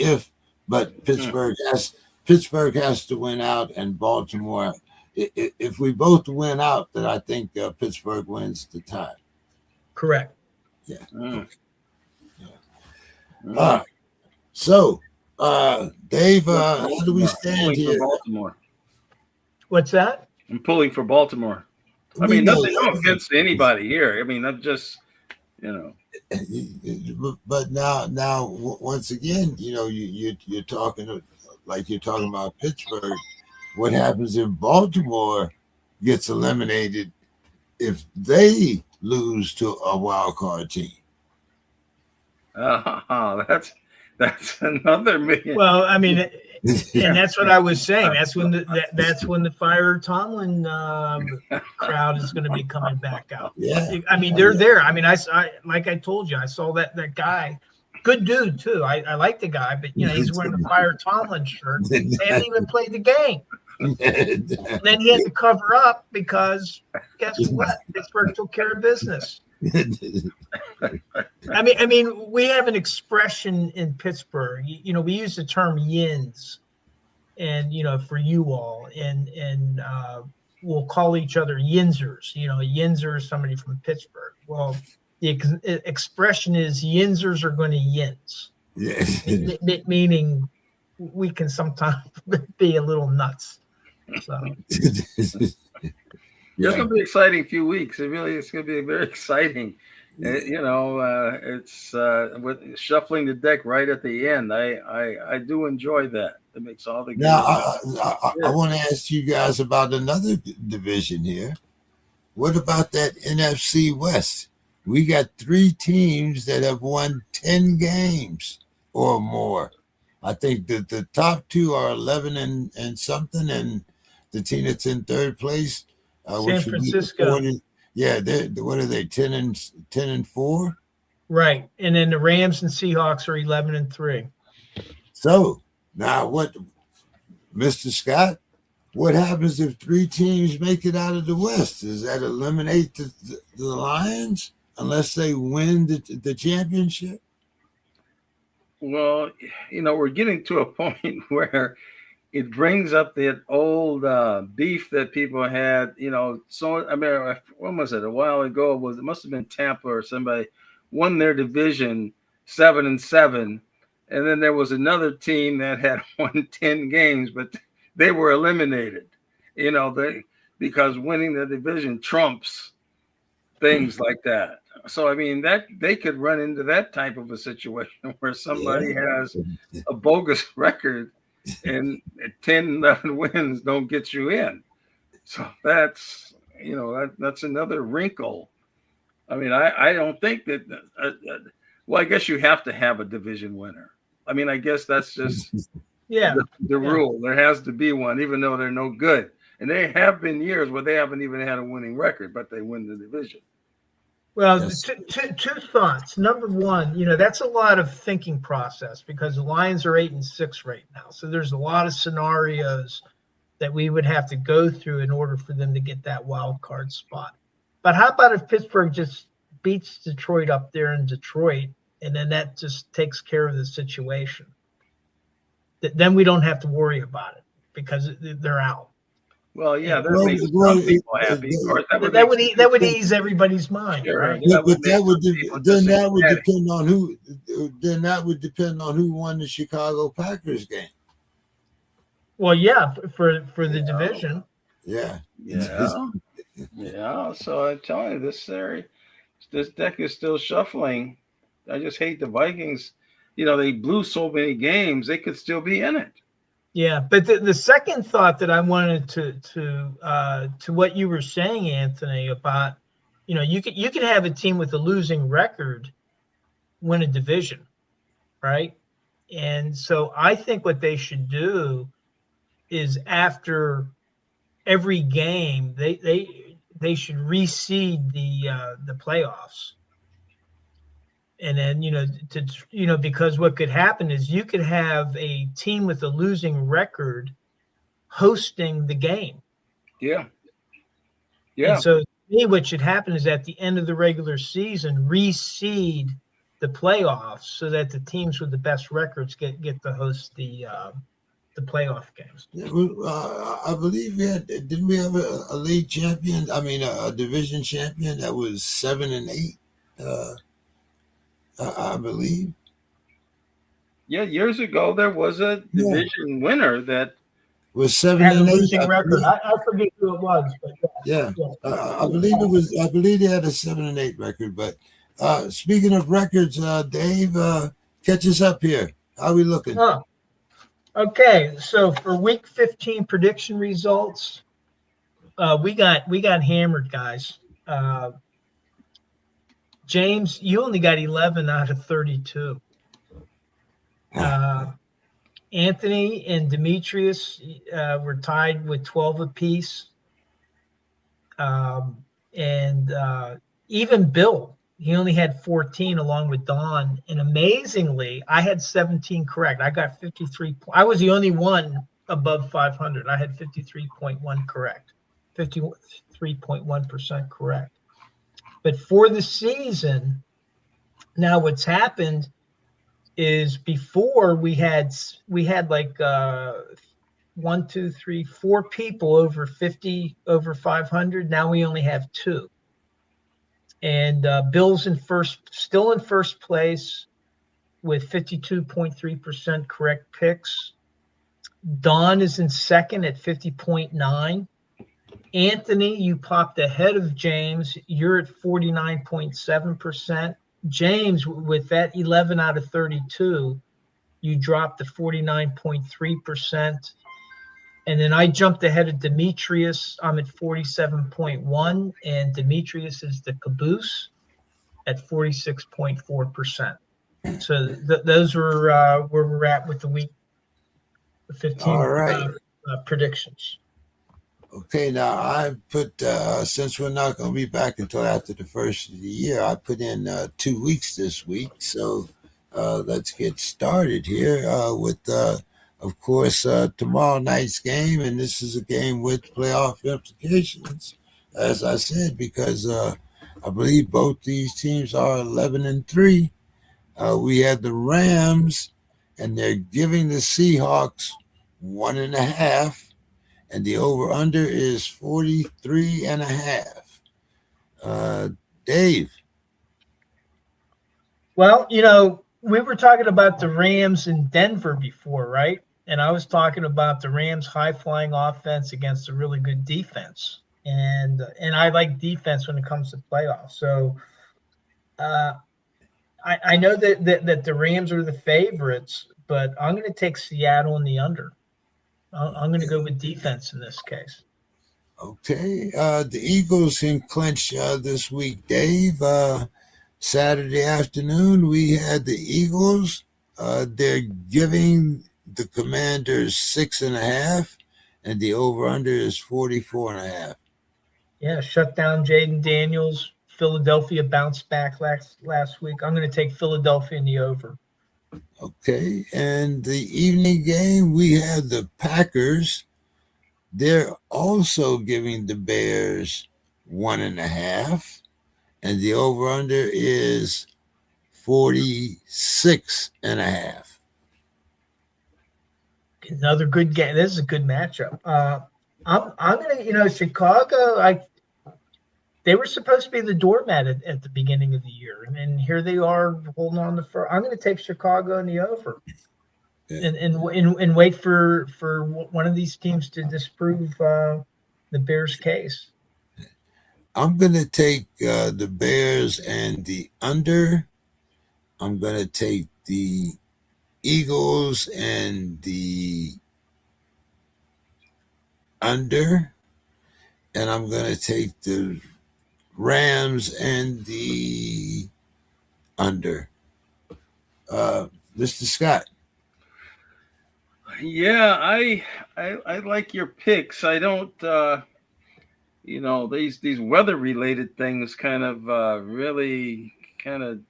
But Pittsburgh has to win out, and Baltimore. If we both win out, then I think Pittsburgh wins the tie. Correct. Yeah. Mm. All right. So, Dave, how do we stand here? Baltimore. What's that? I'm pulling for Baltimore. I mean, nothing, no offense to anybody here. I mean, I'm just, But now, once again, you're talking like you're talking about Pittsburgh. What happens if Baltimore gets eliminated if they lose to a wild card team? That's another million. Well, I mean, And that's what I was saying. That's when the Fire Tomlin crowd is going to be coming back out. Yeah. I mean, they're there. I mean, I like I told you, I saw that guy, good dude too. I like the guy, but he's wearing the Fire Tomlin shirt. They haven't even played the game. And then he had to cover up because guess what? Pittsburgh took care of business. I mean, we have an expression in Pittsburgh. We use the term yins, and for you all, and we'll call each other yinzers. A yinzer is somebody from Pittsburgh. Well, the expression is yinzers are going to yins, meaning we can sometimes be a little nuts. So. It's going to be an exciting few weeks. It's going to be very exciting. It's with shuffling the deck right at the end. I do enjoy that. It makes all the games. Now, I want to ask you guys about another division here. What about that NFC West? We got 3 teams that have won 10 games or more. I think that the top 2 are 11 and something, and the team that's in third place, San Francisco. What are they? 10 and 4. Right, and then the Rams and Seahawks are 11-3. So now, what, Mr. Scott? What happens if 3 teams make it out of the West? Does that eliminate the Lions unless they win the championship? Well, we're getting to a point where it brings up that old beef that people had, So, I mean, when was it? A while ago, it must have been Tampa or somebody won their division 7-7. And then there was another team that had won 10 games, but they were eliminated, because winning the division trumps things like that. So, I mean, that they could run into that type of a situation where somebody has a bogus record and 10-11 wins don't get you in. So that's, that's another wrinkle. I mean, I don't think that, well, I guess you have to have a division winner. I mean, I guess that's just the rule. There has to be one, even though they're no good. And there have been years where they haven't even had a winning record, but they win the division. Well, two thoughts. Number one, that's a lot of thinking process because the Lions are 8-6 right now. So there's a lot of scenarios that we would have to go through in order for them to get that wild card spot. But how about if Pittsburgh just beats Detroit up there in Detroit, and then that just takes care of the situation? Then we don't have to worry about it because they're out. Well, yeah, that makes some people happy. Of course, that would ease everybody's mind, sure, right? Yeah, but that would depend on who won the Chicago Packers game. Well, yeah, for the division. Yeah. Yeah. So I'm telling you, this deck is still shuffling. I just hate the Vikings. They blew so many games; they could still be in it. Yeah, but the second thought that I wanted to what you were saying, Anthony, about you could have a team with a losing record win a division, right? And so I think what they should do is after every game they should reseed the playoffs. And then, because what could happen is you could have a team with a losing record hosting the game. Yeah. And so, to me, what should happen is at the end of the regular season, reseed the playoffs so that the teams with the best records get to host the playoff games. Yeah, I believe didn't we have a league champion? I mean, a division champion that was 7-8. I believe. Yeah, years ago there was a division winner that was 7-8 record. I forget who it was, but I believe it was. I believe they had a 7-8 record. But speaking of records, Dave, catch us up here. How are we looking? Okay, so for Week 15 prediction results, we got hammered, guys. James, you only got 11 out of 32. Anthony and Demetrius were tied with 12 apiece. And even Bill, he only had 14 along with Don. And amazingly, I had 17 correct. I got 53. I was the only one above 500. I had 53.1 correct, 53.1% correct. But for the season, now what's happened is before we had like 1, 2, 3, 4 people over 50, over 500. Now we only have 2. And Bill's still in first place with 52.3% correct picks. Don is in second at 50.9. Anthony, you popped ahead of James. You're at 49.7%. James, with that 11 out of 32, you dropped to 49.3%. And then I jumped ahead of Demetrius. I'm at 47.1, and Demetrius is the caboose at 46.4%. So those were where we're at with the week 15 All right. Predictions. Okay, now I put, since we're not going to be back until after the first of the year, I put in 2 weeks this week. So let's get started here with, of course, tomorrow night's game. And this is a game with playoff implications, as I said, because I believe both these teams are 11-3. We have the Rams, and they're giving the Seahawks 1.5. And the over-under is 43.5. Dave. Well, we were talking about the Rams in Denver before, right? And I was talking about the Rams' high-flying offense against a really good defense. And I like defense when it comes to playoffs. So I know that the Rams are the favorites, but I'm going to take Seattle in the under. I'm going to go with defense in this case. Okay. The Eagles can clinch this week, Dave. Saturday afternoon, we had the Eagles. They're giving the Commanders 6.5, and the over-under is 44.5. Yeah, shut down Jaden Daniels. Philadelphia bounced back last week. I'm going to take Philadelphia in the over. Okay, and the evening game, we had the Packers. They're also giving the Bears 1.5, and the over-under is 46.5. Another good game. This is a good matchup. I'm gonna, Chicago. They were supposed to be the doormat at the beginning of the year, and here they are holding on to first. I'm going to take Chicago in the over, and wait for one of these teams to disprove the Bears' case. I'm going to take the Bears and the under. I'm going to take the Eagles and the under, and I'm going to take the Rams and the under. Mr. Scott. Yeah, I like your picks. I don't, these weather related things kind of really kind of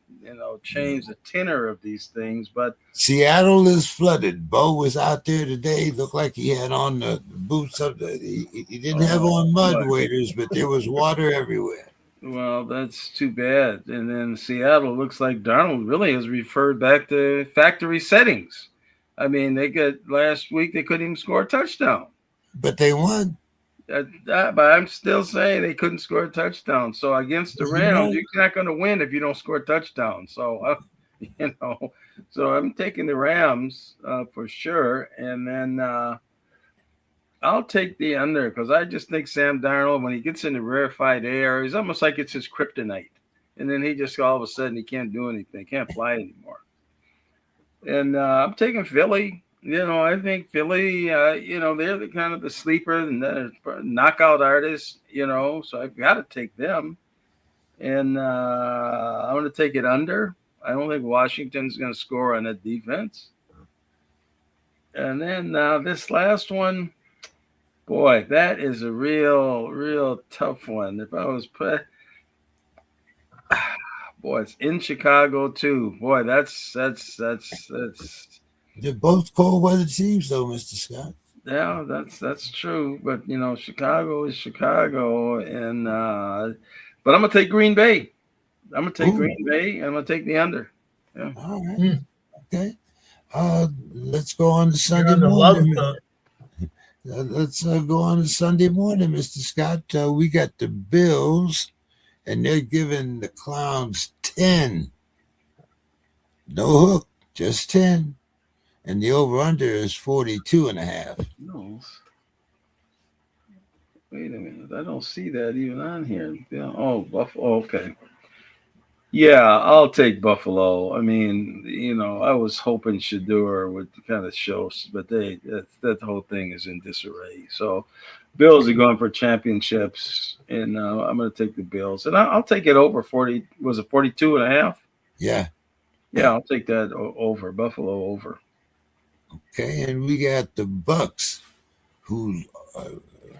change the tenor of these things. But Seattle is flooded. Bo was out there today. Looked like he had on the boots up there. He didn't have on mud waders, but there was water everywhere. Well, that's too bad. And then Seattle looks like Darnold really has referred back to factory settings. I mean, last week they couldn't even score a touchdown. But they won. But I'm still saying they couldn't score a touchdown. So against the Rams, you're not going to win if you don't score a touchdown. So, so I'm taking the Rams for sure. And then I'll take the under because I just think Sam Darnold, when he gets into rarefied air, he's almost like it's his kryptonite. And then he just all of a sudden he can't do anything, can't fly anymore. And I'm taking Philly. I think Philly, they're the kind of the sleeper and the knockout artist, so I've got to take them. And I'm going to take it under. I don't think Washington's going to score on that defense. And then this last one, boy, that is a real tough one. If I was put, boy, it's in Chicago too. Boy, that's They're both cold weather teams, though, Mr. Scott. yeah, that's true. But Chicago is Chicago, and but I'm gonna take Green Bay. I'm gonna take Ooh. Green Bay. I'm gonna take the under. Yeah. All right. Okay. Let's go on to You're Sunday on the love morning. boat. Let's go on to Sunday morning, Mr. Scott. We got the Bills, and they're giving the Clowns 10. No hook, just 10. And the over-under is 42.5. No. Wait a minute. I don't see that even on here. Yeah. Oh, Buffalo. Okay. Yeah, I'll take Buffalo. I mean, I was hoping Shador would kind of show, but that whole thing is in disarray. So, Bills are going for championships, and I'm going to take the Bills, and I'll take it over 40. Was it 42.5? Yeah. Yeah, I'll take that over Buffalo over. Okay, and we got the Bucks, who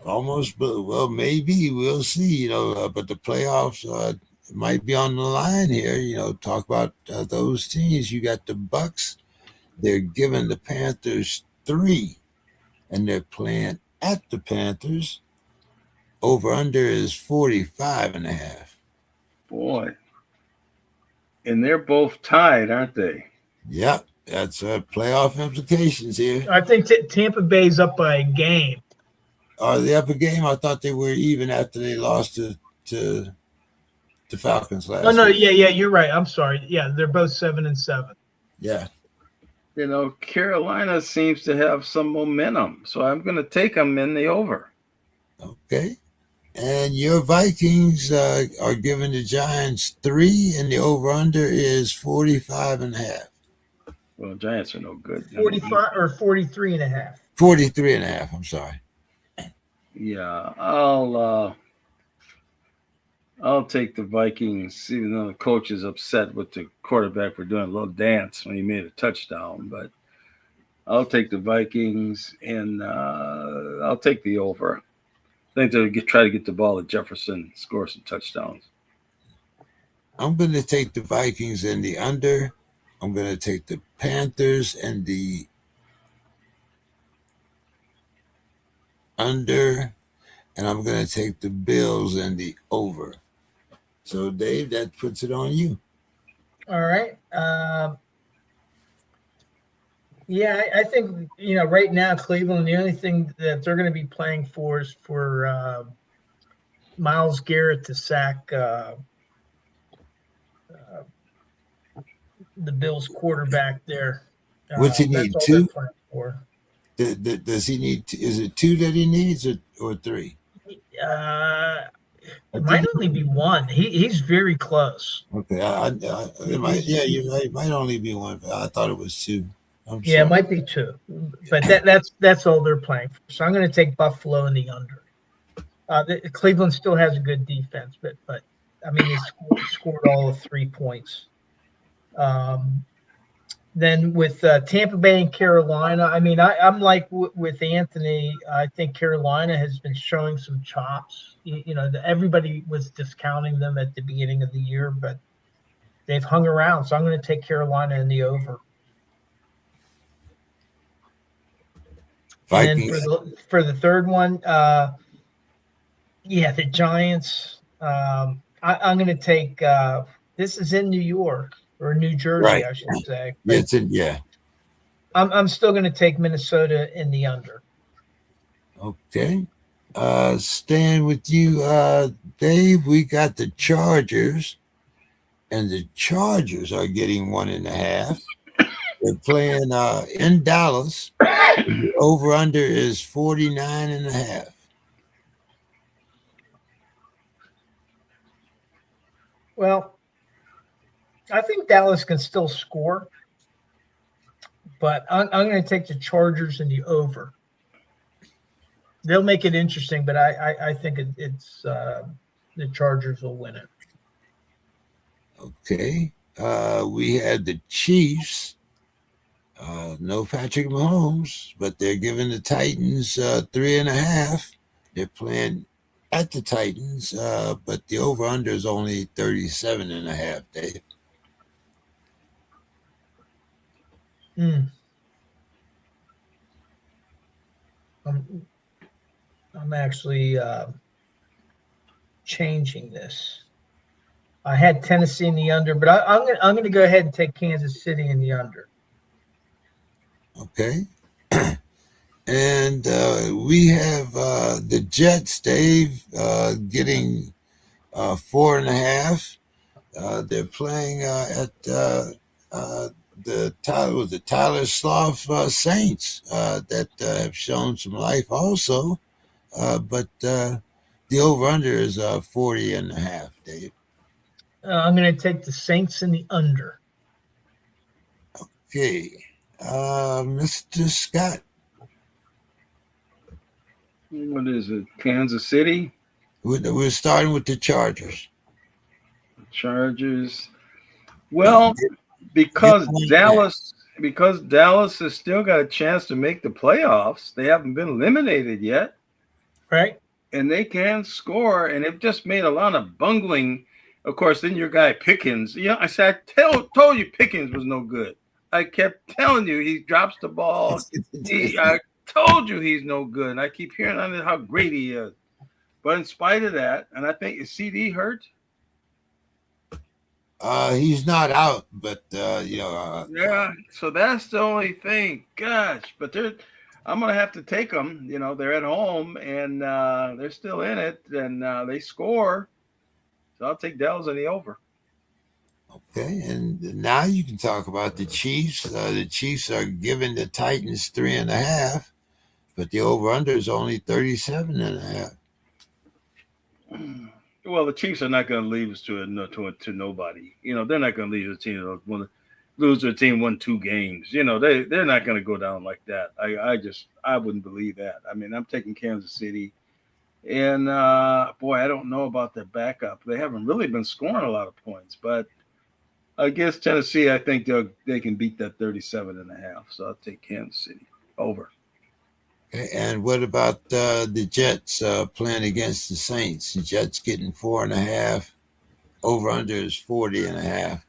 almost, well, maybe we'll see. But the playoffs might be on the line here. Talk about those teams. You got the Bucks. They're giving the Panthers 3, and they're playing at the Panthers. Over under is 45.5. Boy, and they're both tied, aren't they? Yep, that's playoff implications here. I think Tampa Bay's up by a game. Are they up a game? I thought they were even after they lost to the Falcons last week. Yeah, you're right. I'm sorry. Yeah, they're both 7-7. Yeah. Carolina seems to have some momentum, so I'm going to take them in the over. Okay. And your Vikings are giving the Giants 3, and the over-under is 45.5. Well, Giants are no good. 45 or 43.5. 43.5. I'm sorry. Yeah, I'll take the Vikings, even though the coach is upset with the quarterback for doing a little dance when he made a touchdown. But I'll take the Vikings, and I'll take the over. I think they'll try to get the ball to Jefferson, score some touchdowns. I'm going to take the Vikings and the under. I'm going to take the Panthers and the under. And I'm going to take the Bills and the over. So, Dave, that puts it on you. All right. Yeah, I think, right now, Cleveland, the only thing that they're going to be playing for is for Myles Garrett to sack the Bills quarterback there. What's he need, that's all 2? they're playing for. Does he need, is it 2 that he needs or 3? It might only be 1. He's very close. Okay. You're right. It might only be 1. I thought it was 2. It might be 2, but that's all they're playing for. So I'm going to take Buffalo in the under. Cleveland still has a good defense, but I mean, they scored all of 3 points. Then with Tampa Bay and Carolina, I mean, I'm like with Anthony. I think Carolina has been showing some chops. Everybody was discounting them at the beginning of the year, but they've hung around. So I'm going to take Carolina in the over. Vikings. And for the third one, the Giants. I'm going to take. This is in New York or New Jersey, right. I should say. Yeah. I'm still going to take Minnesota in the under. Okay. Staying with you, Dave. We got the Chargers, and the Chargers are getting 1.5. They're playing in Dallas. The over-under is 49.5. Well, I think Dallas can still score, but I'm going to take the Chargers in the over. They'll make it interesting, but I think it's the Chargers will win it. Okay. We had the Chiefs No Patrick Mahomes, but they're giving the Titans 3.5. They're playing at the Titans, but the over-under is only 37.5, Dave. I'm actually changing this. I had Tennessee in the under, but I'm gonna go ahead and take Kansas City in the under. Okay. And we have the Jets, Dave, getting 4.5. They're playing at the Tyler Sloth Saints that have shown some life also. But the over-under is 40.5, Dave. I'm going to take the Saints in the under. Okay. Mr. Scott. What is it? Kansas City? We're starting with the Chargers. Chargers. Well, because Dallas has still got a chance to make the playoffs. They haven't been eliminated yet. Right. And they can score, and they've just made a lot of bungling. Of course, then your guy Pickens. I said, I told you Pickens was no good. I kept telling you he drops the ball. I told you he's no good. And I keep hearing on it how great he is. But in spite of that, and I think, is CD hurt? He's not out, but yeah. So that's the only thing. Gosh, but I'm gonna have to take them. They're at home and they're still in it, and they score. So I'll take Dallas on the over. Okay, and now you can talk about the Chiefs. The Chiefs are giving the Titans 3.5, but the over/under is only 37.5. Well, the Chiefs are not going to leave us to nobody. They're not going to leave a team to lose to a team 1-2 games. They're not going to go down like that. I wouldn't believe that. I mean, I'm taking Kansas City, and boy, I don't know about their backup. They haven't really been scoring a lot of points, but against Tennessee, I think they can beat that 37.5. So I'll take Kansas City over. And what about the Jets playing against the Saints? The Jets getting 4.5. Over/under is 40.5.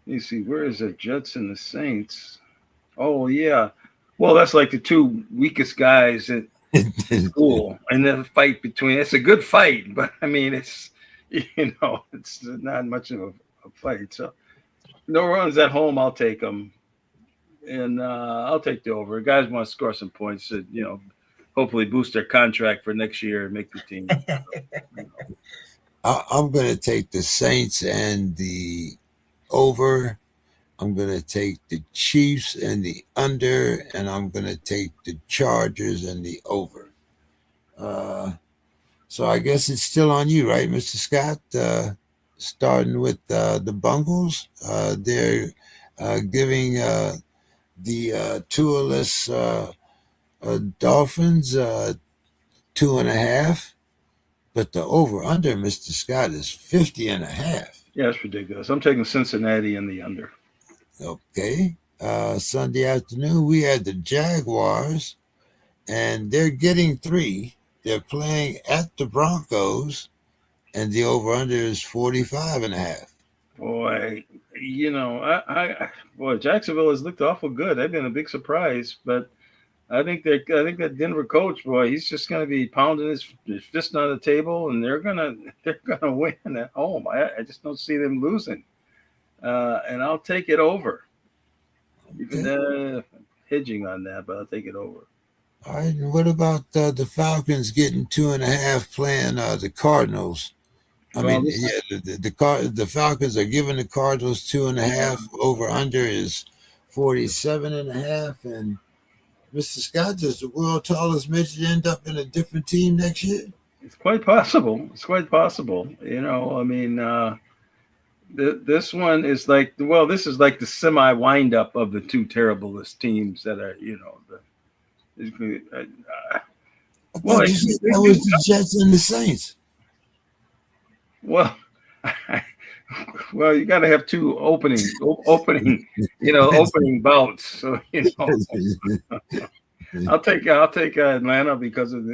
You see, where is the Jets and the Saints? Oh yeah, well that's like the two weakest guys at school, and the fight between. It's a good fight, but I mean, it's not much of a fight. So no runs at home. I'll take them. And I'll take the over. Guys want to score some points to, hopefully boost their contract for next year and make the team. I'm going to take the Saints and the over. I'm going to take the Chiefs and the under, and I'm going to take the Chargers and the over. So I guess it's still on you, right, Mr. Scott? Starting with the Bungles. They're giving the tourless Dolphins 2.5, but the over/under, Mr. Scott, is 50.5. Yeah, that's ridiculous. I'm taking Cincinnati in the under. Okay. Sunday afternoon, we had the Jaguars, and they're getting 3. They're playing at the Broncos, and the over/under is 45.5. Boy, Jacksonville has looked awful good. They've been a big surprise, but I think that Denver coach, boy, he's just going to be pounding his fist on the table, and they're gonna win at home. I just don't see them losing, and I'll take it over. Even hedging on that, but I'll take it over. All right, and what about the Falcons getting 2.5 playing the Cardinals? The Falcons are giving the Cardinals 2.5. Over/under is 47.5. And Mr. Scott, does the world's tallest midget end up in a different team next year? It's quite possible. This one is like, this is like the semi wind-up of the two terriblest teams that are, that was the Jets and the Saints. Well, Well, you got to have two opening, opening bouts. So I'll take Atlanta because of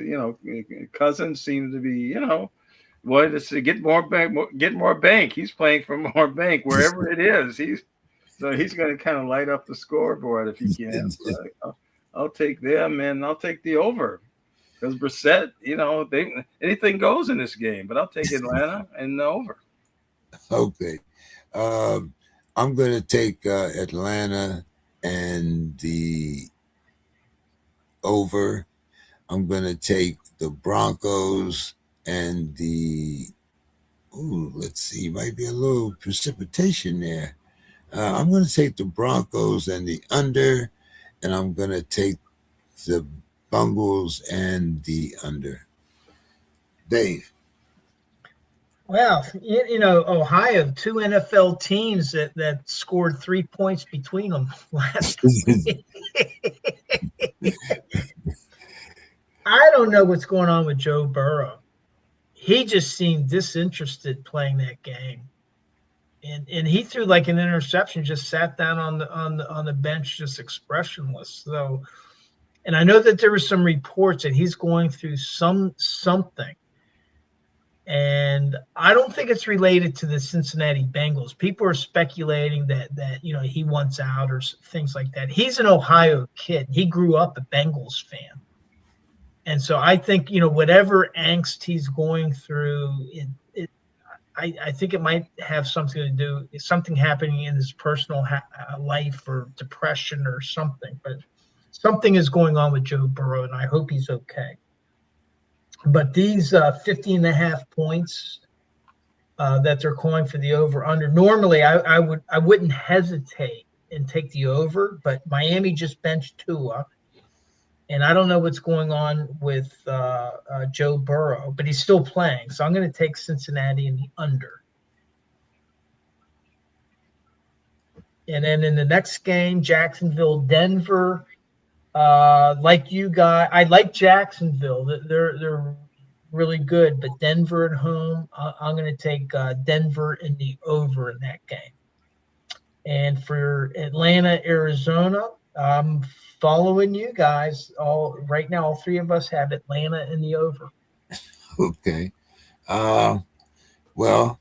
Cousins seems to be well, it's to get more bank. He's playing for more bank wherever it is. He's going to kind of light up the scoreboard if he can. So I'll take them, and I'll take the over because Brissett, anything goes in this game. But I'll take Atlanta and the over. Okay. I'm going to take Atlanta and the over. I'm going to take the Broncos and let's see, might be a little precipitation there. I'm going to take the Broncos and the under, and I'm going to take the Bengals and the under. Dave. Well, Ohio, two NFL teams that scored 3 points between them last week. I don't know what's going on with Joe Burrow. He just seemed disinterested playing that game, and he threw like an interception. Just sat down on the bench, just expressionless. So, and I know that there were some reports that he's going through something, and I don't think it's related to the Cincinnati Bengals. People are speculating that he wants out or things like that. He's an Ohio kid. He grew up a Bengals fan. And so I think, whatever angst he's going through, I think it might have something to do, something happening in his personal life or depression or something. But something is going on with Joe Burrow, and I hope he's okay. But these 50.5 points that they're calling for the over-under, normally I wouldn't hesitate and take the over, but Miami just benched Tua. And I don't know what's going on with Joe Burrow, but he's still playing. So I'm going to take Cincinnati in the under. And then in the next game, Jacksonville, Denver. Like you guys, I like Jacksonville. They're really good, but Denver at home, I'm going to take Denver in the over in that game. And for Atlanta, Arizona, I'm following you guys. Right now, all three of us have Atlanta in the over. Okay. Well,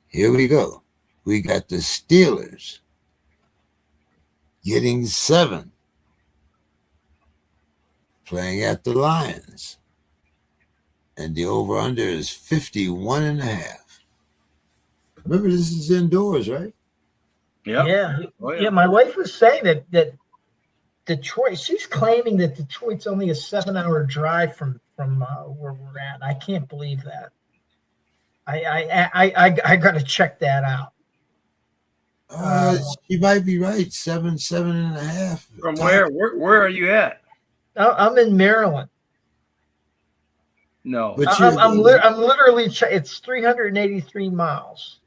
here we go. We got the Steelers getting 7, playing at the Lions. And the over-under is 51.5. Remember, this is indoors, right? Yeah. My wife was saying that Detroit. She's claiming that Detroit's only a 7-hour drive from where we're at. I can't believe that. I got to check that out. You might be right. 7.5. From where? Where are you at? I'm in Maryland. No, I'm literally. It's 383 miles.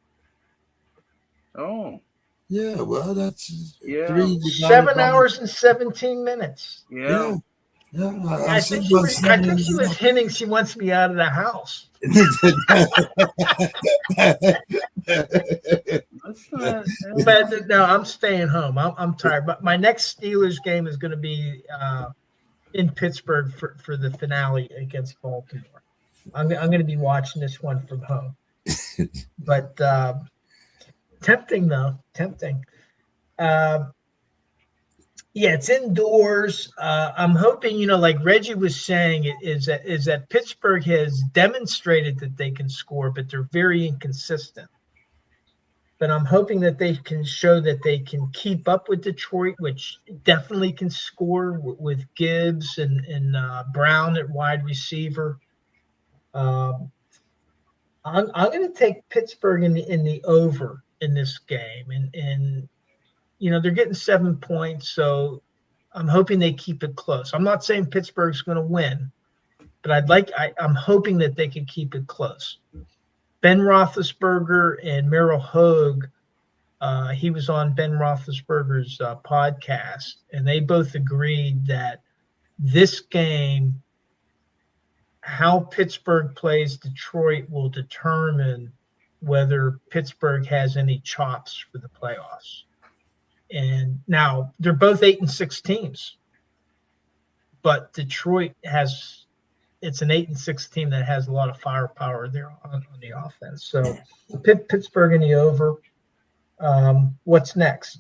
Oh. Yeah, well, that's 7 hours and 17 minutes. Yeah. I think she was hinting she wants me out of the house. But no, I'm staying home. I'm tired. But my next Steelers game is going to be in Pittsburgh for the finale against Baltimore. I'm going to be watching this one from home. But tempting, though. Tempting. It's indoors. I'm hoping, like Reggie was saying, is that Pittsburgh has demonstrated that they can score, but they're very inconsistent. But I'm hoping that they can show that they can keep up with Detroit, which definitely can score with Gibbs and Brown at wide receiver. I'm going to take Pittsburgh in the over in this game, and they're getting 7 points, so I'm hoping they keep it close. I'm not saying Pittsburgh's going to win, but I'm hoping that they can keep it close. Ben Roethlisberger and Merrill Hogue, he was on Ben Roethlisberger's podcast, and they both agreed that this game, how Pittsburgh plays Detroit, will determine whether Pittsburgh has any chops for the playoffs. And now they're both 8-6 teams, but Detroit it's an 8-6 team that has a lot of firepower there on the offense. So Pittsburgh in the over. What's next?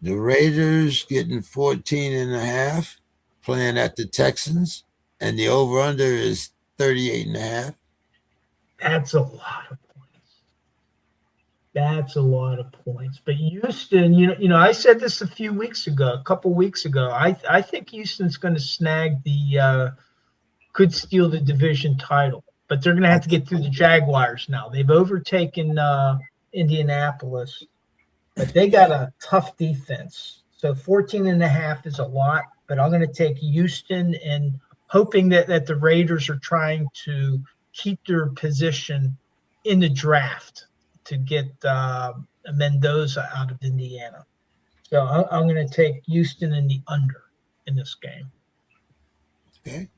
The Raiders getting 14.5, playing at the Texans, and the over-under is 38.5. That's a lot of points. That's a lot of points. But Houston, I said this a couple weeks ago. I think Houston's going to snag could steal the division title, but they're going to have to get through the Jaguars now. They've overtaken Indianapolis, but they got a tough defense. So 14.5 is a lot, but I'm going to take Houston and hoping that the Raiders are trying to keep their position in the draft to get Mendoza out of Indiana. So I'm going to take Houston in the under in this game. Okay.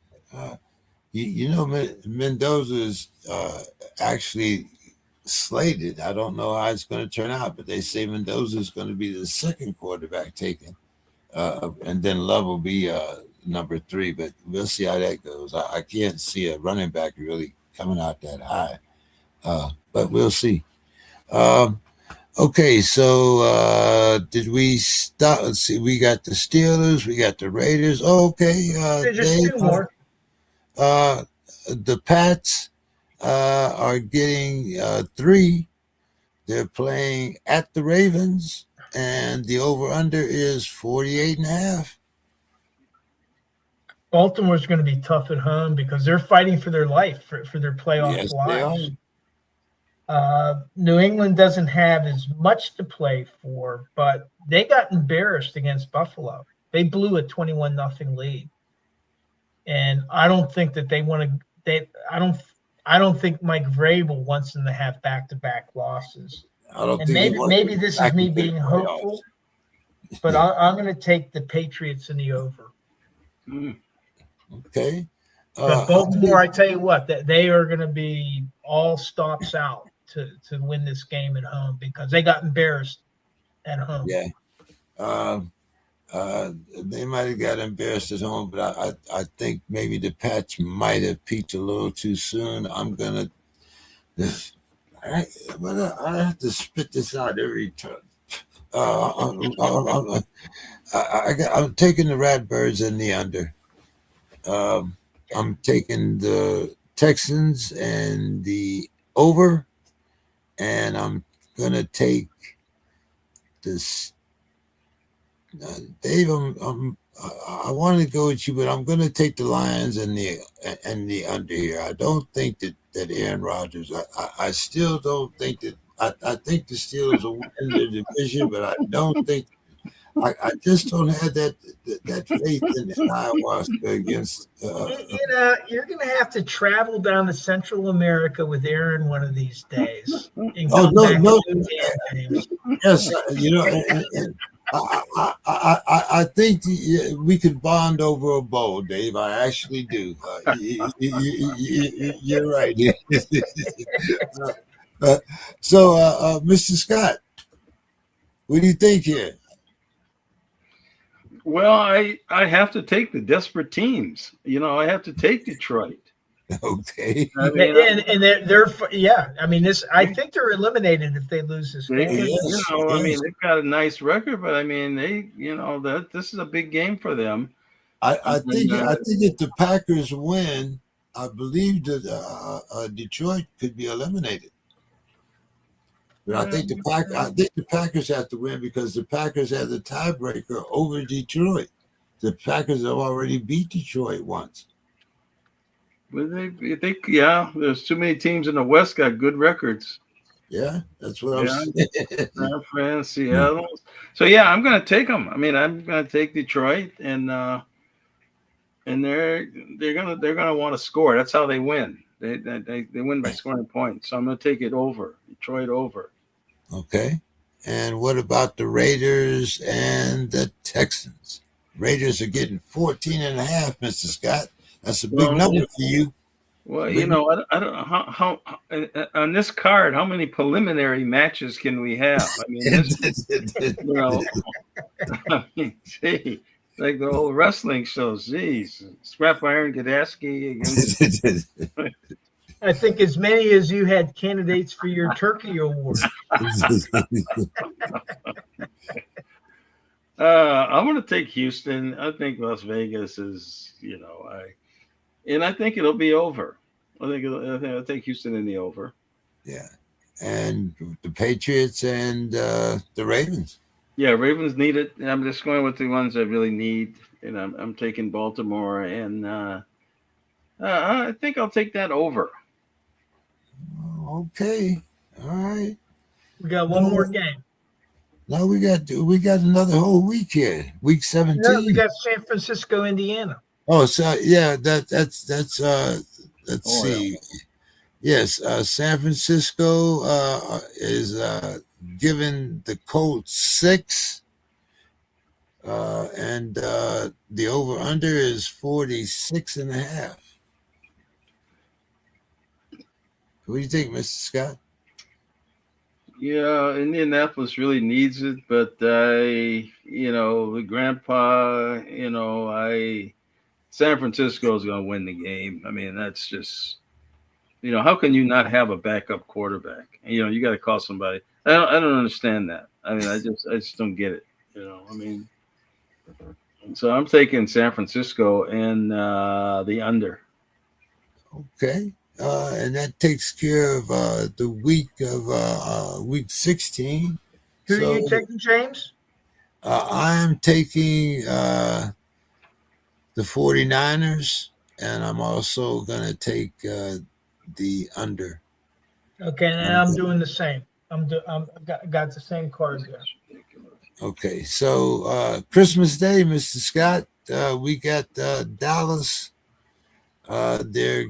Mendoza is actually slated. I don't know how it's going to turn out, but they say Mendoza is going to be the second quarterback taken, and then Love will be number 3. But we'll see how that goes. I can't see a running back really coming out that high, but we'll see. Okay, so did we stop? Let's see. We got the Steelers. We got the Raiders. Okay, There's just Dave, 2 more. The Pats are getting 3. They're playing at the Ravens, and the over-under is 48.5. Baltimore's going to be tough at home because they're fighting for their life, for their playoff Yes, lives. they New England doesn't have as much to play for, but they got embarrassed against Buffalo. They blew a 21-0 lead. And I don't think that they want to. I don't think Mike Vrabel wants them to have back-to-back losses. I don't And think maybe this is me being hopeful, but I'm going to take the Patriots in the over. Okay. But Baltimore, I tell you what, that they are going to be all stops out to win this game at home because they got embarrassed at home. Yeah. They might have got embarrassed at home, but I think maybe the Pats might have peaked a little too soon. I'm gonna, I have to spit this out every time. I'm taking the Ratbirds in the under. I'm taking the Texans and the over, and I'm gonna take this. Dave, I want to go with you, but I'm going to take the Lions and the under here. I don't think that Aaron Rodgers. I still don't think that. I think the Steelers will win the division, but I don't think. I just don't have that faith in ayahuasca against. You're going to have to travel down to Central America with Aaron one of these days. No. Yes, and I think we could bond over a bowl, Dave. I actually do. You're right. So, Mr. Scott, what do you think here? Well, I have to take the desperate teams. I have to take Detroit. Okay. I mean, and they're I mean, I think they're eliminated if they lose this game. I mean, they've got a nice record, but I mean, this is a big game for them. I think if the Packers win, I believe that Detroit could be eliminated. But I think the Packers have to win because the Packers have the tiebreaker over Detroit. The Packers have already beat Detroit once. Well, there's too many teams in the West got good records. Yeah, that's what I'm saying. San Fran, Seattle. So I'm going to take them. I mean, I'm going to take Detroit, and they're going to want to score. That's how they win. They win by scoring points. So I'm going to take it over. Detroit over. Okay. And what about the Raiders and the Texans? Raiders are getting 14.5, Mr. Scott. That's a big number for you. Well, you know, I don't know how on this card, how many preliminary matches can we have? I mean, this, you know, I mean, gee, like the old wrestling shows. Geez, Scrap Iron Gadaski against. I think as many as you had candidates for your turkey award. I'm going to take Houston. I think Las Vegas is, you know, I think it'll be over. I think I'll take Houston in the over. Yeah, and the Patriots and the Ravens. Yeah, Ravens need it. I'm just going with the ones that really need, and I'm taking Baltimore, and I think I'll take that over. Okay, all right. We got one more game. Now we got another whole week here. Week 17. No, we got San Francisco, Indiana. Oh, so yeah, let's see. Yeah. Yes, San Francisco is giving the Colts 6. And the over under is 46.5. What do you think, Mr. Scott? Yeah, Indianapolis really needs it, but the grandpa, San Francisco is going to win the game. I mean, that's just, how can you not have a backup quarterback? You got to call somebody. I don't understand that. I mean, I just don't get it. So I'm taking San Francisco and the under. Okay. And that takes care of the week of week 16. Who are you taking, James? I'm taking the 49ers, and I'm also going to take the under. Okay, and I'm doing the same. I've got the same card there. Okay, so Christmas Day, Mr. Scott, we got Dallas. They're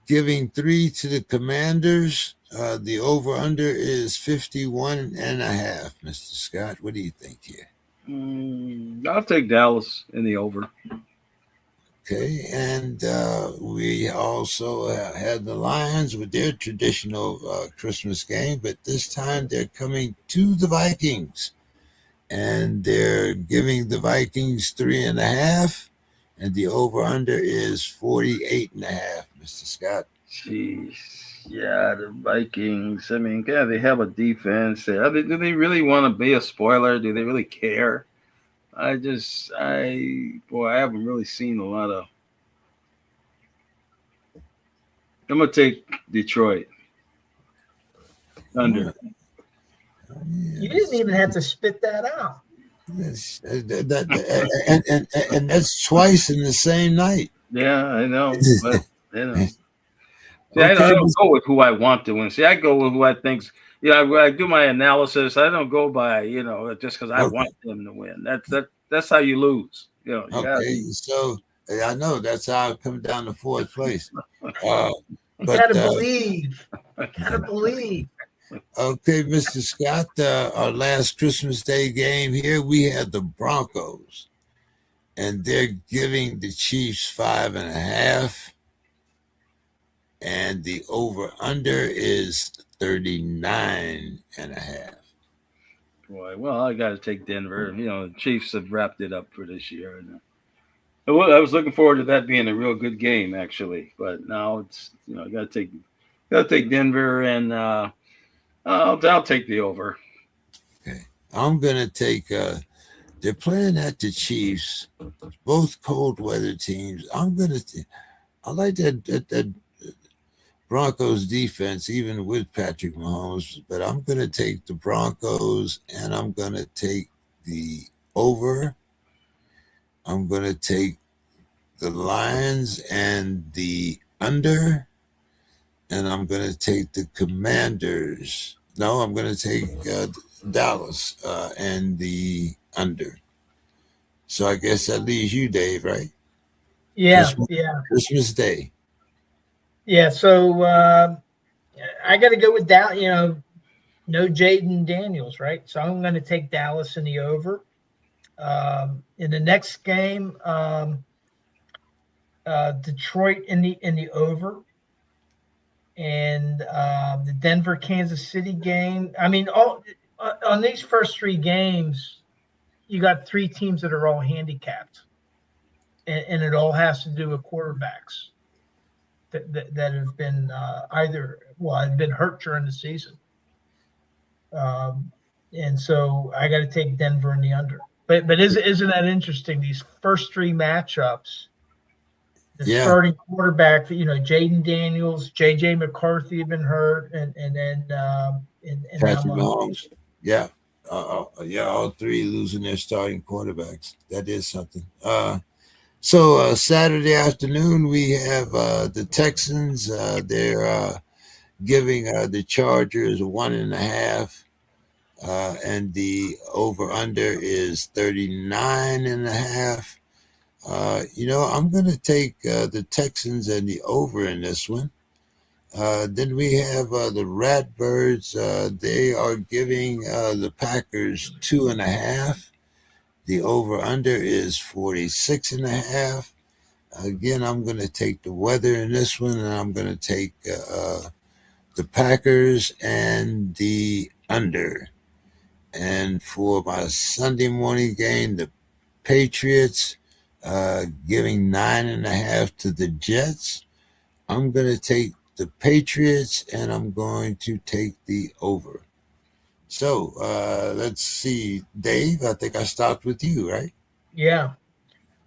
giving 3 to the Commanders. The over-under is 51.5, Mr. Scott. What do you think here? I'll take Dallas in the over. Okay, and we also had the Lions with their traditional Christmas game, but this time they're coming to the Vikings, and they're giving the Vikings 3.5, and the over-under is 48.5, Mr. Scott. Jeez. Yeah, the Vikings. I mean, yeah, they have a defense. Do they really want to be a spoiler? Do they really care? I haven't really seen a lot of. I'm gonna take Detroit under. You didn't even have to spit that out. Yes, and that's twice in the same night. Yeah, I know. But, See, I don't go with who I want to win. See, I go with who I think's. I do my analysis. I don't go by just because I want them to win. That's how you lose. So I know that's how I come down to 4th place. Gotta believe. Gotta believe. Okay, Mr. Scott, our last Christmas Day game here, we had the Broncos, and they're giving the Chiefs 5.5, and the over-under is 39.5. Boy, well, I got to take Denver. The Chiefs have wrapped it up for this year. I was looking forward to that being a real good game, actually, but now it's I got to take Denver, and I'll take the over. Okay, I'm gonna take. They're playing at the Chiefs, both cold weather teams. I like that Broncos defense, even with Patrick Mahomes, but I'm gonna take the Broncos, and I'm gonna take the over. I'm going to take the Lions and the under, and I'm going to take the Commanders. No, I'm going to take Dallas and the under. So I guess that leaves you, Dave, right? Yeah, Christmas Day. Yeah, so I got to go with Dallas. No Jaden Daniels, right? So I'm going to take Dallas in the over. In the next game, Detroit in the over, and the Denver Kansas City game. I mean, all on these first three games, you got three teams that are all handicapped, and it all has to do with quarterbacks that have been have been hurt during the season. And so I got to take Denver in the under. But isn't that interesting? These first three matchups, the starting quarterback, Jaden Daniels, J.J. McCarthy have been hurt, and then Patrick Mahomes. Yeah. All three losing their starting quarterbacks. That is something. So Saturday afternoon, we have the Texans. They're giving the Chargers 1.5. And the over-under is 39.5. I'm going to take the Texans and the over in this one. Then we have the Ratbirds. They are giving the Packers 2.5. The over-under is 46.5. Again, I'm going to take the weather in this one, and I'm going to take the Packers and the under. And for my Sunday morning game, the Patriots giving 9.5 to the Jets. I'm going to take the Patriots, and I'm going to take the over. So let's see, Dave. I think I stopped with you, right? Yeah.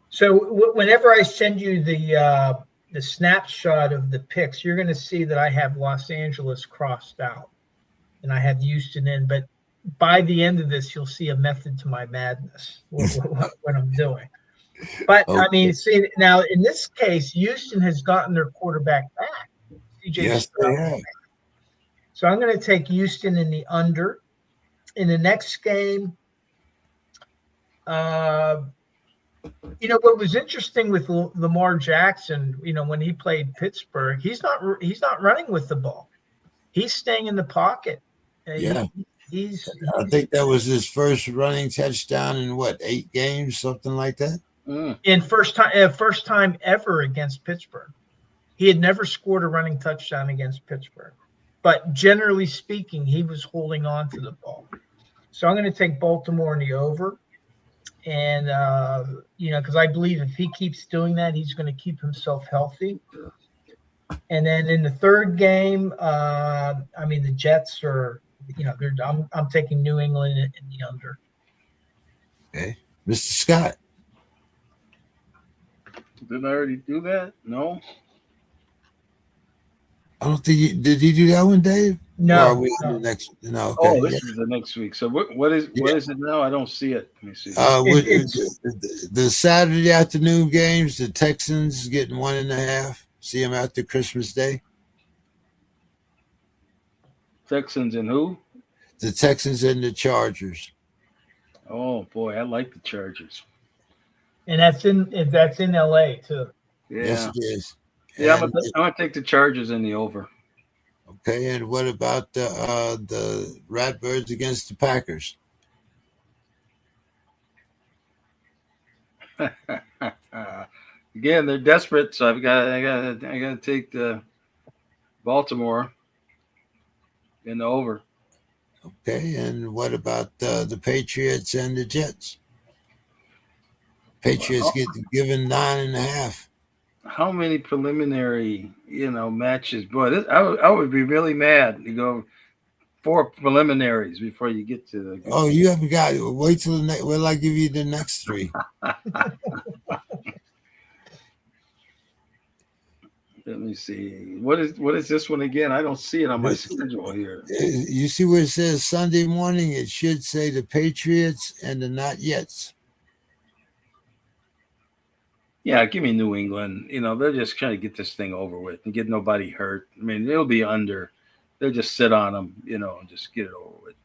So whenever I send you the snapshot of the picks, you're going to see that I have Los Angeles crossed out, and I have Houston in. But by the end of this, you'll see a method to my madness, what I'm doing. But I mean, see, now in this case, Houston has gotten their quarterback back. Yes, they have. So I'm going to take Houston in the under. In the next game, what was interesting with Lamar Jackson, when he played Pittsburgh, he's not running with the ball. He's staying in the pocket. Yeah. I think that was his first running touchdown in 8 games, something like that. In first time ever against Pittsburgh. He had never scored a running touchdown against Pittsburgh, but generally speaking, he was holding on to the ball. So I'm going to take Baltimore in the over, and because I believe if he keeps doing that, he's going to keep himself healthy. And then in the third game, the Jets are. I'm taking New England in the under. Okay, Mr. Scott. Didn't I already do that? No. I don't think did he do that one, Dave? No. Or are we on the next? No. Okay. Oh, this is the next week. So what is it now? I don't see it. Let me see. The Saturday afternoon games, the Texans getting 1.5. See them after Christmas Day. Texans and who? The Texans and the Chargers. Oh boy, I like the Chargers. And that's in LA too. Yeah. Yes, it is. Yeah, I'm gonna take the Chargers in the over. Okay, and what about the Ratbirds against the Packers? Again, they're desperate, so I got to take the Baltimore in the over. Okay, and what about the Patriots and the Jets? Patriots get given 9.5. How many preliminary, matches? Boy, I would be really mad to go 4 preliminaries before you get to the. Oh, you haven't got it. Wait till the next. Will I give you the next 3? Let me see. What is this one again? I don't see it on my schedule here. You see where it says Sunday morning? It should say the Patriots and the Not Yets. Yeah, give me New England. They're just trying to get this thing over with and get nobody hurt. I mean, they'll be under. They'll just sit on them, and just get it over with.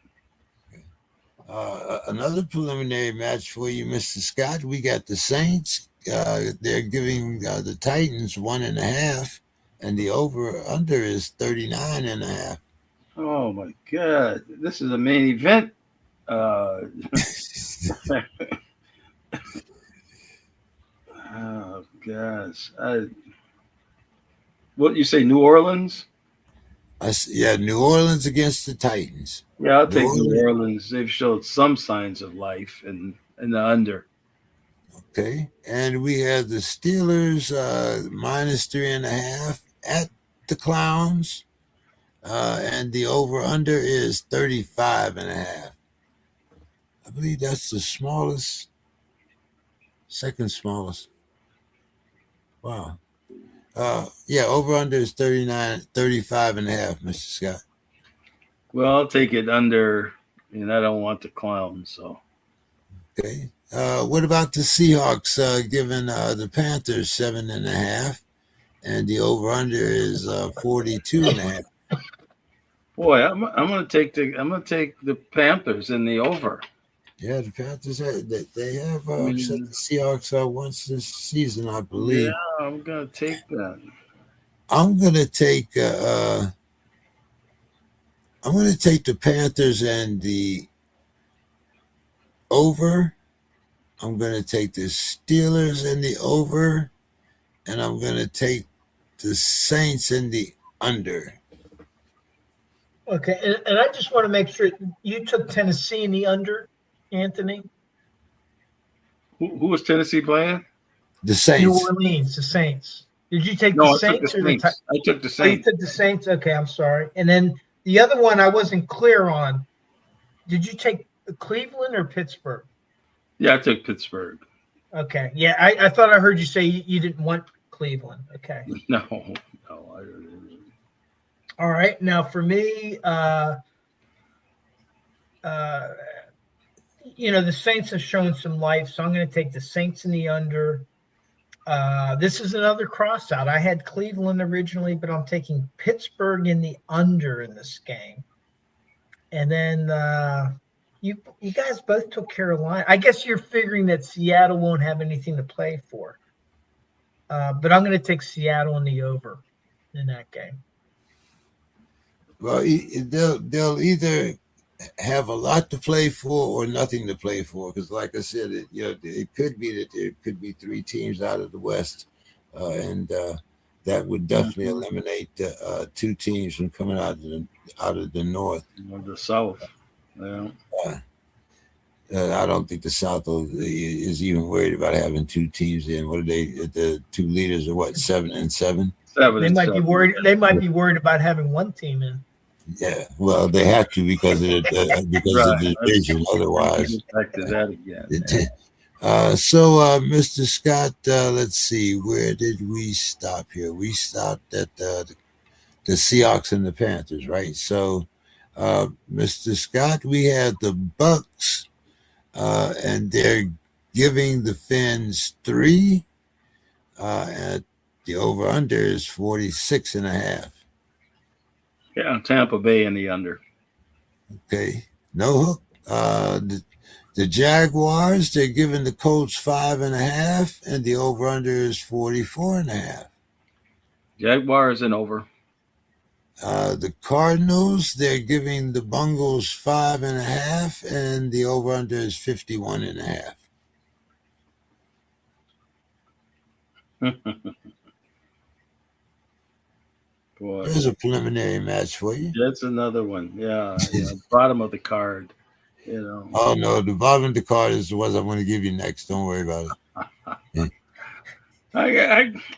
Another preliminary match for you, Mr. Scott. We got the Saints. They're giving the Titans 1.5, and the over/under is 39.5. Oh my God! This is a main event. gosh. What you say, New Orleans? Yeah, New Orleans against the Titans. Yeah, I'll New take New Orleans. Orleans. They've showed some signs of life in the under. Okay. And we have the Steelers -3.5 at the Clowns. And the over-under is 35.5. I believe that's the smallest, second smallest. Wow. Yeah, over-under is 35.5, Mr. Scott. Well, I'll take it under, and I don't want the Clowns. So Okay. What about the Seahawks giving the Panthers 7.5, and the over/under is 42.5. boy, I'm gonna take the Panthers in the over. Yeah, the Panthers they have I mean, upset the Seahawks once this season, I believe. Yeah, I'm gonna take that. I'm gonna take the Panthers and the over. I'm gonna take the Steelers and the over, and I'm gonna take the Saints and the under. Okay, and I just want to make sure you took Tennessee in the under, Anthony. Who was Tennessee playing? The Saints. New Orleans, the Saints. Did you take No, the I Saints took the or the Saints. I took the Oh, you Saints. took the Saints. Okay, I'm sorry. And then the other one I wasn't clear on. Did you take Cleveland or Pittsburgh? Yeah, I took Pittsburgh. Okay, yeah, I thought I heard you say you didn't want Cleveland. Okay. No. All right. Now for me, the Saints have shown some life, so I'm going to take the Saints in the under. This is another cross out. I had Cleveland originally, but I'm taking Pittsburgh in the under in this game. And then you guys both took Carolina. I guess you're figuring that Seattle won't have anything to play for. But I'm going to take Seattle in the over in that game. Well, they'll either have a lot to play for or nothing to play for, because, like I said, it could be that there could be three teams out of the West, and that would definitely eliminate two teams from coming out of the North. Or the South. Yeah. I don't think the South is even worried about having two teams in. What are they? The two leaders are what, 7 and 7? They might be worried. They might be worried about having one team in. Yeah, well, they have to because of the division. Otherwise, back to that again. So, Mr. Scott, let's see. Where did we stop here? We stopped at the Seahawks and the Panthers, right? So, Mr. Scott, we have the Bucks, and they're giving the Fins 3. And the over/under is 46.5. Yeah, Tampa Bay in the under. Okay, no hook. The Jaguars, they're giving the Colts 5.5, and the over/under is 44.5. Jaguars and over. The Cardinals, they're giving the Bungles 5.5, and the over/under is 51.5. Boy, There's a preliminary match for you. that's another one. Yeah, bottom of the card. Oh no, the bottom of the card is the ones I'm going to give you next. Don't worry about it.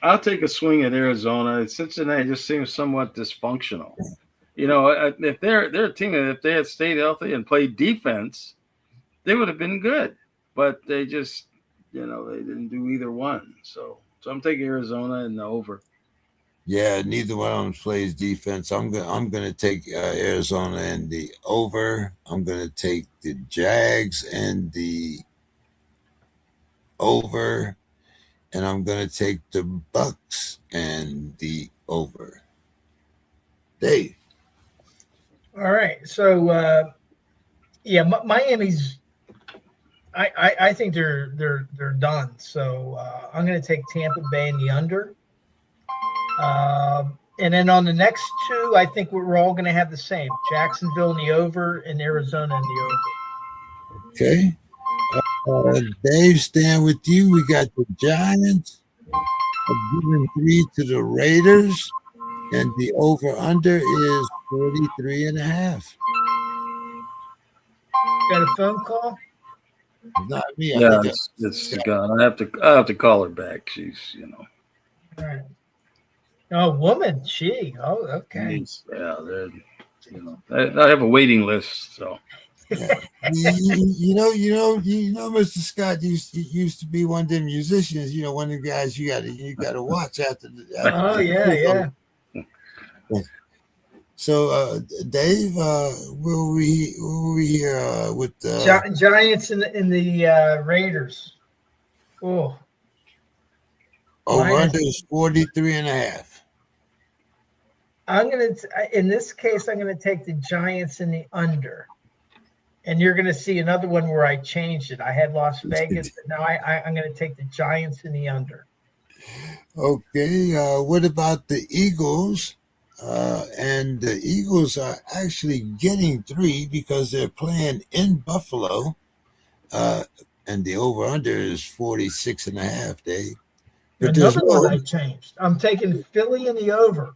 I'll take a swing at Arizona. Cincinnati just seems somewhat dysfunctional. If they're a team, if they had stayed healthy and played defense, they would have been good. But they just, they didn't do either one. So I'm taking Arizona and the over. Yeah, neither one of them plays defense. I'm gonna take Arizona and the over. I'm gonna take the Jags and the over, and I'm gonna take the Bucks and the over. Dave. All right, so Miami's. I think they're done. So I'm going to take Tampa Bay in the under. And then on the next two, I think we're all going to have the same: Jacksonville in the over and Arizona in the over. Okay. Dave, staying with you. We got the Giants giving 3 to the Raiders, and the over-under is 43.5. Got a phone call? Not me. I Yeah, think that's it's gone. I have to call her back. She's All right. Oh, woman. She. Oh, okay. yeah. I have a waiting list. So yeah. Mr. Scott used to be one of them musicians. One of the guys you gotta watch after Oh, yeah. So, Dave, where were we here with Giants in the Raiders? Oh, over under is 43.5. In this case, I'm gonna take the Giants in the under, and you're gonna see another one where I changed it. I had Las Vegas, but now I'm gonna take the Giants in the under. Okay, what about the Eagles? And the Eagles are actually getting 3 because they're playing in Buffalo. And the over-under is 46.5, Dave. But Another one I changed. I'm taking Philly in the over.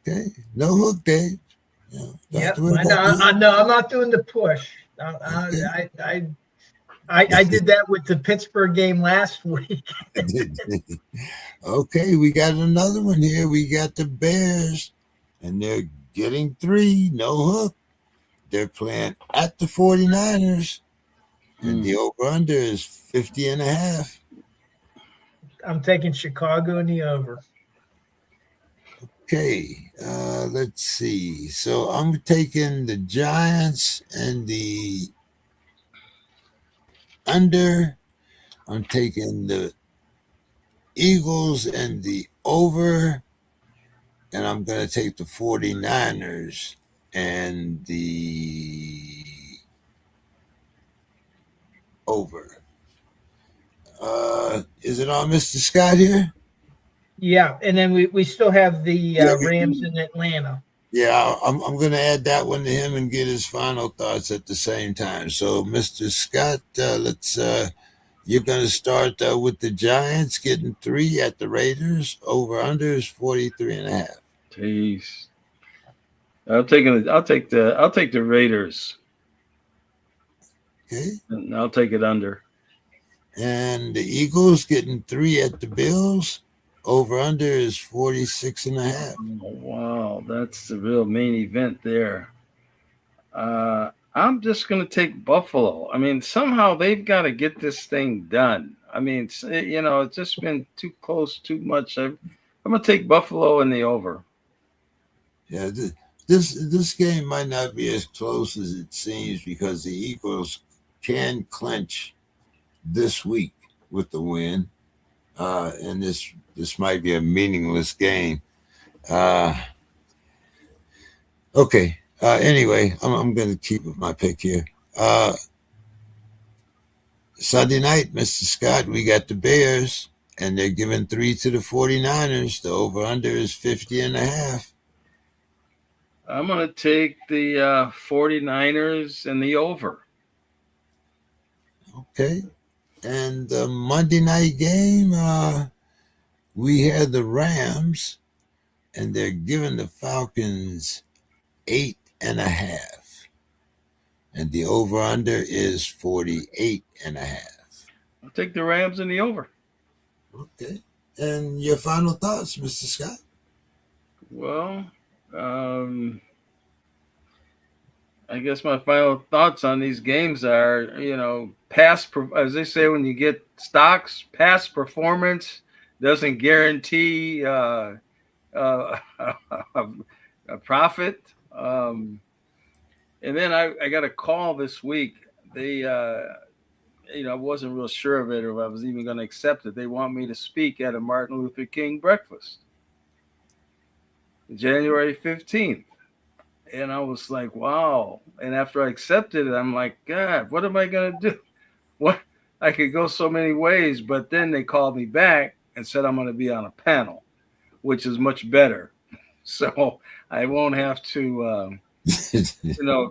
Okay, no hook, Dave. Yep, I know. I'm not doing the push. I did that with the Pittsburgh game last week. Okay, we got another one here. We got the Bears, and they're getting 3, no hook. They're playing at the 49ers, and the over-under is 50.5. I'm taking Chicago in the over. Okay, let's see. So I'm taking the Giants and the under. I'm taking the Eagles and the over. And I'm going to take the 49ers and the over. Is it on Mr. Scott here? Yeah, and then we still have the Rams in Atlanta. Yeah, I'm going to add that one to him and get his final thoughts at the same time. So, Mr. Scott, you're going to start with the Giants getting 3 at the Raiders. Over under is 43.5. Jeez. I'll take the Raiders. Okay. And I'll take it under. And the Eagles getting 3 at the Bills. Over under is 46.5. Oh, wow, that's the real main event there. I'm just going to take Buffalo. I mean, somehow they've got to get this thing done. I mean, it's just been too close, too much. I'm going to take Buffalo in the over. Yeah, this game might not be as close as it seems because the Eagles can clinch this week with the win, and this might be a meaningless game. Okay. Anyway, I'm going to keep my pick here. Sunday night, Mr. Scott, we got the Bears, and they're giving 3 to the 49ers. The over-under is 50.5. I'm going to take the 49ers and the over. Okay. And the Monday night game, we had the Rams, and they're giving the Falcons 8.5. And the over-under is 48.5. I'll take the Rams and the over. Okay. And your final thoughts, Mr. Scott? Well, I guess my final thoughts on these games are, as they say when you get stocks, past performance doesn't guarantee a profit. And then I got a call this week. They, I wasn't real sure of it or if I was even going to accept it. They want me to speak at a Martin Luther King breakfast, January 15th. And I was like, wow. And after I accepted it, I'm like, God, what am I going to do? What? I could go so many ways. But then they called me back and said I'm going to be on a panel, which is much better. So I won't have to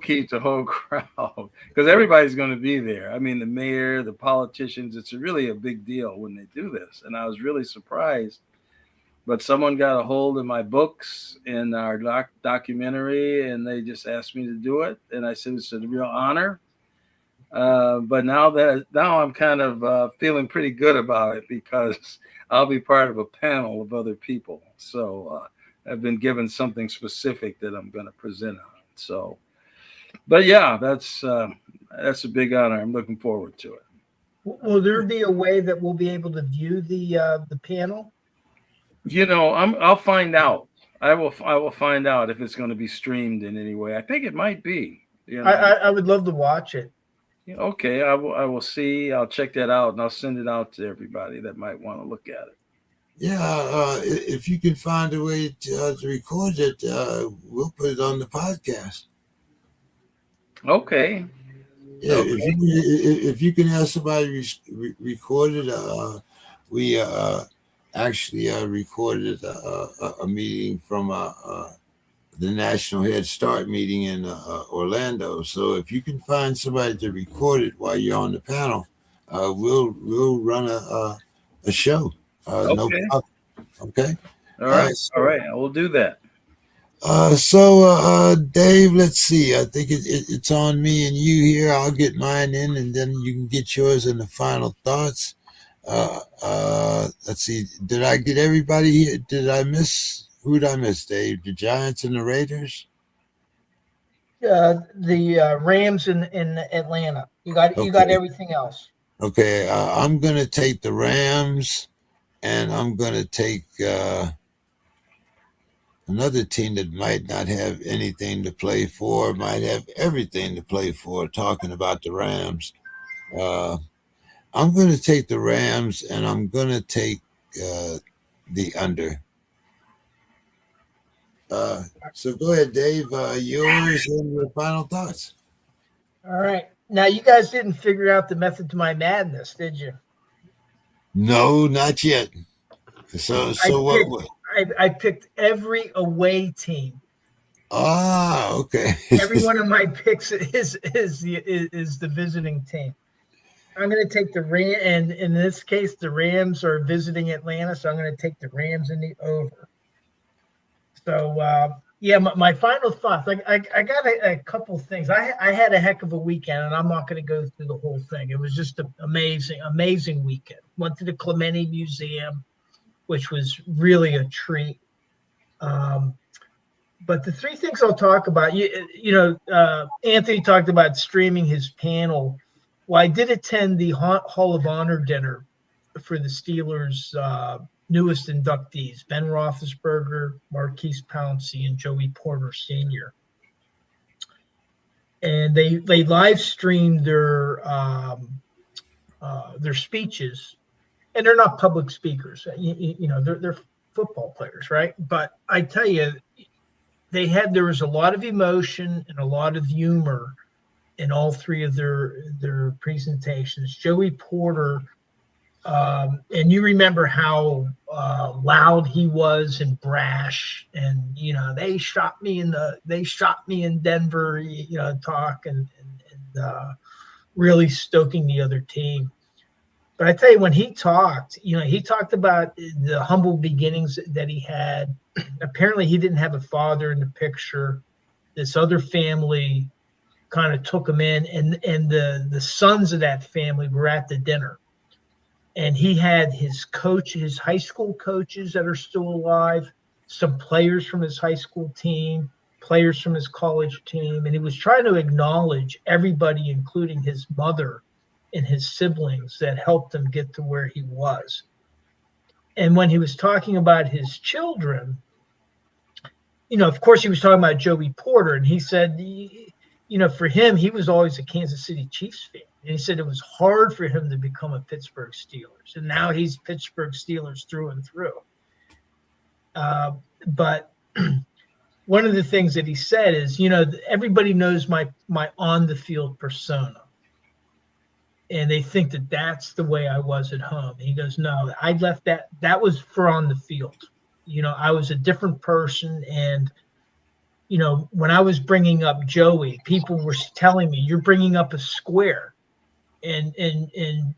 keep the whole crowd, because everybody's going to be there. I mean, the mayor, the politicians, it's really a big deal when they do this. And I was really surprised. But someone got a hold of my books and our documentary, and they just asked me to do it. And I said, it's a real honor. But now I'm kind of feeling pretty good about it, because I'll be part of a panel of other people. So I've been given something specific that I'm going to present on. So, but yeah, that's a big honor. I'm looking forward to it. Will there be a way that we'll be able to view the panel? I'll find out. I will find out if it's going to be streamed in any way. I think it might be. I would love to watch it. Okay, I will see. I'll check that out, and I'll send it out to everybody that might want to look at it. Yeah, if you can find a way to record it, we'll put it on the podcast. Okay. Yeah, okay. If you can have somebody record it, we actually recorded a meeting from the National Head Start meeting in Orlando. So if you can find somebody to record it while you're on the panel, we'll run a show. Okay. No problem. Okay. All right. All right. I will do that. So Dave, let's see. I think it's on me and you here. I'll get mine in, and then you can get yours in the final thoughts. Let's see. Did I get everybody here? Who did I miss, Dave? The Giants and the Raiders? The Rams in Atlanta. You got everything else. Okay. I'm going to take the Rams, and I'm going to take another team that might not have anything to play for, might have everything to play for, talking about the Rams. I'm going to take the Rams, and I'm going to take the under. So go ahead, Dave. Yours and your final thoughts. All right. Now, you guys didn't figure out the method to my madness, did you? No, not yet. So what? I picked every away team. Ah, okay. Every one of my picks is the visiting team. I'm going to take the Rams, and in this case, the Rams are visiting Atlanta, so I'm going to take the Rams in the over. So, my final thoughts. I got a couple things. I had a heck of a weekend, and I'm not going to go through the whole thing. It was just an amazing weekend. Went to the Clementi Museum, which was really a treat. But the three things I'll talk about, Anthony talked about streaming his panel. Well, I did attend the Hall of Honor dinner for the Steelers' newest inductees, Ben Roethlisberger, Marquise Pouncey, and Joey Porter Sr. And they live streamed their speeches, and they're not public speakers. They're football players, right? But I tell you, there was a lot of emotion and a lot of humor in all three of their presentations. Joey Porter, and you remember how loud he was and brash, and they shot me in Denver, talk and really stoking the other team. But I tell you, when he talked about the humble beginnings that he had. Apparently, he didn't have a father in the picture. This other family kind of took him in, and the sons of that family were at the dinner. And he had his high school coaches that are still alive, some players from his high school team, players from his college team, and he was trying to acknowledge everybody, including his mother and his siblings, that helped him get to where he was. And when he was talking about his children, of course, he was talking about Joey Porter, and he said, for him, he was always a Kansas City Chiefs fan. And he said it was hard for him to become a Pittsburgh Steelers. And now he's Pittsburgh Steelers through and through. But one of the things that he said is, everybody knows my on-the-field persona. And they think that that's the way I was at home. And he goes, no, I left that was for on the field. I was a different person. And, when I was bringing up Joey, people were telling me, you're bringing up a square. And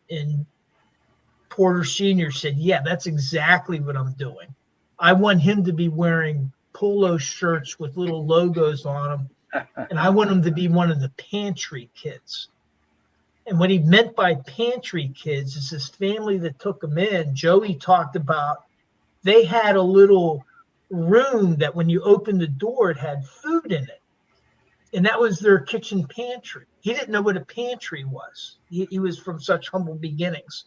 Porter Sr. said, yeah, that's exactly what I'm doing. I want him to be wearing polo shirts with little logos on them. And I want him to be one of the pantry kids. And what he meant by pantry kids is this family that took him in. Joey talked about they had a little room that when you opened the door, it had food in it. And that was their kitchen pantry. He didn't know what a pantry was. He was from such humble beginnings.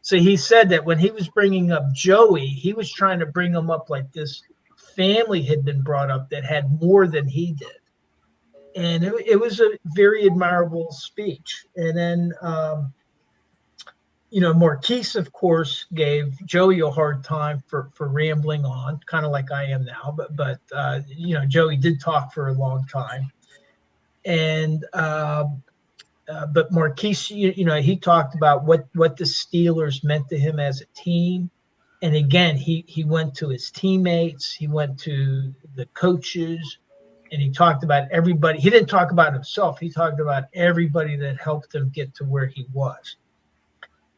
So he said that when he was bringing up Joey, he was trying to bring him up like this family had been brought up that had more than he did. And it was a very admirable speech. And then, Marquise, of course, gave Joey a hard time for rambling on, kind of like I am now. But Joey did talk for a long time. And but Marquise, he talked about what the Steelers meant to him as a team. And again, he went to his teammates, he went to the coaches, and he talked about everybody. He didn't talk about himself. He talked about everybody that helped him get to where he was.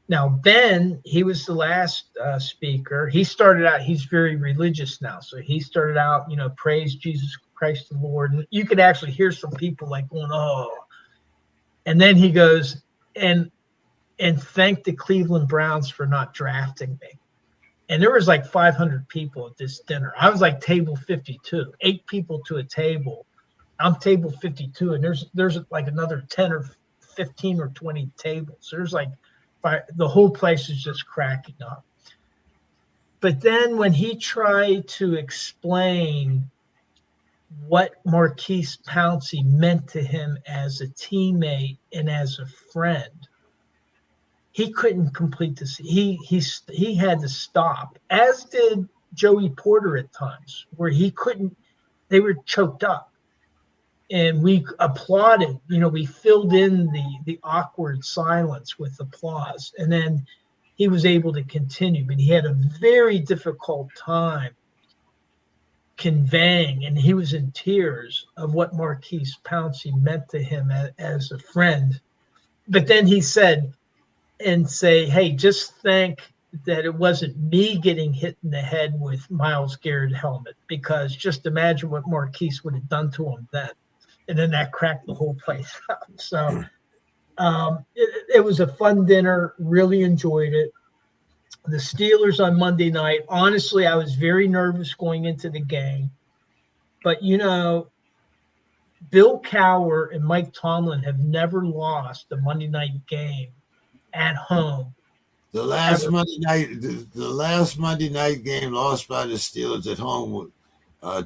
Now, Ben, he was the last speaker. He started out, he's very religious now. So he started out, praise Jesus Christ the Lord. And you could actually hear some people like going, oh. And then he goes, and thank the Cleveland Browns for not drafting me. And there was like 500 people at this dinner. I was like table 52, 8 people to a table. I'm table 52, and there's like another 10 or 15 or 20 tables. There's like the whole place is just cracking up. But then when he tried to explain what Marquise Pouncey meant to him as a teammate and as a friend, he couldn't complete this. He had to stop, as did Joey Porter at times, where he couldn't. They were choked up, and we applauded. We filled in the awkward silence with applause, and then he was able to continue. But he had a very difficult time conveying, and he was in tears of what Marquise Pouncey meant to him as a friend. But then he said, hey, just think that it wasn't me getting hit in the head with Myles Garrett helmet, because just imagine what Marquise would have done to him then. And then that cracked the whole place up. So it was a fun dinner, really enjoyed it. The Steelers on Monday night, honestly, I was very nervous going into the game. But, Bill Cowher and Mike Tomlin have never lost a Monday night game at home. The last Monday night game lost by the Steelers at home,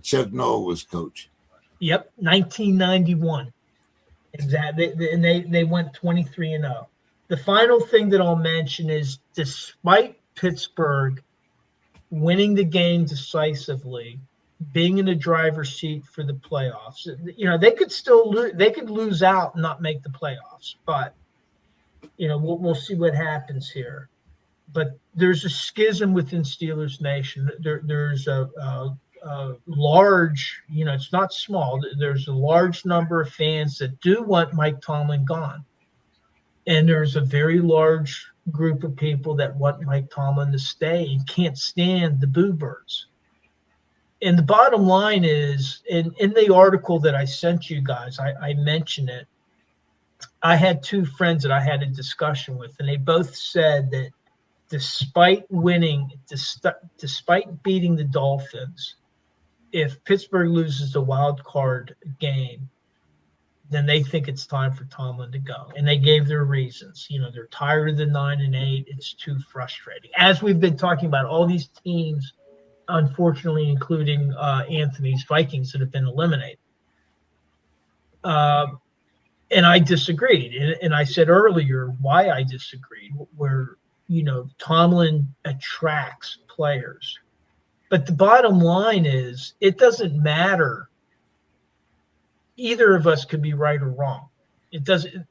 Chuck Noll was coach. Yep, 1991. Exactly, and they went 23-0. The final thing that I'll mention is, despite Pittsburgh winning the game decisively, being in the driver's seat for the playoffs, they could still they could lose out and not make the playoffs, but we'll see what happens here. But there's a schism within Steelers Nation. There's a large, it's not small. There's a large number of fans that do want Mike Tomlin gone. And there's a very large group of people that want Mike Tomlin to stay and can't stand the Boo Birds. And the bottom line is, in the article that I sent you guys, I mentioned it. I had 2 friends that I had a discussion with, and they both said that despite winning, despite beating the Dolphins, if Pittsburgh loses the wild card game, then they think it's time for Tomlin to go. And they gave their reasons. They're tired of the 9-8. It's too frustrating. As we've been talking about, all these teams, unfortunately, including Anthony's Vikings, that have been eliminated. And I disagreed. And I said earlier why I disagreed, where, Tomlin attracts players. But the bottom line is, it doesn't matter. Either of us could be right or wrong. It doesn't.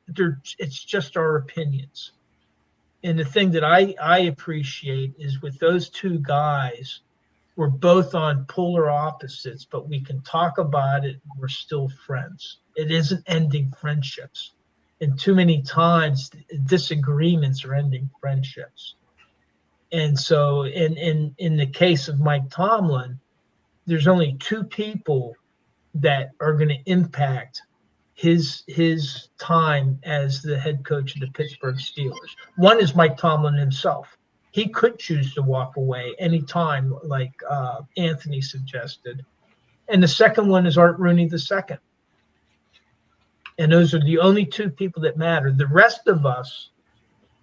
It's just our opinions. And the thing that I appreciate is, with those 2 guys, We're both on polar opposites, but we can talk about it. We're still friends. It isn't ending friendships. And too many times disagreements are ending friendships. And so in the case of Mike Tomlin, there's only two people that are going to impact his time as the head coach of the Pittsburgh Steelers. One is Mike Tomlin himself. He could choose to walk away anytime, like Anthony suggested. And the second one is Art Rooney II. And those are the only two people that matter. The rest of us,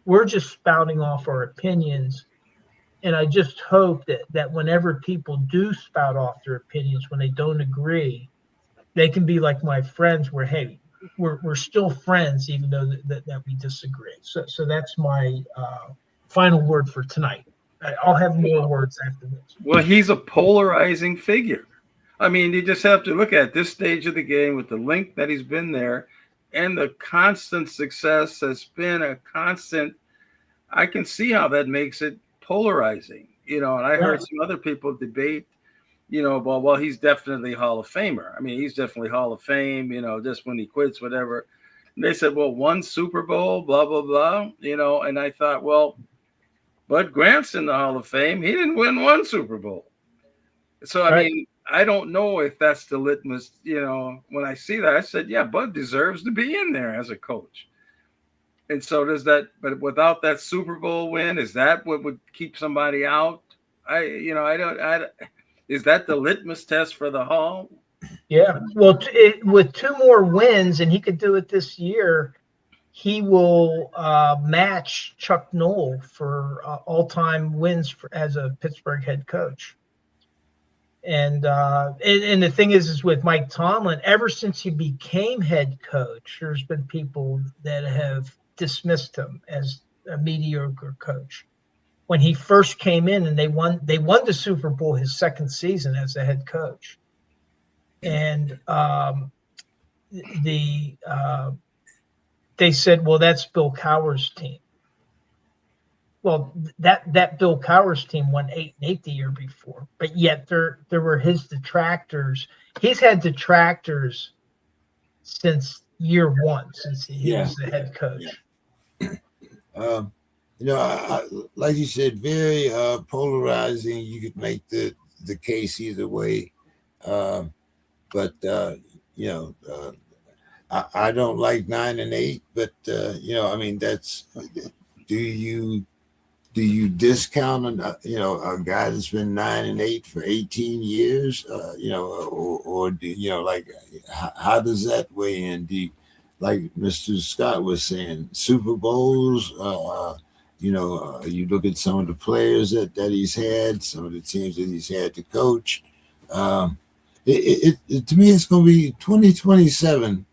we're just spouting off our opinions. And I just hope that whenever people do spout off their opinions, when they don't agree, they can be like my friends where, hey, we're still friends, even though that we disagree. So that's my final word for tonight. I'll have more words after this. Well, he's a polarizing figure. I mean, you just have to look at this stage of the game with the length that he's been there and the constant success has been a constant. I can see how that makes it polarizing, and I heard some other people debate, well, he's definitely Hall of Famer. I mean, he's definitely Hall of Fame, just when he quits, whatever. And they said, well, one Super Bowl, blah, blah, blah, and I thought, well, Bud Grant's in the Hall of Fame. He didn't win one Super Bowl. So, I mean, I don't know if that's the litmus, when I see that, I said, yeah, Bud deserves to be in there as a coach. And so does that, but without that Super Bowl win, is that what would keep somebody out? Is that the litmus test for the Hall? Yeah. Well, with two more wins, and he could do it this year, he will match Chuck Noll for all-time wins as a Pittsburgh head coach. And the thing is with Mike Tomlin, ever since he became head coach, there's been people that have dismissed him as a mediocre coach. When he first came in and they won the Super Bowl his second season as a head coach. And they said, well, that's Bill Cowher's team. Well, that Bill Cowher's team won 8-8 the year before, but yet there were his detractors. He's had detractors since year one, since he was the head coach. Yeah. Like you said, very polarizing. You could make the case either way, but I don't like 9-8. But I mean, that's do you discount a guy that's been 9-8 for 18 years? Or how does that weigh in? Like Mr. Scott was saying, Super Bowls. You look at some of the players that he's had, some of the teams that he's had to coach. To me, it's going to be 2027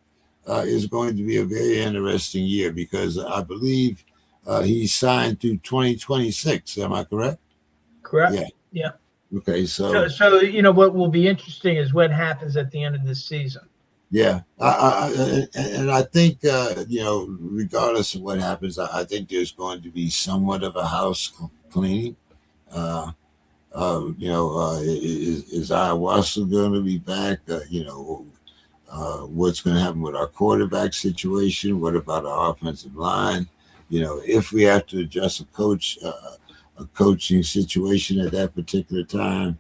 is going to be a very interesting year because I believe he's signed through 2026. Am I correct? Correct. Yeah. Okay. So what will be interesting is what happens at the end of this season. Yeah, I think regardless of what happens, I think there's going to be somewhat of a house cleaning. Is Ayahuasca going to be back? What's going to happen with our quarterback situation? What about our offensive line? If we have to adjust a coaching situation at that particular time,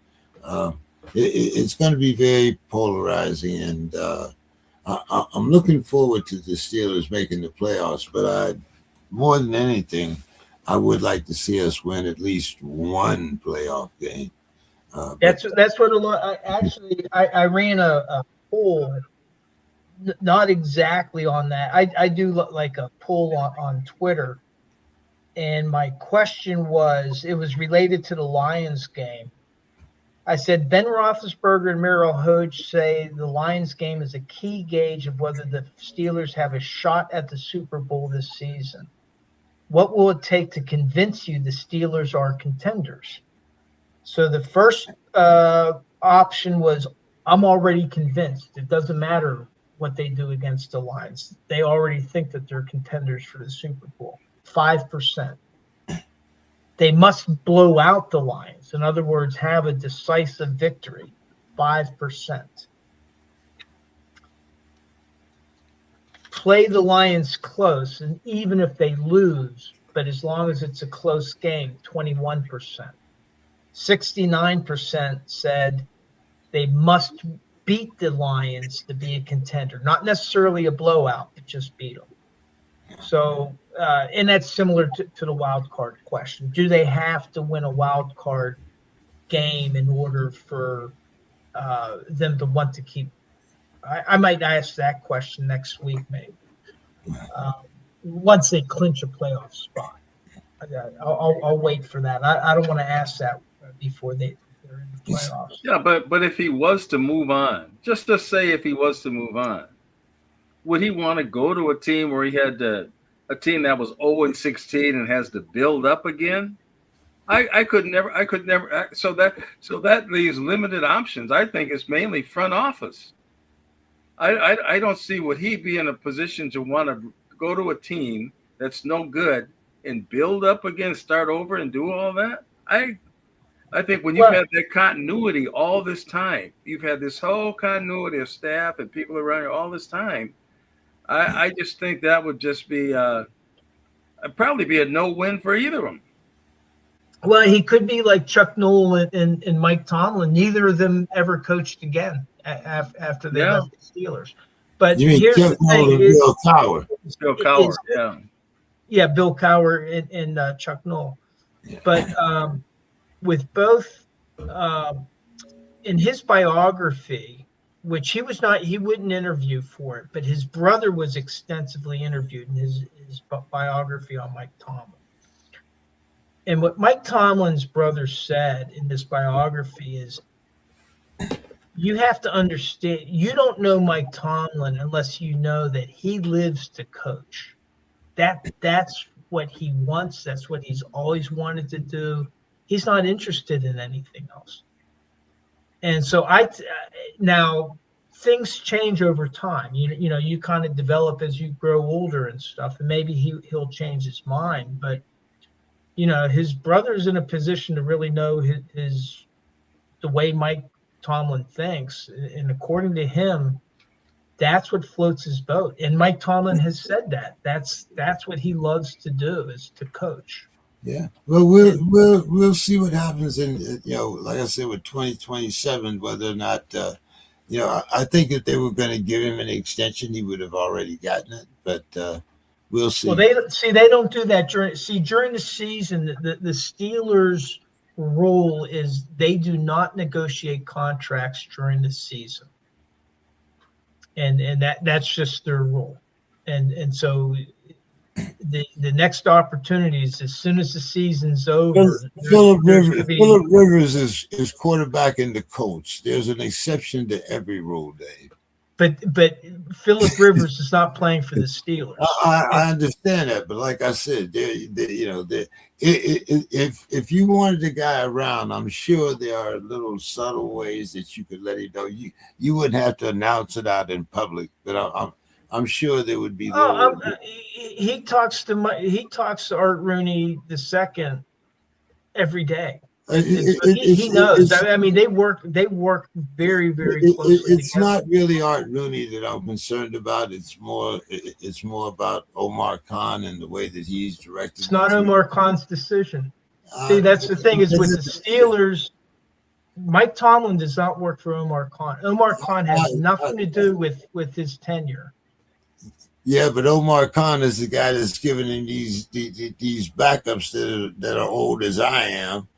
it's going to be very polarizing, and I'm looking forward to the Steelers making the playoffs. But more than anything, I would like to see us win at least one playoff game. That's what a lot. I ran a poll, not exactly on that. I do like a poll on Twitter, and my question was, it was related to the Lions game. I said, Ben Roethlisberger and Miro Hoge say the Lions game is a key gauge of whether the Steelers have a shot at the Super Bowl this season. What will it take to convince you the Steelers are contenders? So the first option was, I'm already convinced. It doesn't matter what they do against the Lions. They already think that they're contenders for the Super Bowl. 5%. They must blow out the Lions. In other words, have a decisive victory, 5%. Play the Lions close, and even if they lose, but as long as it's a close game, 21%. 69% said they must beat the Lions to be a contender, not necessarily a blowout, but just beat them. So, and that's similar to the wild card question. Do they have to win a wild card game in order for them to want to keep? I might ask that question next week, maybe. Once they clinch a playoff spot, I'll wait for that. I don't want to ask that before they're in the playoffs. Yeah, but if he was to move on, just to say if he was to move on, would he want to go to a team where he had a team that was 0-16 and has to build up again? I could never. So that leaves limited options. I think it's mainly front office. I don't see would he be in a position to want to go to a team that's no good and build up again, start over and do all that. I think when you've had that continuity all this time, you've had this whole continuity of staff and people around you all this time. I just think that would just be probably be a no-win for either of them. Well, he could be like Chuck Noll and Mike Tomlin. Neither of them ever coached again after they left the Steelers. But you mean here's Chuck the thing: Bill Cowher. Bill Cowher, yeah, Bill Cowher and Chuck Noll. But with both, in his biography, which he wouldn't interview for it, but his brother was extensively interviewed in his biography on Mike Tomlin. And what Mike Tomlin's brother said in this biography is, you have to understand, you don't know Mike Tomlin unless you know that he lives to coach. That's what he wants. That's what he's always wanted to do. He's not interested in anything else. And so now things change over time. You know, you kind of develop as you grow older and stuff, and maybe he'll change his mind. But you know, his brother's in a position to really know the way Mike Tomlin thinks, and according to him, that's what floats his boat. And Mike Tomlin has said that that's what he loves to do, is to coach. Yeah. Well, we'll see what happens in, like I said, with 2027, whether or not, I think if they were going to give him an extension, he would have already gotten it, but we'll see. Well, they don't do that during the season. The Steelers' rule is they do not negotiate contracts during the season, and that's just their rule. And so the next opportunity is as soon as the season's over. Phillip Rivers is quarterbacking the Colts. There's an exception to every rule, Dave. But Phillip Rivers is not playing for the Steelers. I understand that, but like I said, if you wanted the guy around, I'm sure there are little subtle ways that you could let him know. You wouldn't have to announce it out in public, but I'm sure there would be. He talks to Art Rooney II every day. He knows. I mean, they work very, very closely. It's not really Art Rooney that I'm concerned about. It's more about Omar Khan and the way that he's directed. It's not Omar Khan's decision. See, that's the thing is with the Steelers, Mike Tomlin does not work for Omar Khan. Omar Khan has nothing to do with his tenure. Yeah, but Omar Khan is the guy that's giving him these backups that are old as I am.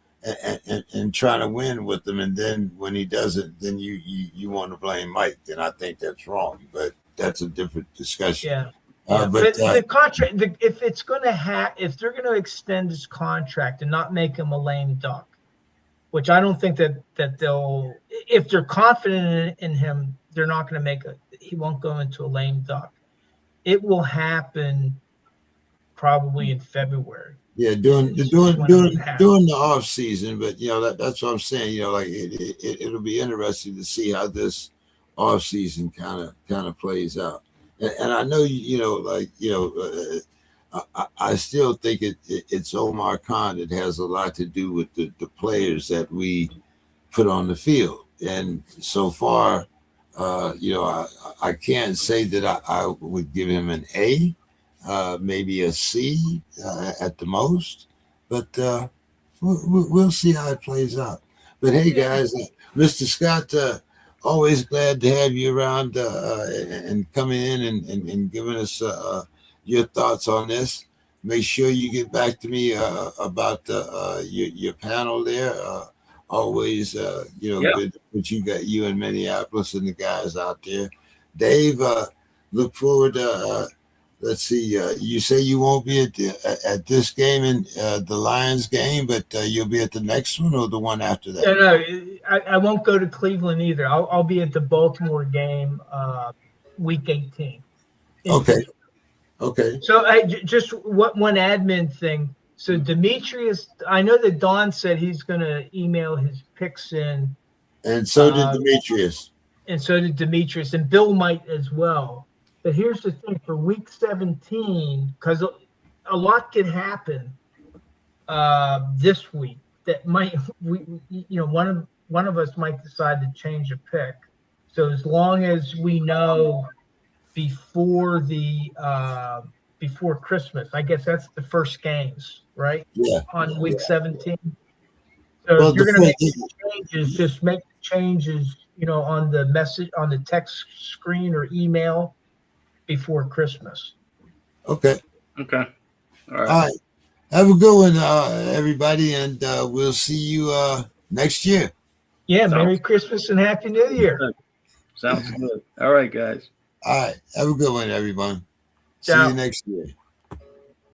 And trying to win with them, and then when he doesn't, then you want to blame Mike, and I think that's wrong. But that's a different discussion. Yeah. But the contract, if they're going to extend his contract and not make him a lame duck, which I don't think that they'll. If they're confident in him, they're not going to he won't go into a lame duck. It will happen probably in February. Yeah, during the off season, but that's what I'm saying. Like it'll be interesting to see how this off season kind of plays out. And I know I still think it's Omar Khan that has a lot to do with the players that we put on the field. And so far, I can't say that I would give him an A, maybe a C at the most, but we'll see how it plays out. But hey, guys, Mr. Scott, always glad to have you around and coming in and giving us your thoughts on this. Make sure you get back to me about your panel there. Always, good to put you in Minneapolis and the guys out there. Dave, look forward to. Let's see. You say you won't be at this game and the Lions game, but you'll be at the next one or the one after that. No, I won't go to Cleveland either. I'll be at the Baltimore game, week 18. Okay. So just one admin thing. So Demetrius, I know that Don said he's going to email his picks in. And so did Demetrius. And so did Demetrius, and Bill might as well. But here's the thing: for week 17, because a lot could happen this week. That might one of us might decide to change a pick. So as long as we know before Christmas, I guess that's the first games, right? Yeah. On week 17. So if you're going to make changes, just make the changes, on the message, on the text screen or email before Christmas. Okay. All right. Have a good one, everybody, and we'll see you next year. Yeah. Merry Christmas and Happy New Year. Sounds good. All right, guys. All right. Have a good one, everyone. See you next year.